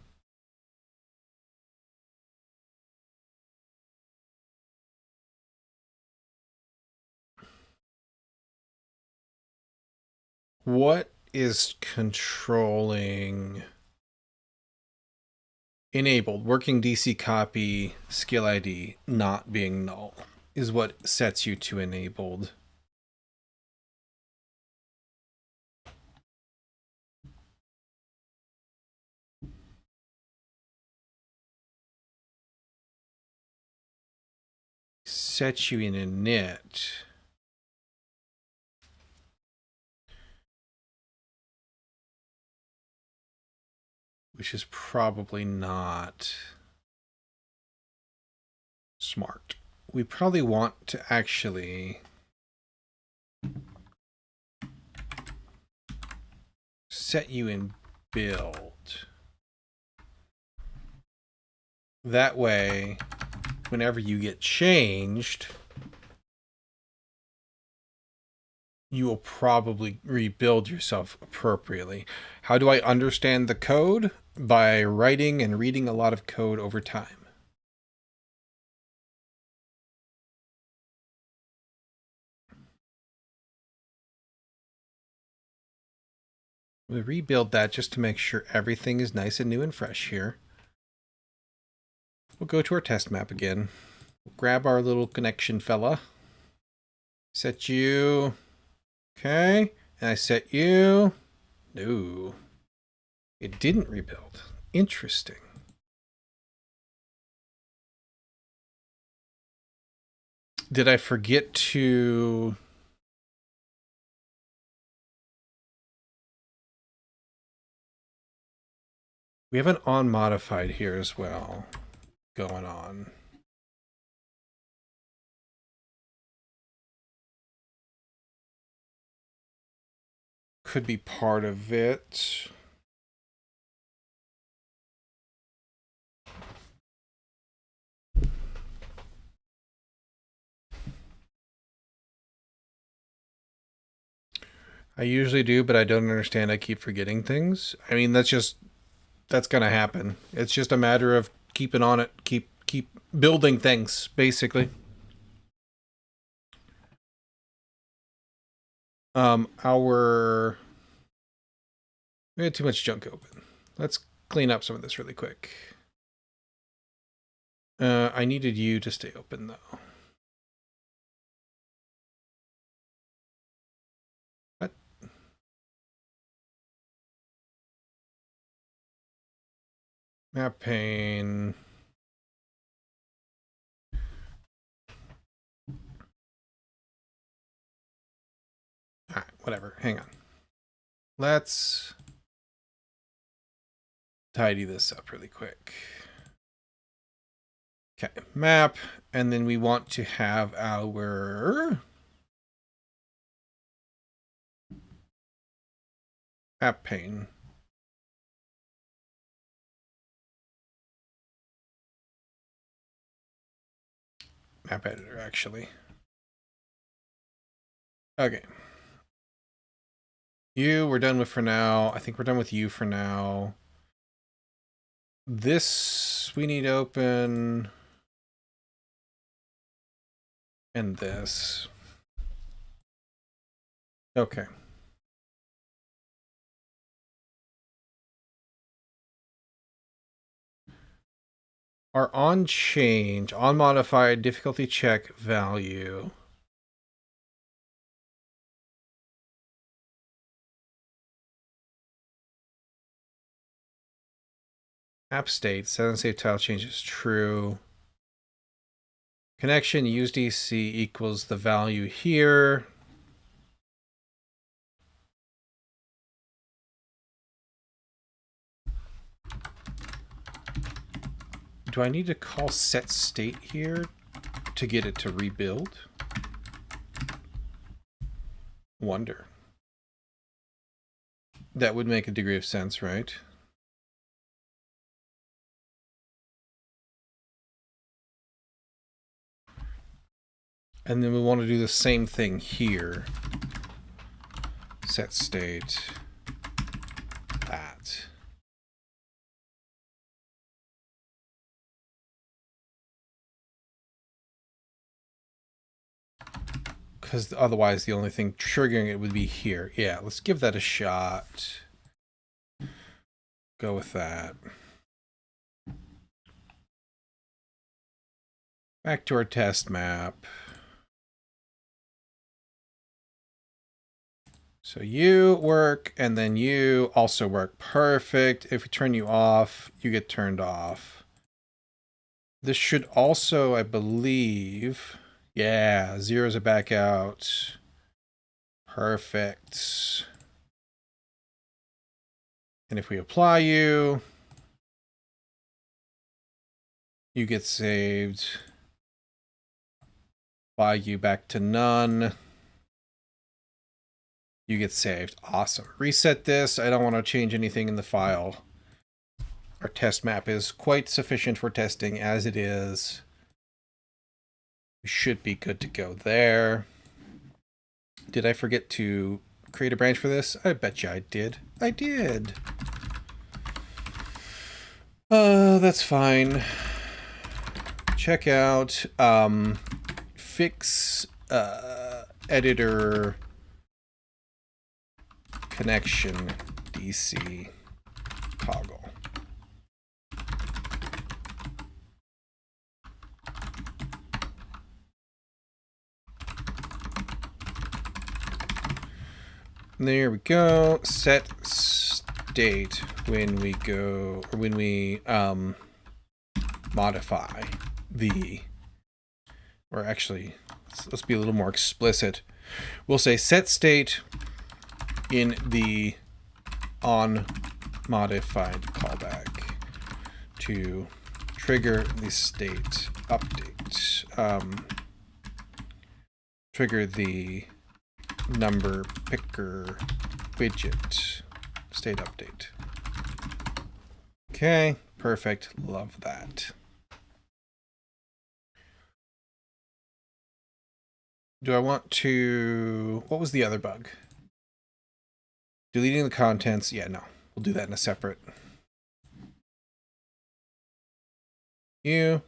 What is controlling enabled working DC copy skill ID not being null is what sets you to enabled. Set you in init. Which is probably not smart. We probably want to actually set you in build. That way, whenever you get changed, you will probably rebuild yourself appropriately. How do I understand the code? By writing and reading a lot of code over time. We'll rebuild that just to make sure everything is nice and new and fresh here. We'll go to our test map again. We'll grab our little connection fella. Set you. Okay. And I set you. No. It didn't rebuild. Interesting. Did I forget to... We have an unmodified here as well going on. Could be part of it. I usually do, but I don't understand. I keep forgetting things. I mean, that's gonna happen. It's just a matter of keeping on it, keep building things, basically. We had too much junk open. Let's clean up some of this really quick. I needed you to stay open though. What? Map pane. Alright, whatever. Hang on. Let's tidy this up really quick. Okay, map, and then we want to have our map pane. Map editor, actually. Okay. You, we're done with for now. I think we're done with you for now. This, we need open. And this. Okay. Our on change, on modified difficulty check value. App state, set and save tile change is true. Connection USDC equals the value here. Do I need to call set state here to get it to rebuild? Wonder. That would make a degree of sense, right? And then we want to do the same thing here. Set state that. Because otherwise the only thing triggering it would be here. Yeah, let's give that a shot. Go with that. Back to our test map. So you work, and then you also work. Perfect. If we turn you off, you get turned off. This should also, I believe... Yeah, zeros are back out. Perfect. And if we apply you, you get saved. Apply you back to none. You get saved. Awesome. Reset this. I don't want to change anything in the file. Our test map is quite sufficient for testing as it is. We should be good to go there. Did I forget to create a branch for this? I bet you I did. I did. That's fine. Check out fix editor connection DC toggle. There we go. Set state when we go, or when we modify the, or actually, let's be a little more explicit. We'll say set state in the on modified callback to trigger the state update. Trigger the number picker widget state update. Okay, perfect. Love that. Do I want to... What was the other bug? Deleting the contents. Yeah, no. We'll do that in a separate. You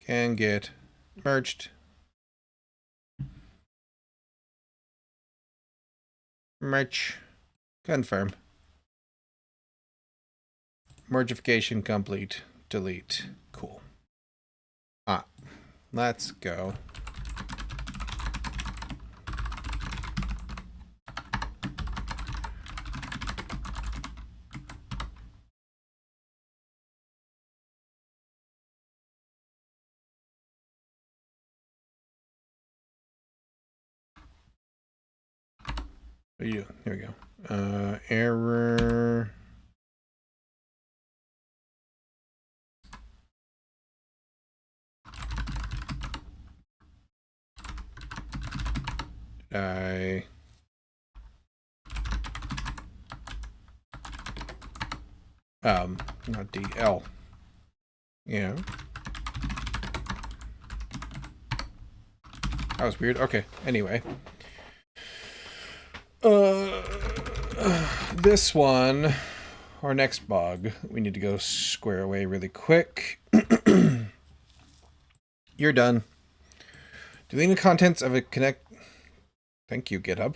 can get merged. Merge. Confirm. Mergification complete. Delete. Cool. Let's go. What are you doing? Here we go. Error. Not D, L. Yeah. That was weird. Okay, anyway. This one, our next bug, we need to go square away really quick. You're done. Deleting the contents of a Thank you, GitHub.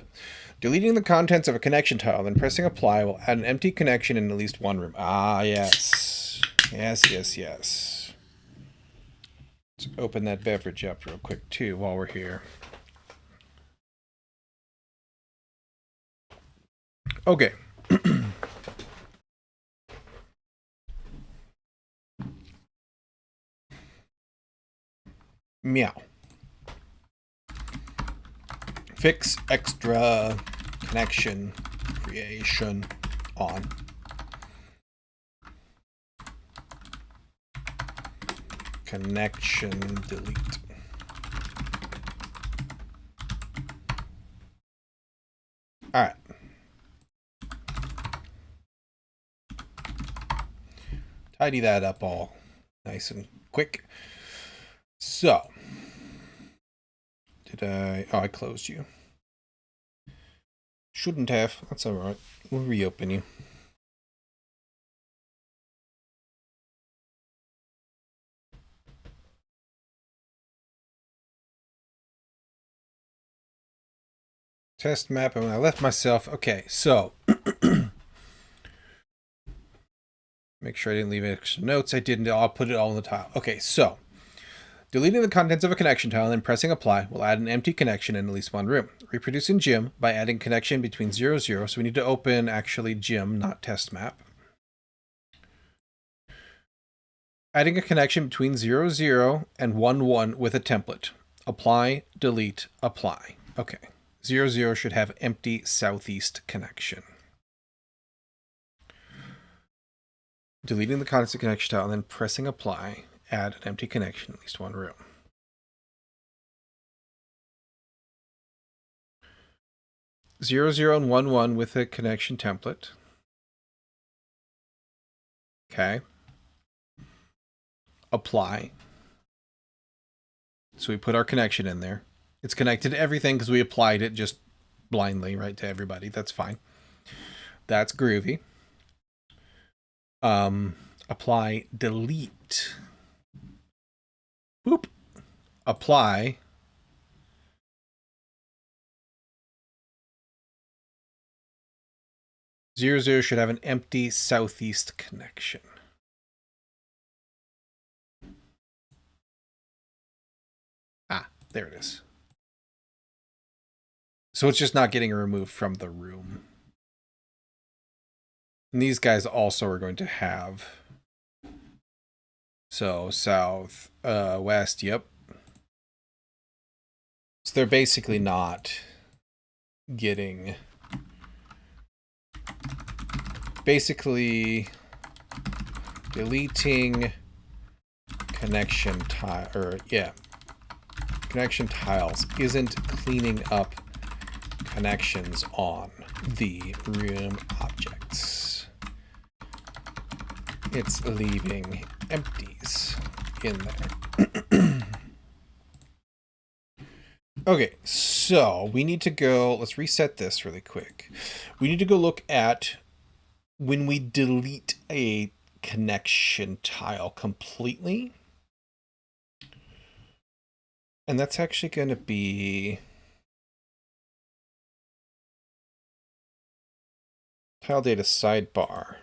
Deleting the contents of a connection tile, then pressing apply will add an empty connection in at least one room. Ah, yes. Yes. Let's open that beverage up real quick, too, while we're here. Okay. Meow. Fix extra connection creation on. Connection delete. All right. Tidy that up all nice and quick. So, I closed you. Shouldn't have. That's all right. We'll reopen you. Test map, and when I left myself. Okay, so make sure I didn't leave extra notes. I didn't. I'll put it all in the tile. Okay, so deleting the contents of a connection tile and then pressing apply will add an empty connection in at least one room. Reproducing gym by adding connection between 0, 0. So we need to open actually gym, not test map. Adding a connection between 0, 0 and 1, 1 with a template. Apply, delete, apply. Okay. 0, 0 should have empty southeast connection. Deleting the contents of connection tile and then pressing apply. Add an empty connection in at least one room. Zero, 0 and 1, 1 with a connection template. Okay. Apply. So we put our connection in there. It's connected to everything because we applied it just blindly, right, to everybody. That's fine. That's groovy. Apply delete. Boop. Apply. Zero zero should have an empty southeast connection. Ah, there it is. So it's just not getting removed from the room. And these guys also are going to have. So south, west, yep. So they're basically not getting. Basically deleting connection tile, or yeah, connection tiles isn't cleaning up connections on the room objects. It's leaving empties in there. Okay, so we need to go, let's reset this really quick. We need to go look at when we delete a connection tile completely. And that's actually going to be tile data sidebar.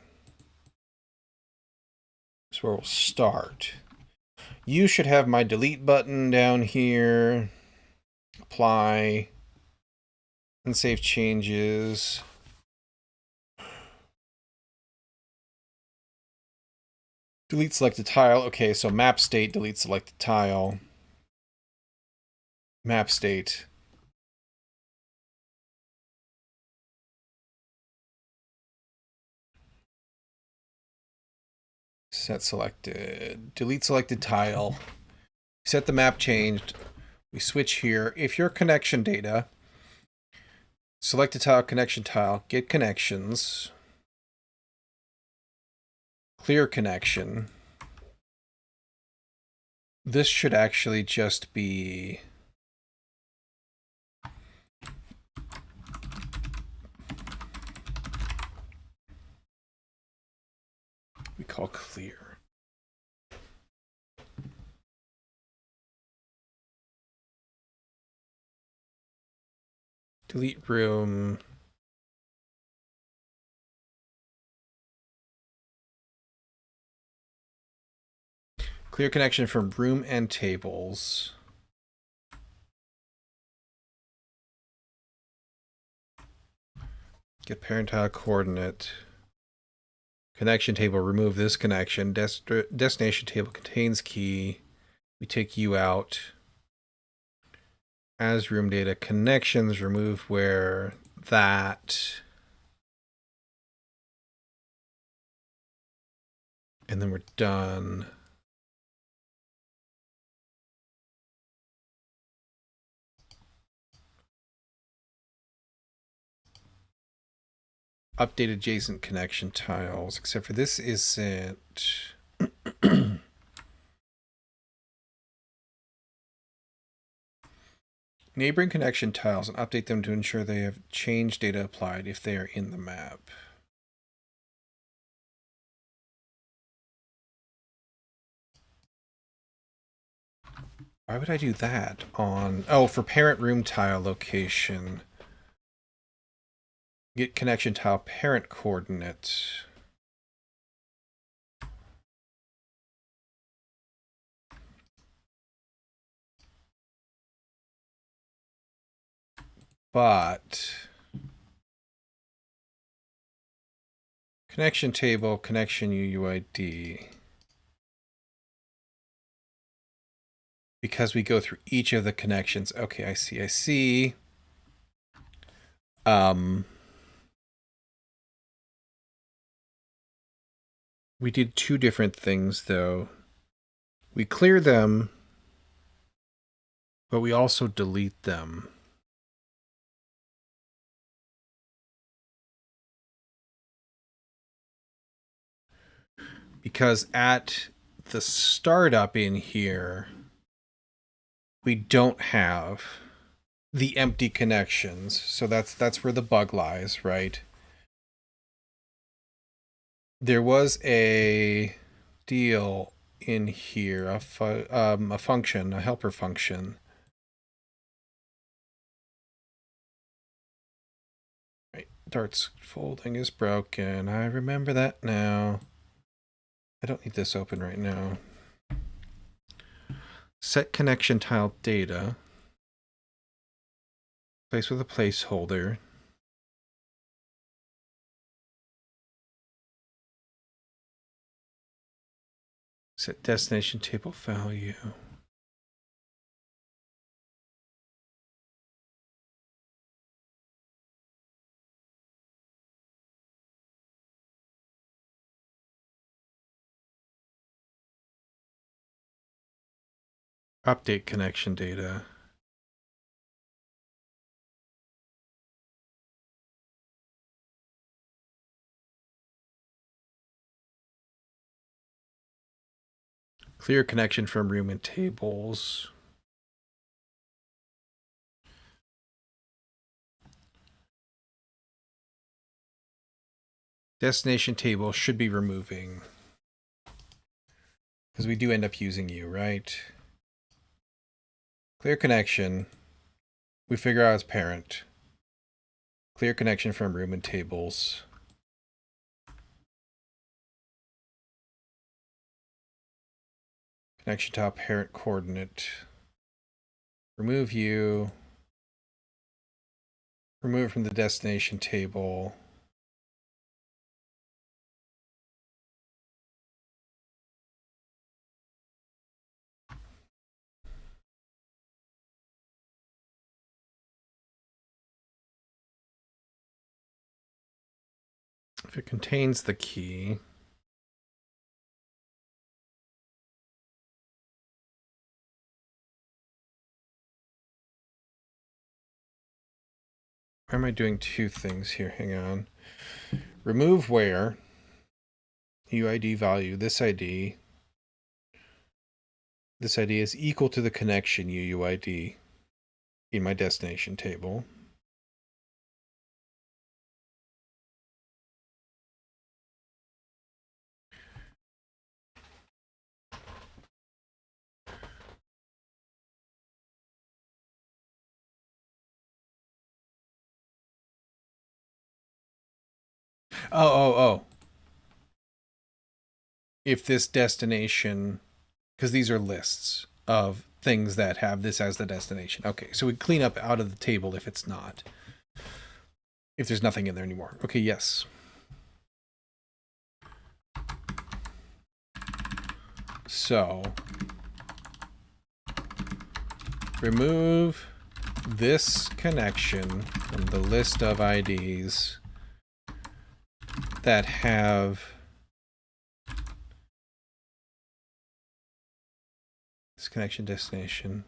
That's where we'll start. You should have my delete button down here. Apply. And save changes. Delete selected tile. Okay, so map state, delete selected tile. Map state. Set selected. Delete selected tile. Set the map changed. We switch here. If your connection data, select a tile, connection tile, get connections, clear connection. This should actually just be we call clear. Delete room. Clear connection from room and tables. Get parent tile coordinate. Connection table, remove this connection. Destination table contains key. We take you out. As room data, connections, remove where that. And then we're done. Update adjacent connection tiles, except for this isn't. Neighboring connection tiles and update them to ensure they have change data applied if they are in the map. Why would I do that on... Oh, for parent room tile location. Get connection tile parent coordinate. But... Connection table, connection UUID. Because we go through each of the connections. Okay, I see. We did two different things, though. We clear them, but we also delete them. Because at the startup in here, we don't have the empty connections. So that's where the bug lies, right? There was a deal in here, a function, a helper function. Right, Dart's folding is broken. I remember that now. I don't need this open right now. Set connection tile data. Place with a placeholder. Set destination table value. Update connection data. Clear connection from room and tables. Destination table should be removing. Because we do end up using you, right? Clear connection. We figure out as parent. Clear connection from room and tables. Connection to parent coordinate. Remove you. Remove it from the destination table. If it contains the key. Why am I doing two things here? Hang on. Remove where. UID value. This ID. This ID is equal to the connection UUID in my destination table. Oh. If this destination, because these are lists of things that have this as the destination. Okay, so we clean up out of the table if it's not. If there's nothing in there anymore. Okay, yes. So, remove this connection from the list of IDs that have this connection destination,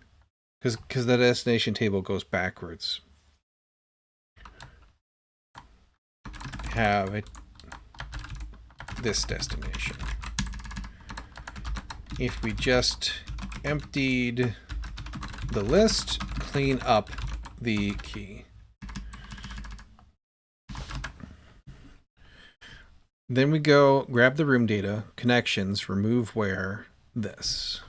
because the destination table goes backwards. Have it this destination. If we just emptied the list, clean up the key. Then we go grab the room data, connections, remove where, this.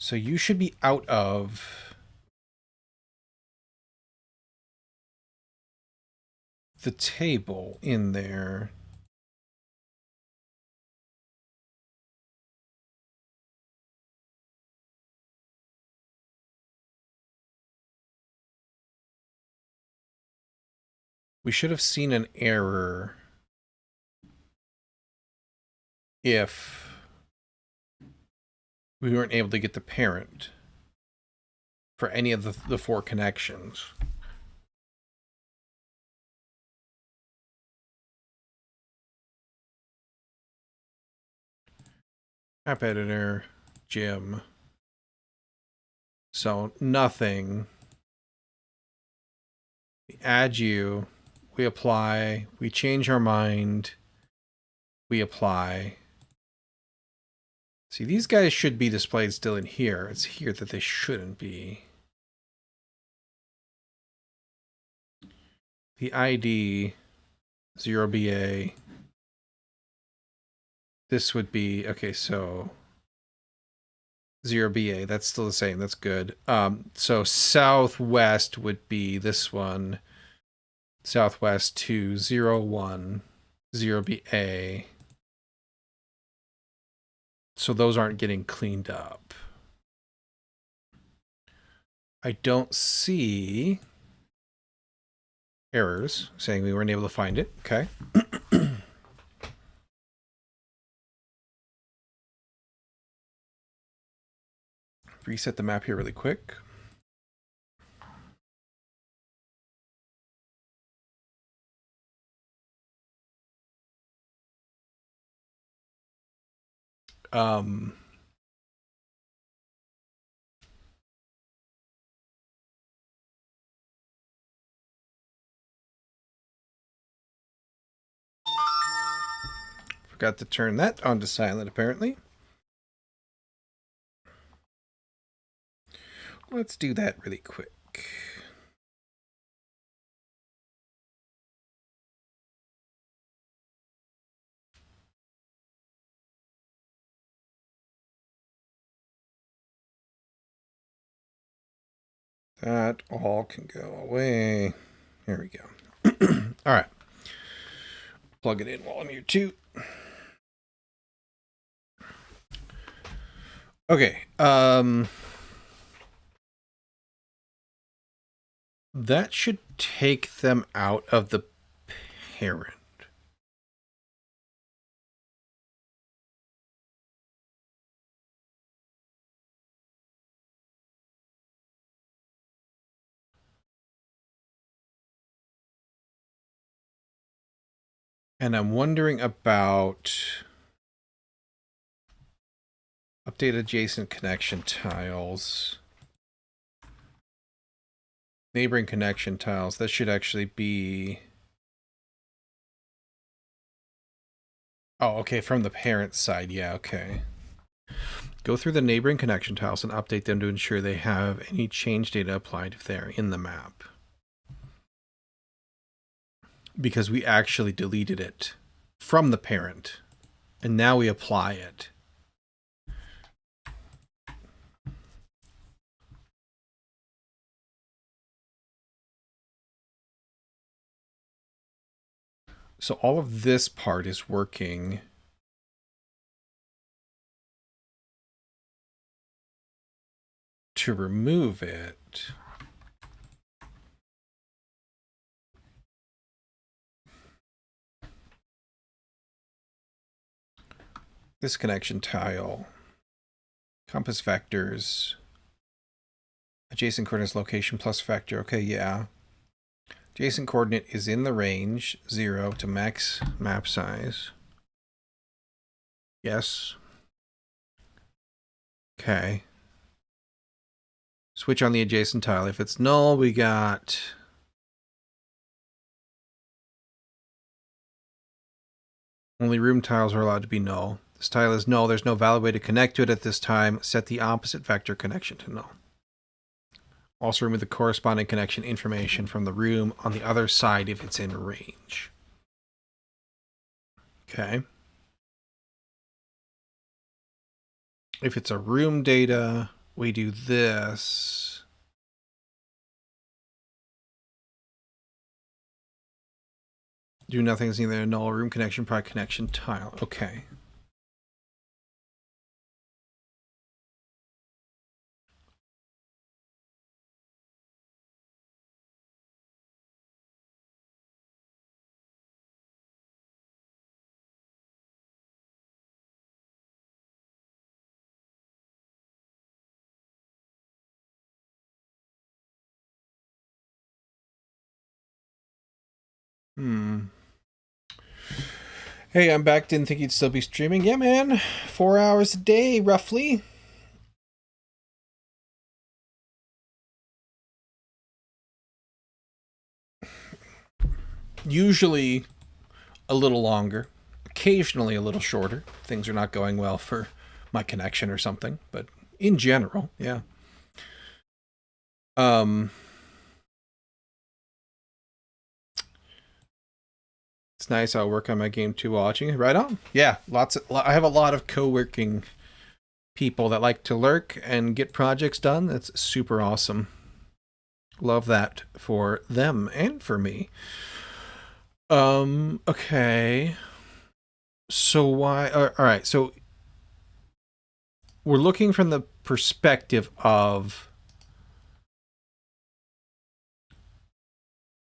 So you should be out of the table in there. We should have seen an error if we weren't able to get the parent for any of the four connections. App editor, Jim. So nothing. We add you, we apply, we change our mind, we apply. See, these guys should be displayed still in here. It's here that they shouldn't be. the ID 0BA. This would be, okay, so 0BA, that's still the same. That's good. So southwest would be this one. Southwest to 010 0BA. So those aren't getting cleaned up. I don't see errors saying we weren't able to find it. Okay. Reset the map here really quick. Forgot to turn that on to silent, apparently. Let's do that really quick. That all can go away. There we go. All right. Plug it in while I'm here too. Okay. That should take them out of the parent. And I'm wondering about update adjacent connection tiles. Neighboring connection tiles. That should actually be... Oh, okay, from the parent side. Yeah, okay. Go through the neighboring connection tiles and update them to ensure they have any change data applied if they're in the map. Because we actually deleted it from the parent, and now we apply it. So all of this part is working. To remove it, this connection tile, compass vectors, adjacent coordinates location plus factor. Okay, yeah. Adjacent coordinate is in the range 0 to max map size. Yes. Okay. Switch on the adjacent tile. If it's null, we got... Only room tiles are allowed to be null. This tile is null. There's no valid way to connect to it at this time. Set the opposite vector connection to null. Also remove the corresponding connection information from the room on the other side if it's in range. Okay. If it's a room data, we do this. Do nothing is either a null room connection, product connection tile. Okay. Hey, I'm back. Didn't think you'd still be streaming. Yeah, man. 4 hours a day, roughly. Usually a little longer. Occasionally a little shorter. Things are not going well for my connection or something. But in general, yeah. It's nice. I'll work on my game too watching. Right on. Yeah, I have a lot of co-working people that like to lurk and get projects done. That's super awesome. Love that for them and for me. Okay. So why all right, so we're looking from the perspective of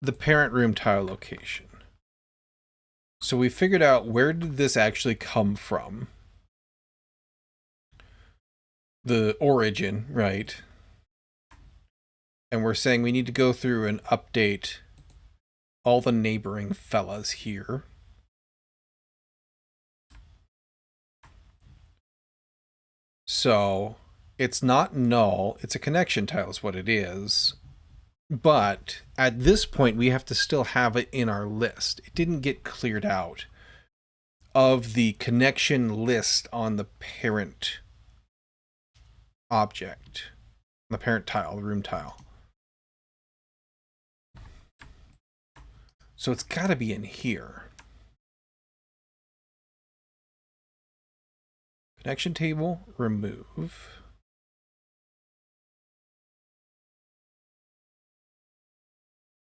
the parent room tile location. So we figured out, where did this actually come from? The origin, right? And we're saying we need to go through and update all the neighboring fellas here. So it's not null, it's a connection tile is what it is. But at this point, we have to still have it in our list. It didn't get cleared out of the connection list on the parent object, the parent tile, the room tile. So it's got to be in here. Connection table, remove.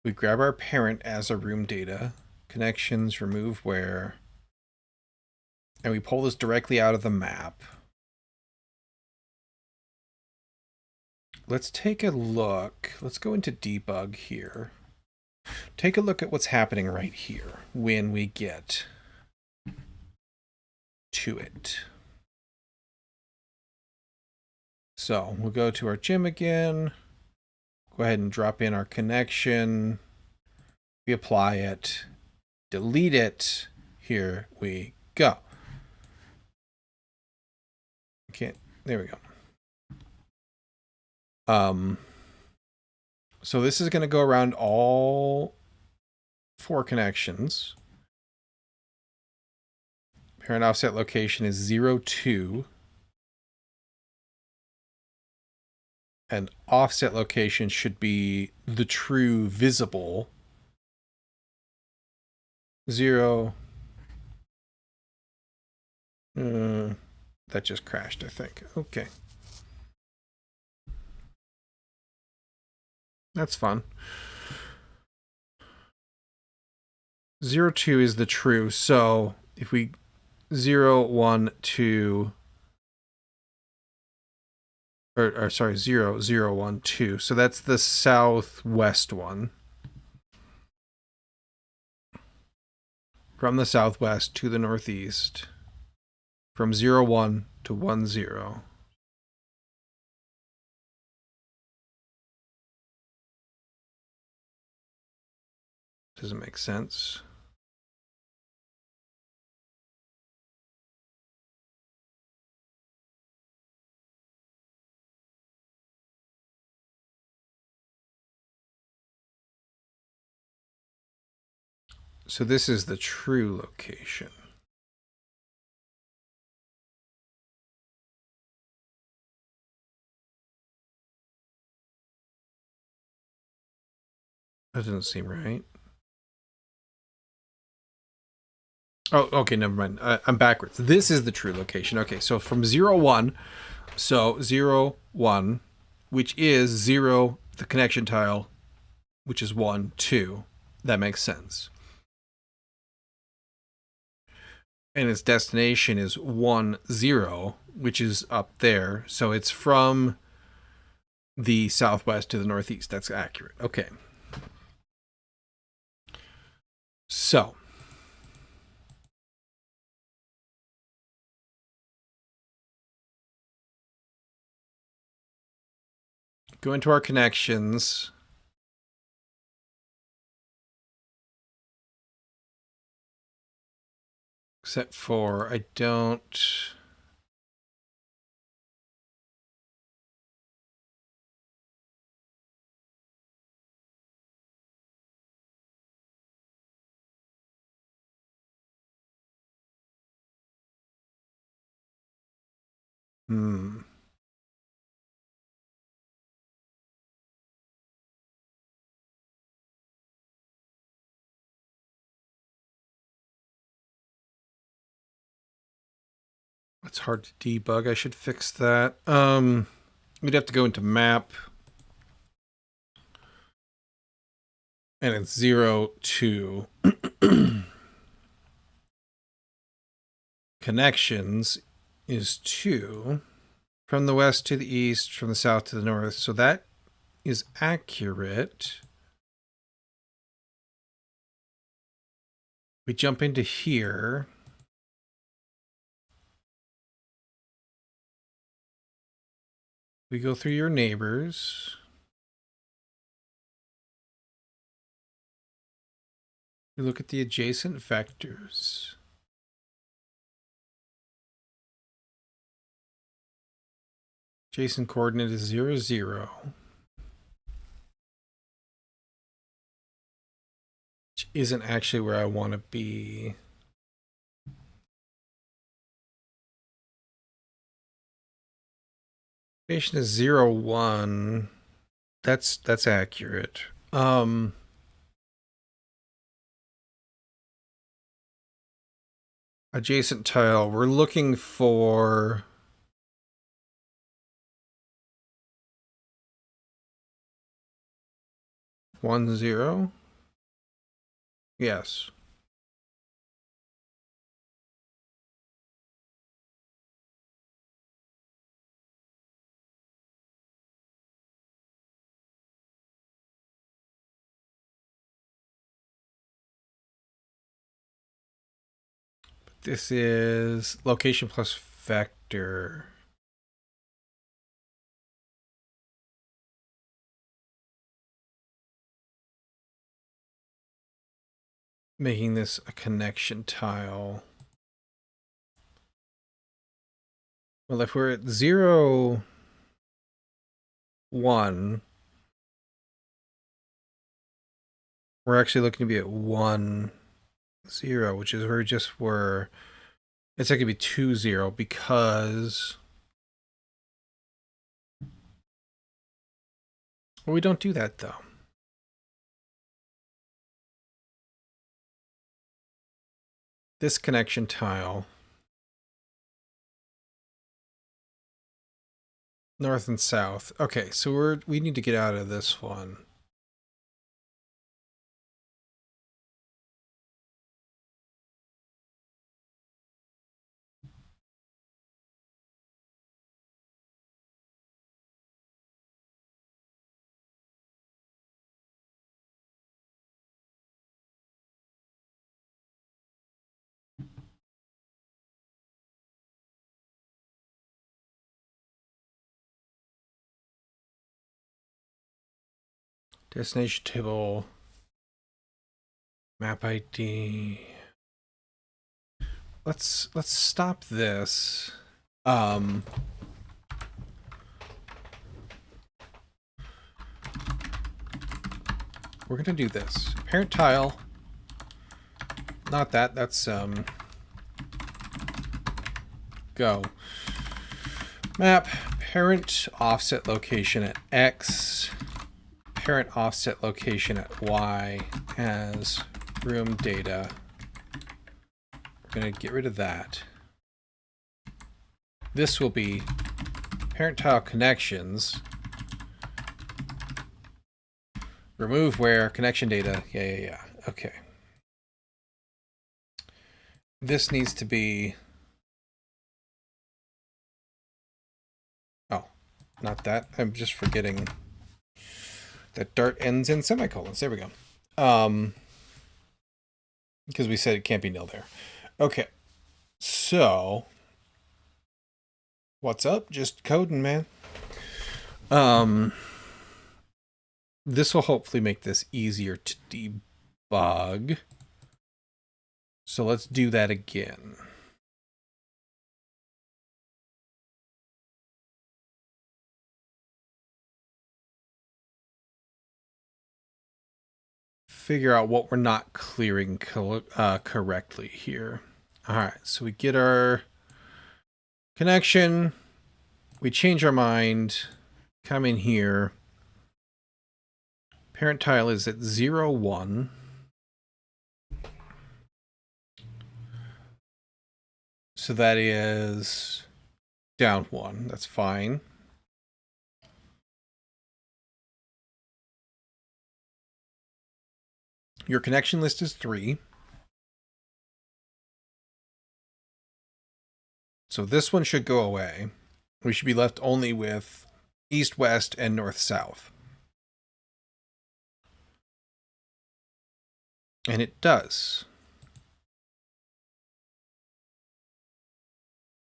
We grab our parent as a room data. Connections, remove where. And we pull this directly out of the map. Let's take a look. Let's go into debug here. Take a look at what's happening right here when we get to it. So we'll go to our gym again. Go ahead and drop in our connection. We apply it. Delete it. Here we go. Okay, there we go. So this is going to go around all 4 connections. Parent offset location is 0, 2. And offset location should be the true visible 0. That just crashed, I think. Okay. That's fun. 0, 2 is the true. So if we 0, 1, 2, or sorry, 0, 0, 1, 2. So that's the southwest one. From the southwest to the northeast. From 0, 1 to 1, 0. Does it make sense? So this is the true location. That doesn't seem right. Oh, okay, never mind. I'm backwards. This is the true location. Okay, so from 0, 1, so 0, 1, which is 0, the connection tile, which is 1, 2. That makes sense. And its destination is 1, 0, which is up there. So it's from the southwest to the northeast. That's accurate. Okay. So go into our connections. Except for I don't. It's hard to debug. I should fix that. We'd have to go into map. And it's 0, 2. Connections is 2. From the west to the east, from the south to the north. So that is accurate. We jump into here. We go through your neighbors. We look at the adjacent vectors. Adjacent coordinate is 0, 0. Which isn't actually where I want to be. Location is 0, 1. That's accurate. Adjacent tile. We're looking for 1, 0. Yes. This is location plus vector. Making this a connection tile. Well, if we're at 0, 1, we're actually looking to be at 1, 0, which is where we just were. It's not going to be 2, 0 because... Well, we don't do that, though. This connection tile. North and south. Okay, so we need to get out of this one. Destination table. Map ID. Let's stop this. We're gonna do this. Parent tile. Not that. That's go. Map parent offset location at X. Parent offset location at Y as room data. We're going to get rid of that. This will be parent tile connections. Remove where connection data. Yeah. Okay. This needs to be... Oh, not that. I'm just forgetting that Dart ends in semicolons. There we go. Because we said it can't be nil there. Okay. So, what's up? Just coding, man. This will hopefully make this easier to debug. So let's do that again. Figure out what we're not clearing correctly here. All right, so we get our connection. We change our mind. Come in here. Parent tile is at 0, 1. So that is down 1. That's fine. Your connection list is 3. So this one should go away. We should be left only with east-west and north-south. And it does.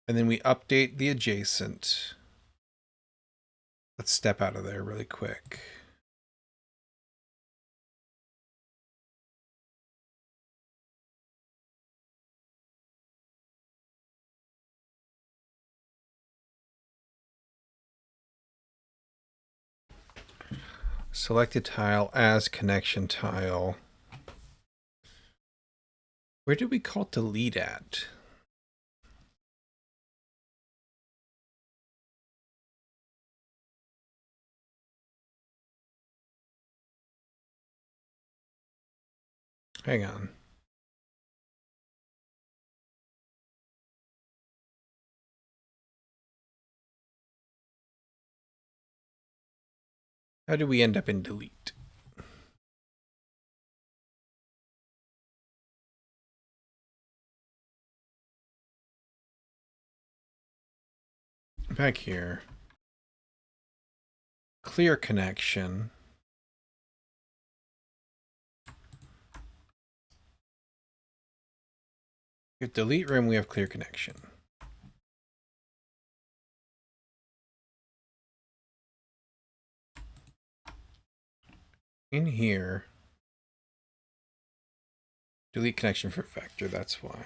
And then we update the adjacent. Let's step out of there really quick. Selected tile as connection tile. Where did we call delete at? Hang on. How do we end up in delete? Back here. Clear connection. We have delete room, we have clear connection. In here, delete connection for Refactor, that's why.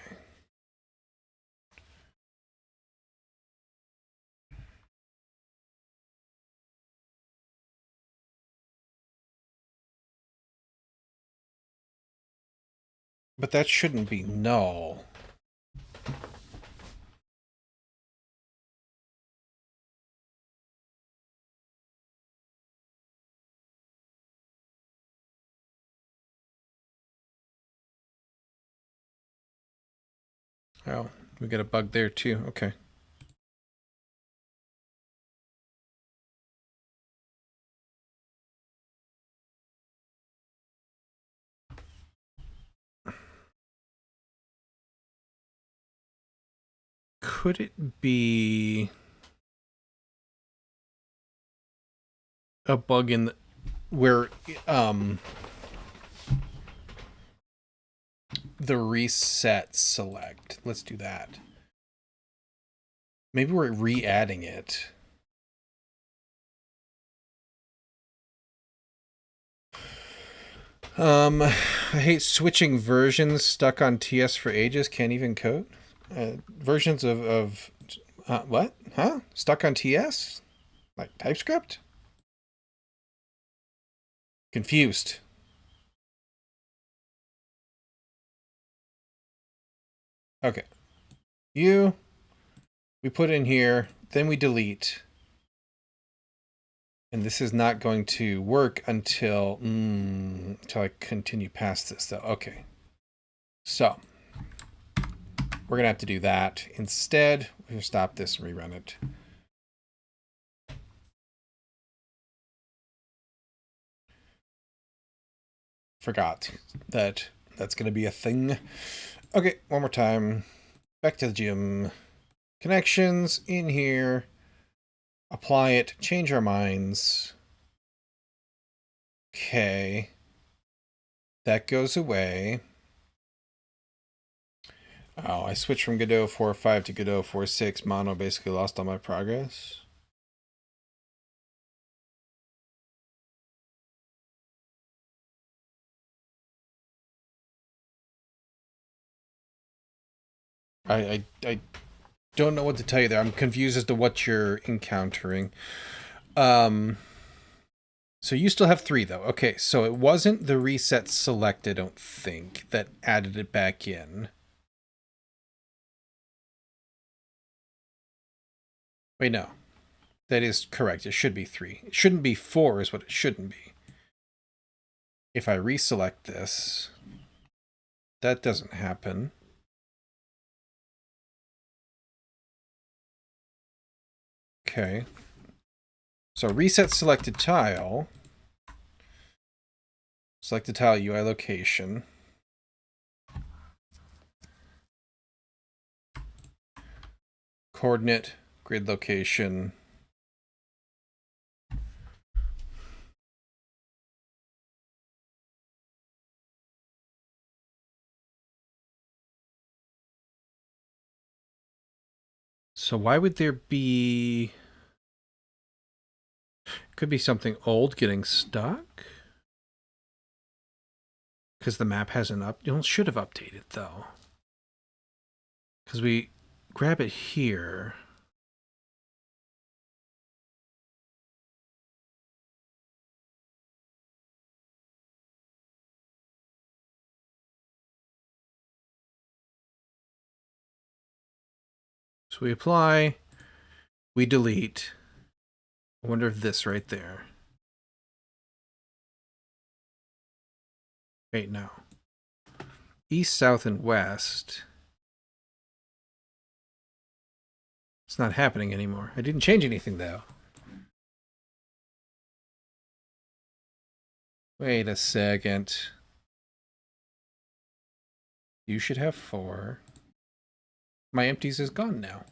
But that shouldn't be null. Oh, we got a bug there too. Okay. Could it be a bug in the, where the reset select? Let's do that. Maybe we're re-adding it. I hate switching versions. Stuck on TS for ages. Can't even code. Versions of what? Huh? Stuck on TS? Like TypeScript? Confused. Okay. We put in here, then we delete. And this is not going to work until I continue past this, though. Okay. So we're going to have to do that. Instead, we're going to stop this and rerun it. Forgot that that's going to be a thing. Okay, one more time. Back to the gym. Connections in here. Apply it. Change our minds. Okay. That goes away. Oh, I switched from Godot 4.5 to Godot 4.6. Mono basically lost all my progress. I don't know what to tell you there. I'm confused as to what you're encountering. So you still have 3 though. Okay, so it wasn't the reset select, I don't think, that added it back in. Wait, no. That is correct. It should be 3. It shouldn't be 4 is what it shouldn't be. If I reselect this, that doesn't happen. Okay. So reset selected tile. Selected tile UI location. Coordinate, grid location. So why would there be... Could be something old getting stuck? Because the map hasn't should have updated, though. Because we grab it here. So we apply, we delete. I wonder if this right there. Wait, no. East, south, and west. It's not happening anymore. I didn't change anything, though. Wait a second. You should have 4. My empties is gone now.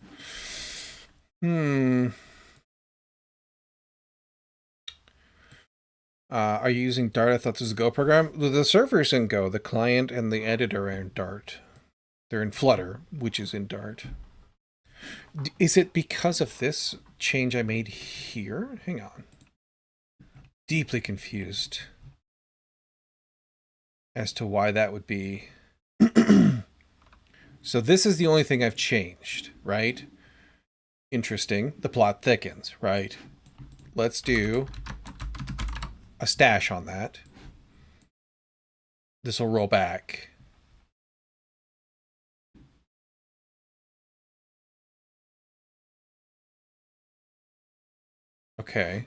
Are you using Dart? I thought this was a Go program. The server's in Go. The client and the editor are in Dart. They're in Flutter, which is in Dart. Is it because of this change I made here? Hang on. Deeply confused as to why that would be. So this is the only thing I've changed, right? Interesting. The plot thickens, right? Let's do a stash on that. This will roll back. Okay.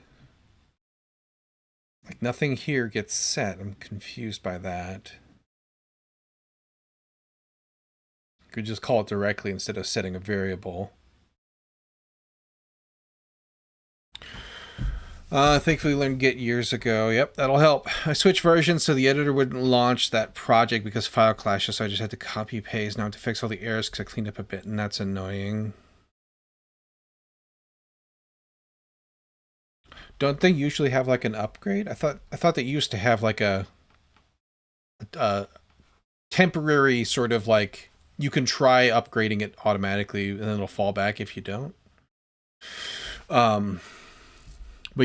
Like nothing here gets set. I'm confused by that. Could just call it directly instead of setting a variable. Thankfully learned Git years ago. Yep, that'll help. I switched versions so the editor wouldn't launch that project because file clashes, so I just had to copy paste now to fix all the errors because I cleaned up a bit, and that's annoying. Don't they usually have like an upgrade? I thought they used to have like a temporary sort of like you can try upgrading it automatically and then it'll fall back if you don't. But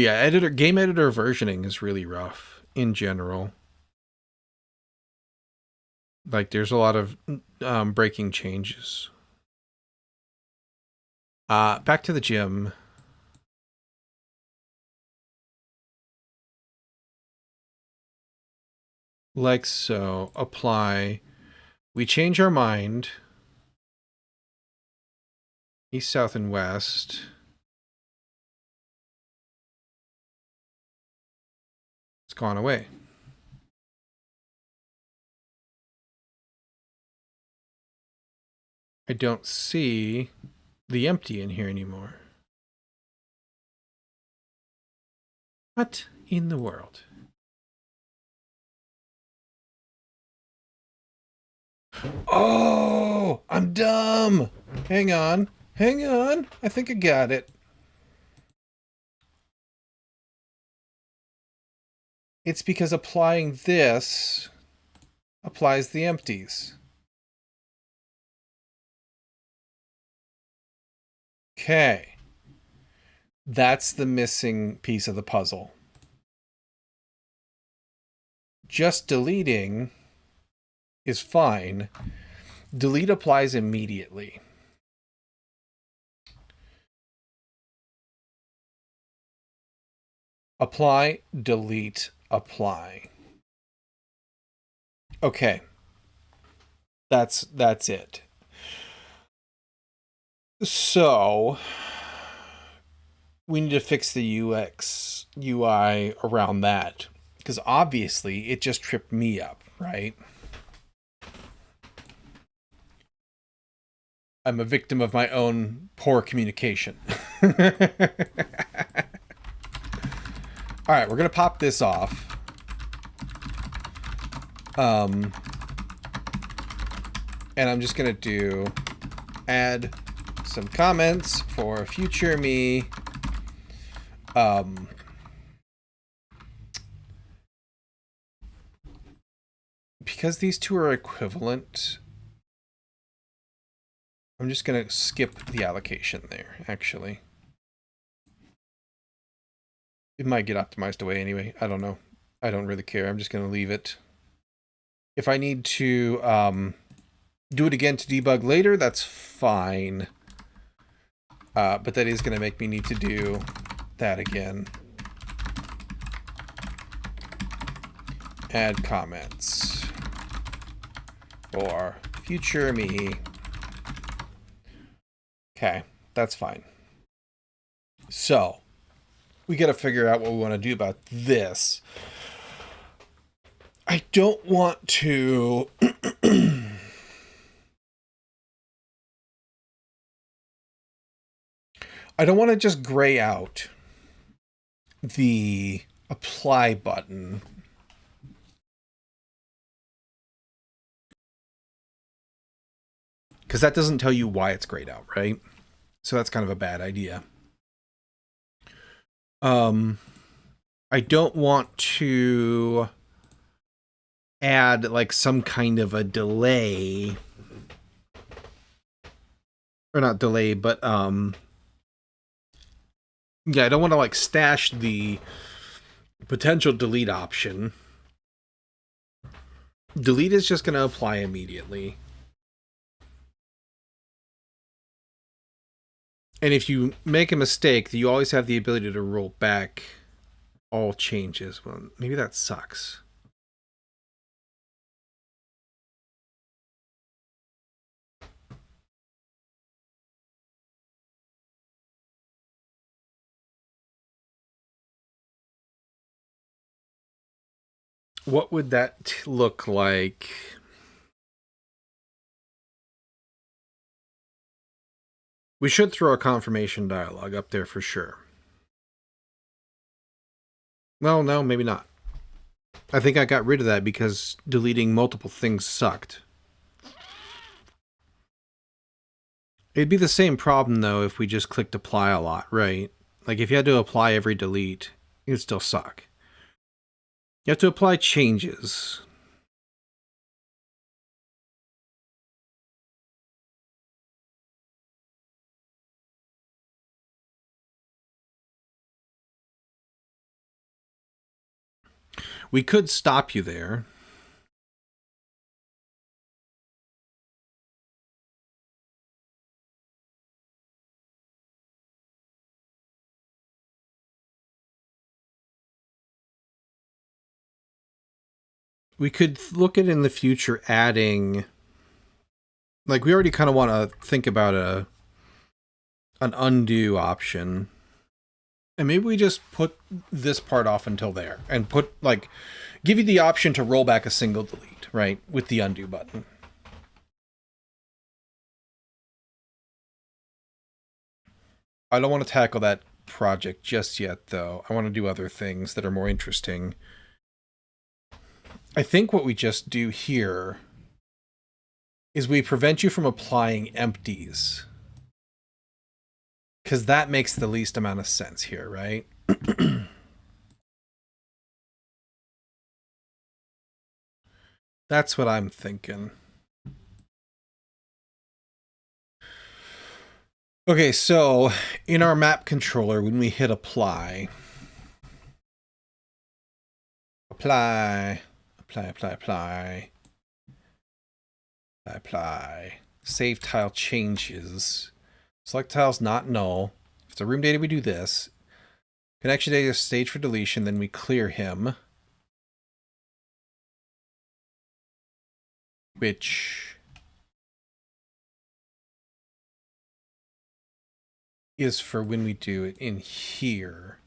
yeah, game editor versioning is really rough in general. Like there's a lot of breaking changes. Back to the gym. Like so. Apply. We change our mind. East, south, and west. It's gone away. I don't see the empty in here anymore. What in the world? Oh, I'm dumb. Hang on. Hang on. I think I got it. It's because applying this applies the empties. Okay. That's the missing piece of the puzzle. Just deleting is fine. Delete applies immediately. Apply, delete, apply. Okay. That's it. So we need to fix the UX UI around that because obviously it just tripped me up, right? I'm a victim of my own poor communication. All right, we're gonna pop this off. And I'm just gonna do add some comments for future me. Because these two are equivalent, I'm just gonna skip the allocation there, actually. It might get optimized away anyway. I don't know. I don't really care. I'm just gonna leave it. If I need to do it again to debug later, that's fine. But that is gonna make me need to do that again. Add comments for future me. Okay, that's fine. So, we gotta figure out what we want to do about this. I don't want to... I don't want to just gray out the apply button. Because that doesn't tell you why it's grayed out, right? So that's kind of a bad idea. I don't want to add like some kind of a delay. Or not delay, but yeah, I don't want to like stash the potential delete option. Delete is just going to apply immediately. And if you make a mistake, you always have the ability to roll back all changes. Well, maybe that sucks. What would that look like? We should throw a confirmation dialog up there for sure. Well, no, maybe not. I think I got rid of that because deleting multiple things sucked. It'd be the same problem, though, if we just clicked apply a lot, right? Like, if you had to apply every delete, it'd still suck. You have to apply changes. We could stop you there. We could look at in the future adding... Like, we already kind of want to think about an undo option. And maybe we just put this part off until there. And put, like, give you the option to roll back a single delete, right? With the undo button. I don't want to tackle that project just yet, though. I want to do other things that are more interesting. I think what we just do here is we prevent you from applying empties. Because that makes the least amount of sense here, right? That's what I'm thinking. Okay, so in our map controller, when we hit apply, apply, save tile changes, select tiles not null. If it's a room data, we do this. Connection data stage for deletion, then we clear him. Which is for when we do it in here.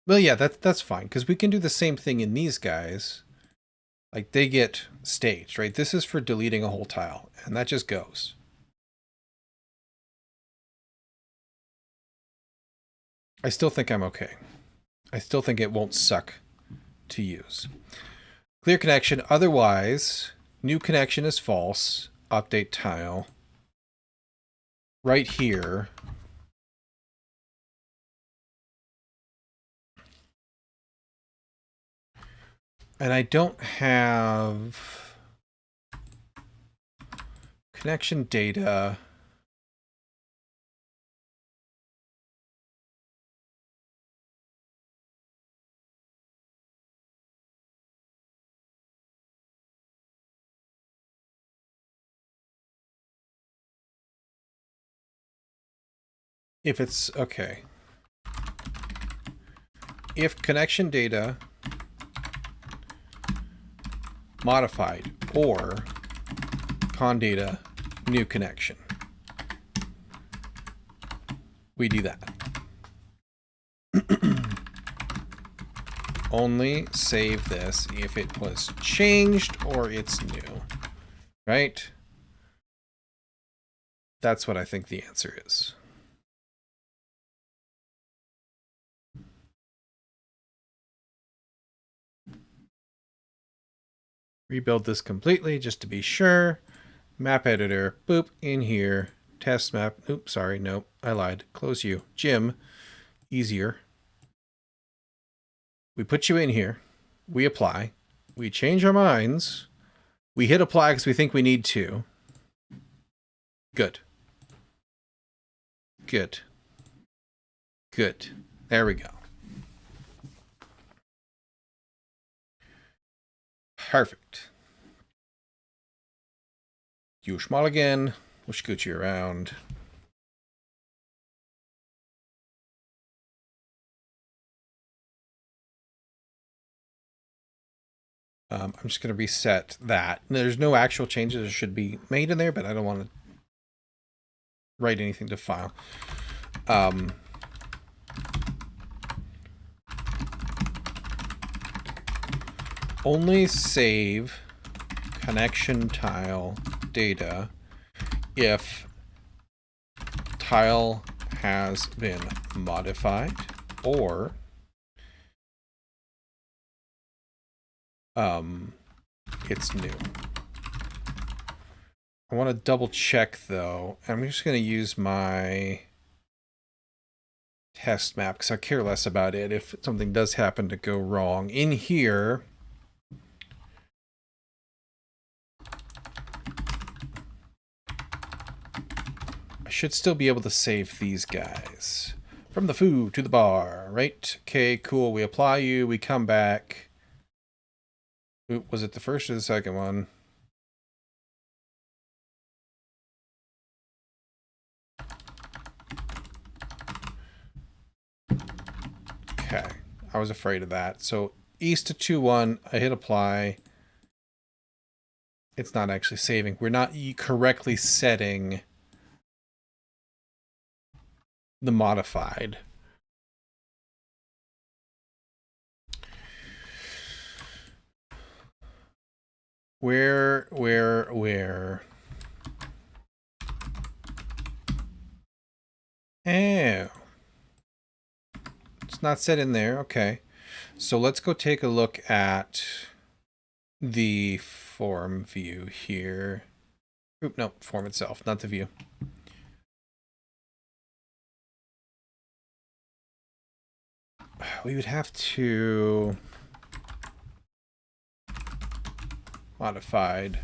Well, yeah, that's fine, because we can do the same thing in these guys. Like, they get staged, right? This is for deleting a whole tile, and that just goes. I still think I'm okay. I still think it won't suck to use. Clear connection. Otherwise, new connection is false. Update tile. Right here. And I don't have connection data. If it's okay. If connection data modified or con data new connection, we do that. Only save this if it was changed or it's new, right? That's what I think the answer is. Rebuild this completely just to be sure. Map editor, boop, in here. Test map. Oops, sorry, nope, I lied. Close you. Jim, easier. We put you in here. We apply. We change our minds. We hit apply because we think we need to. Good. Good. Good. There we go. Perfect. You schmal again. We'll scoot you around. I'm just going to reset that. There's no actual changes that should be made in there, but I don't want to write anything to file. Only save connection tile data if tile has been modified or it's new. I want to double check though. I'm just going to use my test map because I care less about it if something does happen to go wrong. In here, I should still be able to save these guys. From the foo to the bar, right? Okay, cool. We apply you, we come back. Ooh, was it the first or the second one? Okay, I was afraid of that. So east to 2-1, I hit apply. It's not actually saving. We're not correctly setting the modified. Where? Oh. It's not set in there. Okay. So let's go take a look at the form view here. Oop, no, form itself, not the view. We would have to modified.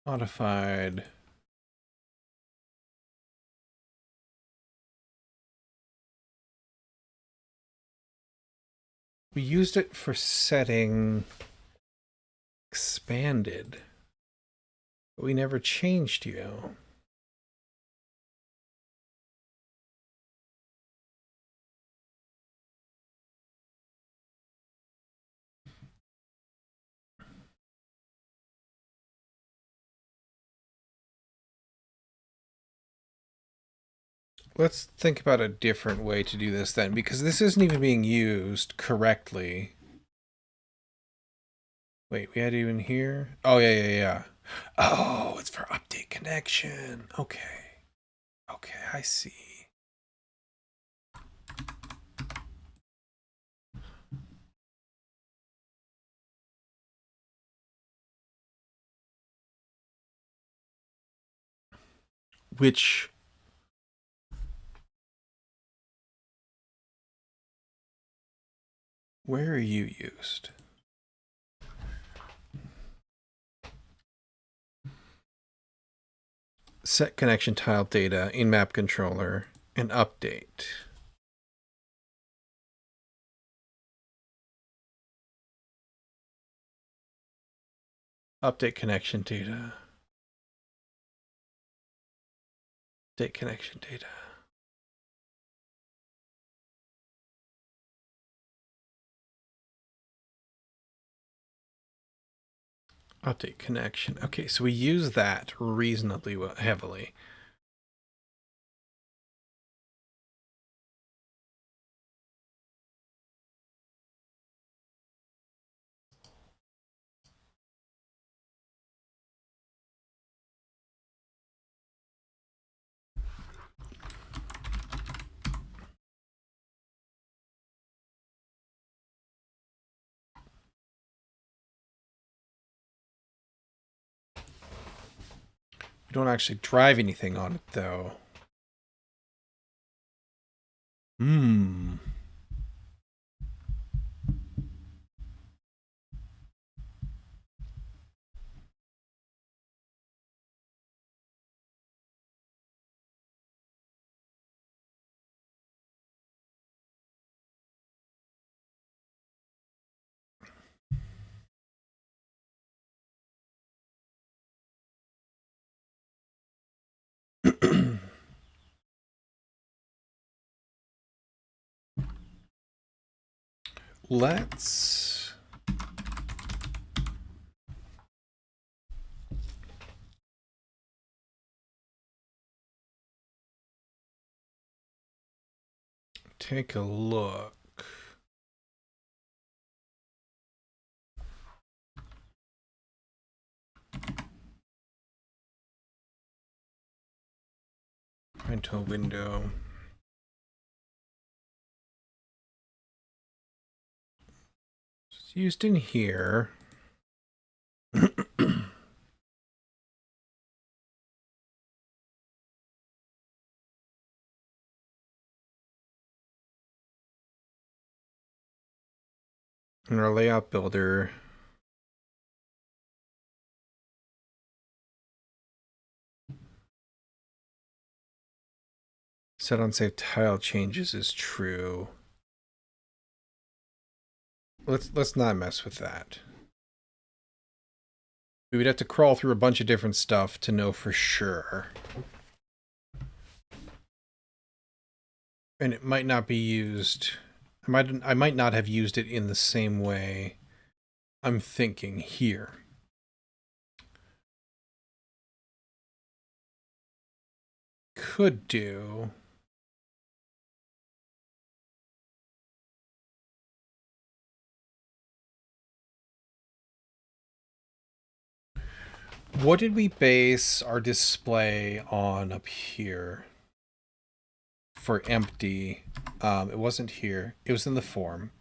Modified. We used it for setting expanded, but we never changed you. Let's think about a different way to do this then, because this isn't even being used correctly. Wait, we had even here? Oh, yeah. Oh, it's for update connection. Okay. Okay, I see. Which... Where are you used? Set connection tile data in map controller and update. Update connection data. Update connection data. Update connection. Okay, so we use that reasonably heavily. We don't actually drive anything on it, though. Hmm. Let's take a look. Into a window. It's used in here. In our layout builder. Set on save tile changes is true. Let's not mess with that. We would have to crawl through a bunch of different stuff to know for sure. And it might not be used. I might not have used it in the same way I'm thinking here. Could do. What did we base our display on up here for empty? It wasn't here. It was in the form.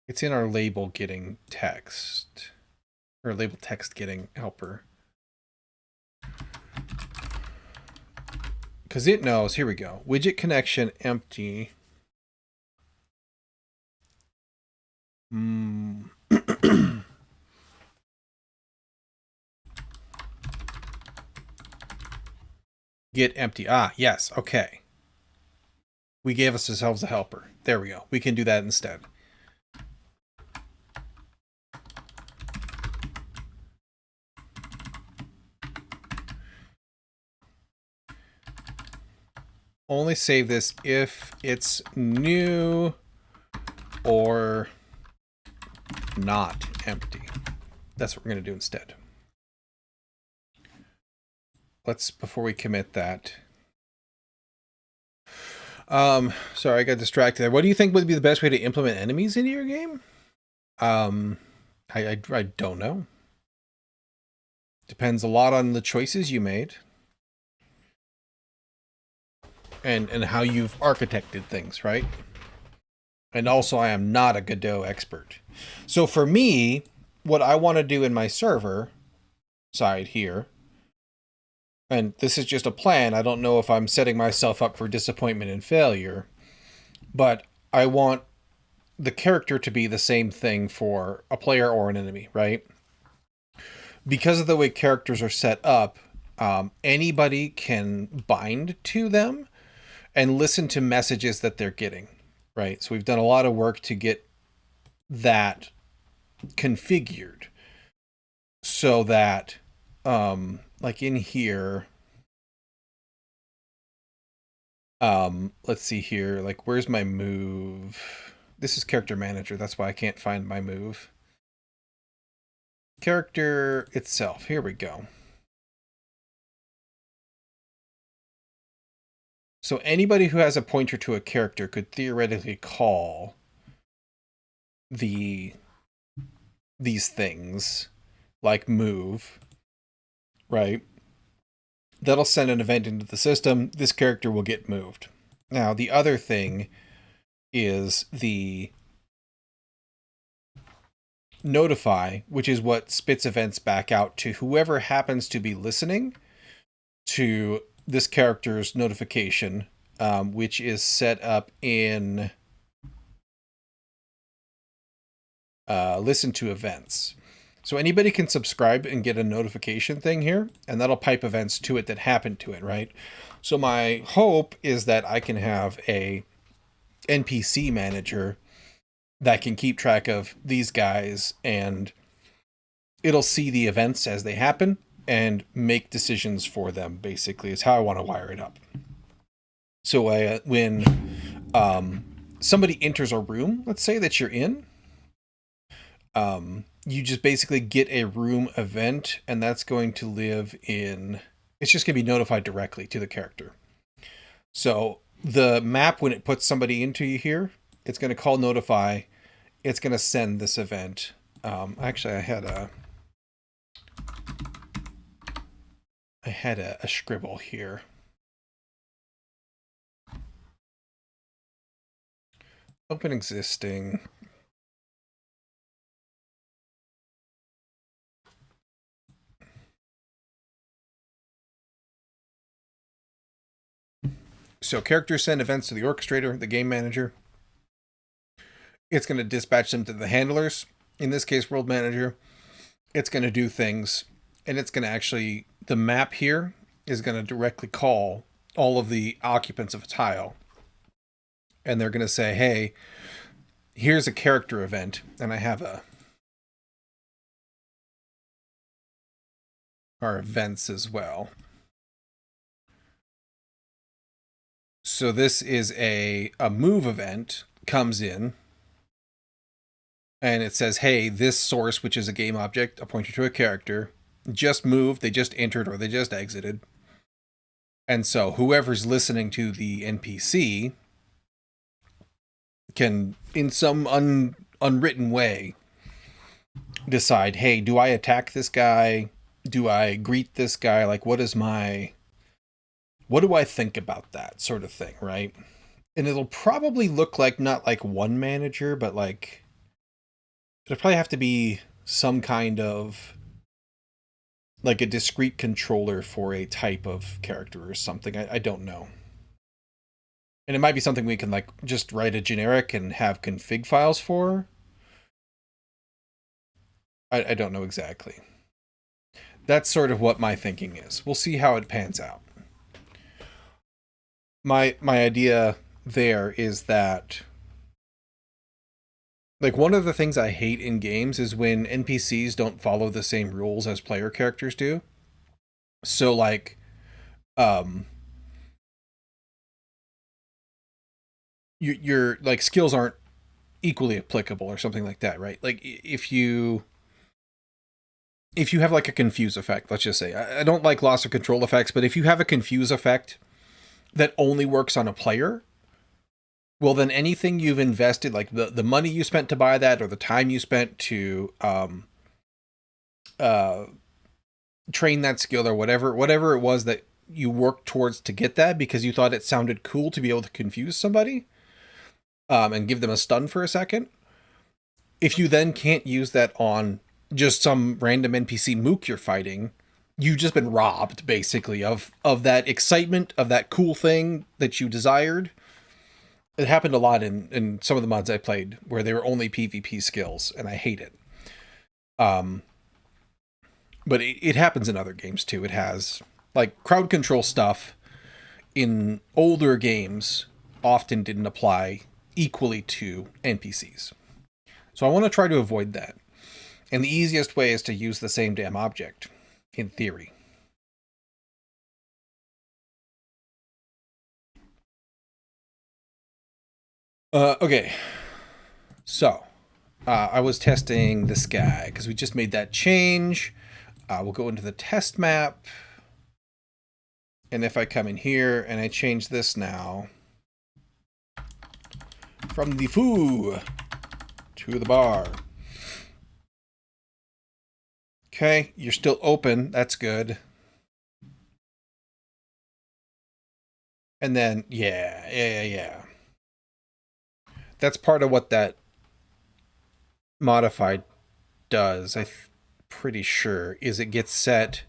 It's in our label getting text. Or label text getting helper. Because it knows, here we go. Widget connection empty. Get empty. Ah, yes. Okay. We gave ourselves a helper. There we go. We can do that instead. Only save this if it's new or not empty. That's what we're going to do instead. Let's, before we commit that, Sorry, I got distracted there. What do you think would be the best way to implement enemies into your game? Um, I don't know. Depends a lot on the choices you made and how you've architected things, right? And also, I am not a Godot expert. So for me, what I want to do in my server side here, and this is just a plan, I don't know if I'm setting myself up for disappointment and failure, but I want the character to be the same thing for a player or an enemy, right? Because of the way characters are set up, anybody can bind to them and listen to messages that they're getting, right? So we've done a lot of work to get that configured so that, like in here, let's see here, like where's my move? This is character manager. That's why I can't find my move. Character itself. Here we go. So anybody who has a pointer to a character could theoretically call these things like move, right? That'll send an event into the system. This character will get moved. Now, the other thing is the notify, which is what spits events back out to whoever happens to be listening to this character's notification, which is set up in listen to events. So anybody can subscribe and get a notification thing here, and that'll pipe events to it that happen to it, right? So my hope is that I can have a NPC manager that can keep track of these guys, and it'll see the events as they happen and make decisions for them, basically, is how I want to wire it up. So when somebody enters a room, let's say that you're in, you just basically get a room event, and that's going to live in, it's just going to be notified directly to the character. So the map, when it puts somebody into you here, it's going to call notify. It's going to send this event. Actually, I had a scribble here. Open existing. So characters send events to the orchestrator, the game manager. It's going to dispatch them to the handlers, in this case, world manager. It's going to do things, and it's going to actually, the map here is going to directly call all of the occupants of a tile. And they're going to say, hey, here's a character event, and I have our events as well. So this is a move event, comes in, and it says, hey, this source, which is a game object, a pointer to a character, just moved, they just entered, or they just exited. And so whoever's listening to the NPC can, in some unwritten way, decide, hey, do I attack this guy? Do I greet this guy? Like, what do I think about that sort of thing, right? And it'll probably look like, not like one manager, but like, it'll probably have to be some kind of, like a discrete controller for a type of character or something. I don't know. And it might be something we can like just write a generic and have config files for. I don't know exactly. That's sort of what my thinking is. We'll see how it pans out. My idea there is that, like, one of the things I hate in games is when NPCs don't follow the same rules as player characters do. So, like, your like skills aren't equally applicable or something like that, right? Like, if you have like a confuse effect, let's just say, I don't like loss of control effects, but if you have a confuse effect that only works on a player, well, then anything you've invested, like the money you spent to buy that, or the time you spent to train that skill, or whatever it was that you worked towards to get that because you thought it sounded cool to be able to confuse somebody and give them a stun for a second. If you then can't use that on just some random NPC mook you're fighting, you've just been robbed, basically, of that excitement, of that cool thing that you desired. It happened a lot in some of the mods I played where they were only PvP skills, and I hate it. But it happens in other games too. It has, like, crowd control stuff in older games often didn't apply equally to NPCs. So I want to try to avoid that. And the easiest way is to use the same damn object, in theory. Okay. So, I was testing this guy because we just made that change. We'll go into the test map. And if I come in here and I change this now from the foo to the bar. Okay, you're still open. That's good. And then, yeah. That's part of what that modified does, I'm pretty sure, is it gets set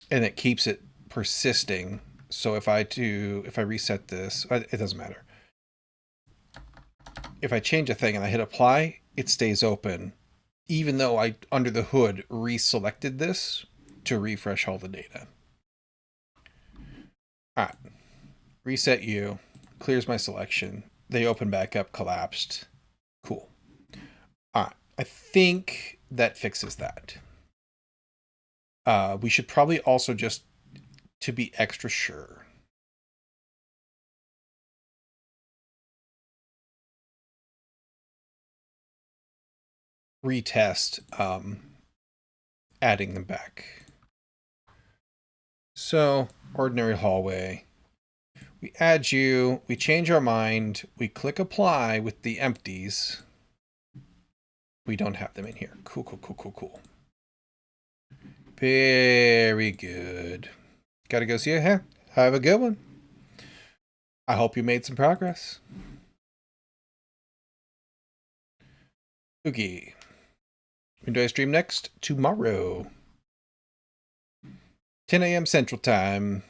and it keeps it persisting. So if I reset this, it doesn't matter. If I change a thing and I hit apply, it stays open, even though I, under the hood, reselected this to refresh all the data. All right, reset you, clears my selection. They open back up, collapsed. Cool. All right, I think that fixes that. We should probably also, just to be extra sure, retest adding them back. So, ordinary hallway. We add you, we change our mind, we click apply with the empties. We don't have them in here. Cool. Very good. Gotta go see you. Huh? Have a good one. I hope you made some progress. Okay. When do I stream next? Tomorrow. 10 a.m. Central Time.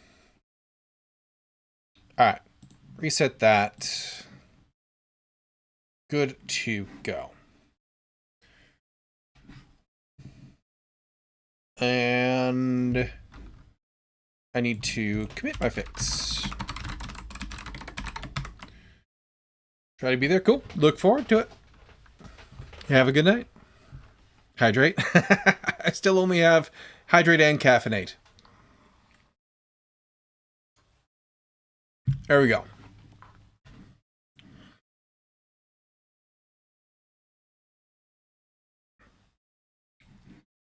Alright. Reset that. Good to go. And I need to commit my fix. Try to be there. Cool. Look forward to it. Have a good night. Hydrate. I still only have hydrate and caffeinate. There we go.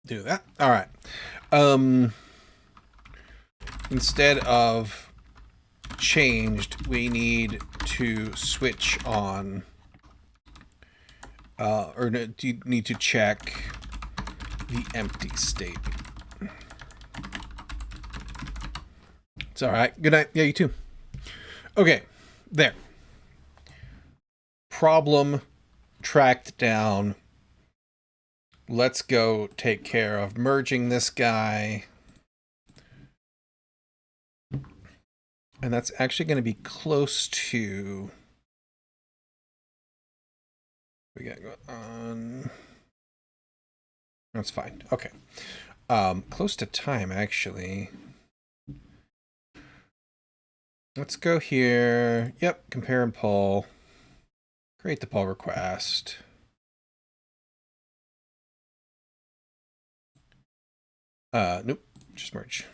Do that. All right. Instead of changed, we need to switch on, or do you need to check the empty state? It's all right. Good night. Yeah, you too. Okay, there. Problem tracked down. Let's go take care of merging this guy. And that's actually going to be close to... We got to go on... That's fine. Okay. Close to time, actually. Let's go here. Yep, compare and pull. Create the pull request. Nope, just merge.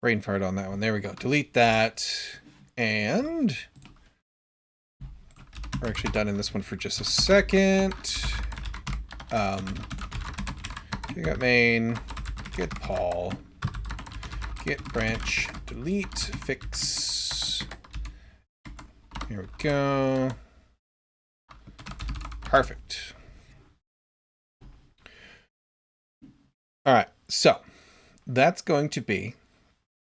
Brain fart on that one. There we go. Delete that. And we're actually done in this one for just a second. Get main, get Paul, git branch delete fix. Here we go. Perfect. All right, so that's going to be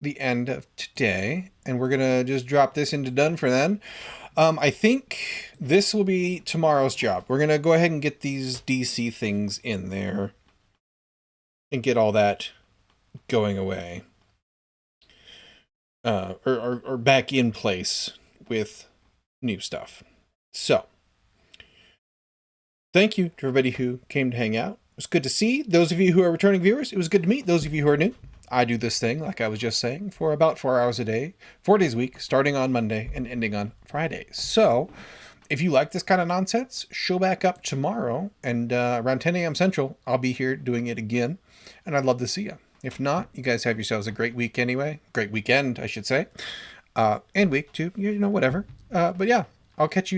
the end of today, and we're gonna just drop this into done for then. I think this will be tomorrow's job. We're gonna go ahead and get these DC things in there and get all that going away, or back in place with new stuff. So thank you to everybody who came to hang out. It was good to see those of you who are returning viewers. It was good to meet those of you who are new. I do this thing, like I was just saying, for about 4 hours a day, 4 days a week, starting on Monday and ending on Friday. So if you like this kind of nonsense, show back up tomorrow, and around 10 a.m. Central, I'll be here doing it again, and I'd love to see you. If not, you guys have yourselves a great week anyway. Great weekend, I should say. And week too, whatever. But yeah, I'll catch you